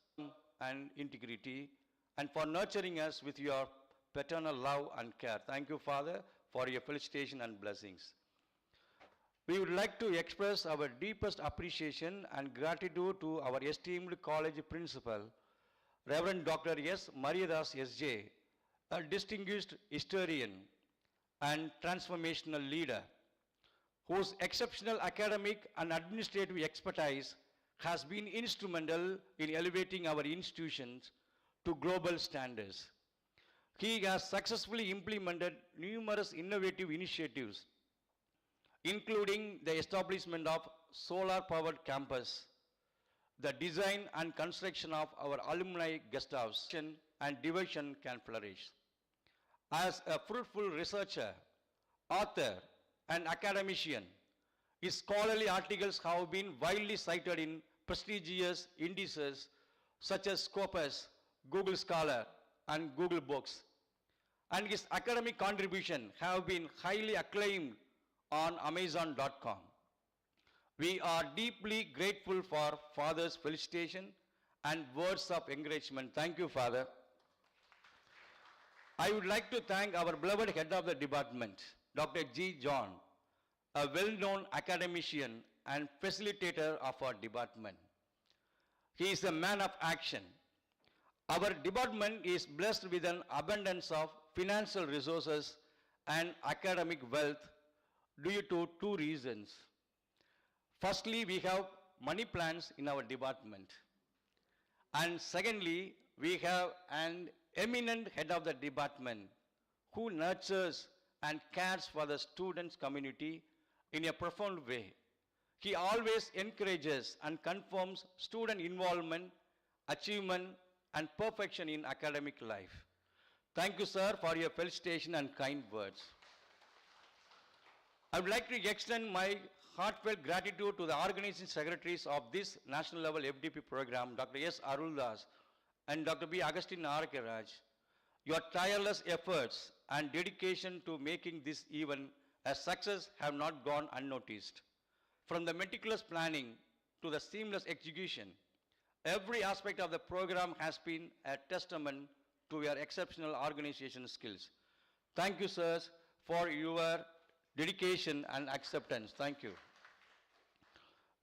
and integrity, and for nurturing us with your paternal love and care. Thank you, Father, for your felicitation and blessings. We would like to express our deepest appreciation and gratitude to our esteemed college principal, Reverend Dr. S. Mariadas S.J., a distinguished historian and transformational leader, whose exceptional academic and administrative expertise has been instrumental in elevating our institutions to global standards. He has successfully implemented numerous innovative initiatives, including the establishment of solar-powered campus, the design and construction of our alumni guest house, and diversion can flourish. As a fruitful researcher, author, and academician, his scholarly articles have been widely cited in prestigious indices such as Scopus, Google Scholar, and Google Books. And his academic contributions have been highly acclaimed on Amazon.com. We are deeply grateful for Father's felicitation and words of encouragement. Thank you, Father. I would like to thank our beloved head of the department, Dr. G. John, a well-known academician and facilitator of our department. He is a man of action. Our department is blessed with an abundance of financial resources and academic wealth due to two reasons. Firstly, we have money plants in our department. And secondly, we have an eminent head of the department who nurtures and cares for the students' community in a profound way. He always encourages and confirms student involvement, achievement, and perfection in academic life. Thank you, sir, for your felicitation and kind words. I would like to extend my heartfelt gratitude to the organizing secretaries of this national level FDP program, Dr. S. Aruldas and Dr. B. Agustin Arakaraj. Your tireless efforts and dedication to making this event a success have not gone unnoticed. From the meticulous planning to the seamless execution, every aspect of the program has been a testament to your exceptional organization skills. Thank you, sirs, for your dedication and acceptance. Thank you.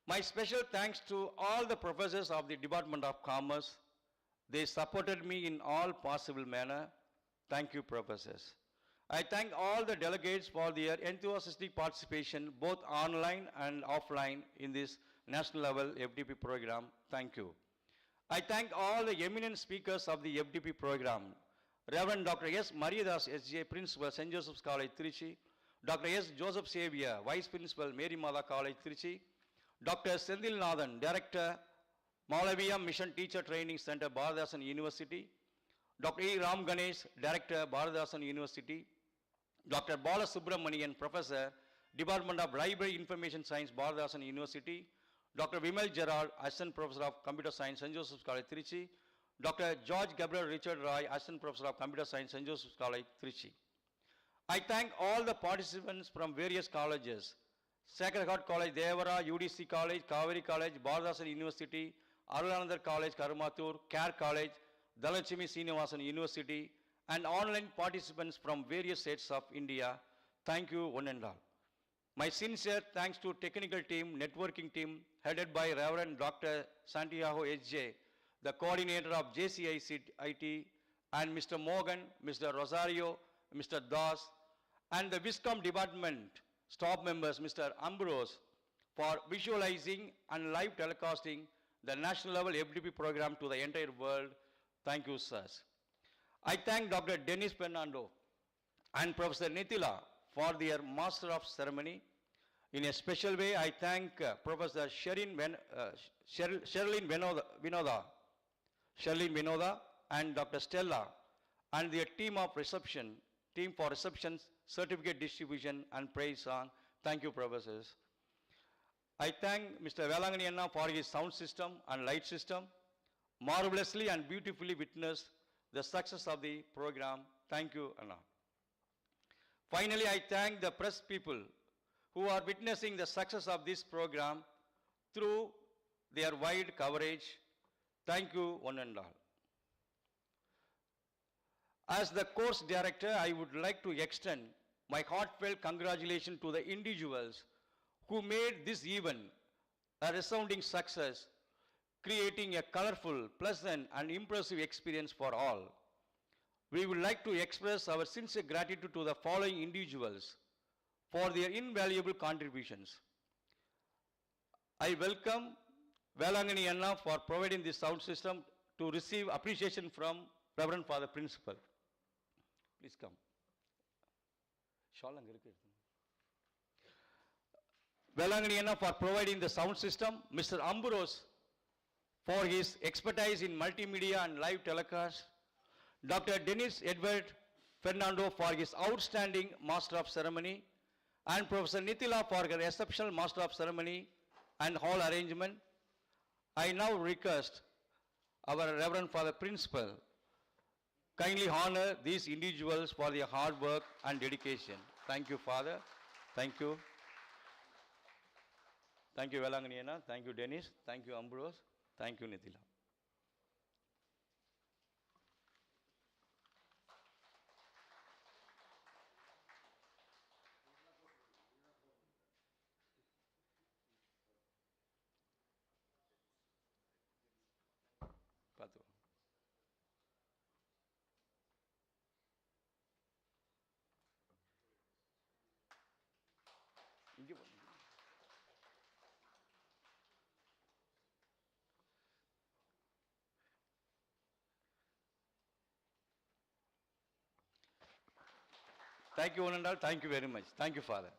My special thanks to all the professors of the Department of Commerce. They supported me in all possible manner. Thank you, professors. I thank all the delegates for their enthusiastic participation, both online and offline, in this national level FDP program. Thank you. I thank all the eminent speakers of the FDP program. Reverend Dr. S. Mariadas S.J., Principal, St. Joseph's College, Trichy. Dr. S. Joseph Xavier, Vice Principal, Mary Mother College, Trichy. Dr. Sendil Nathan, Director, Malaviya Mission Teacher Training Center, Bharadasan University. Dr. E. Ram Ganesh, Director, Bharadasan University. Dr. Bala Subramanian, Professor, Department of Library Information Science, Bharadasan University. Dr. Vimal Gerard, Assistant Professor of Computer Science, St. Joseph's College, Trichy. Dr. George Gabriel Richard Roy, Assistant Professor of Computer Science, St. Joseph's College, Trichy. I thank all the participants from various colleges, Sacred Heart College, Devara, UDC College, Kaveri College, Bharadasan University, Arulanandar College, Karumathur, CARE College, Dhalachimi Srinivasan University, and online participants from various states of India. Thank you, one and all. My sincere thanks to technical team, networking team, headed by Reverend Dr. Santiago H.J., the coordinator of JCIT, and Mr. Morgan, Mr. Rosario, Mr. Das, and the Viscom department staff members, Mr. Ambrose, for visualizing and live telecasting the national level FDP program to the entire world. Thank you, sirs. I thank Dr. Dennis Fernando and Professor Nithila for their Master of Ceremony. In a special way, I thank Professor Sherlyn Vinoda and Dr. Stella and their team for receptions, certificate distribution, and praise song. Thank you, professors. I thank Mr. Velangani Anna for his sound system and light system. Marvelously and beautifully witnessed the success of the program. Thank you, Anna. Finally, I thank the press people who are witnessing the success of this program through their wide coverage. Thank you, one and all. As the course director, I would like to extend my heartfelt congratulations to the individuals who made this event a resounding success, creating a colorful, pleasant, and impressive experience for all. We would like to express our sincere gratitude to the following individuals for their invaluable contributions. I welcome Velangani Anna for providing this sound system to receive appreciation from Reverend Father Principal. Please come. Velangani Anna for providing the sound system. Mr. Ambrose for his expertise in multimedia and live telecast. Dr. Dennis Edward Fernando for his outstanding Master of Ceremony. And Professor Nithila for her exceptional Master of Ceremony and hall arrangement. I now request our Reverend Father Principal kindly honor these individuals for their hard work and dedication. Thank you, Father. Thank you. Thank you, Velanganiana. Thank you, Dennis. Thank you, Ambrose. Thank you, Nithila. Patu. இங்கே போ. Thank you, one and all. Thank you very much. Thank you, Father.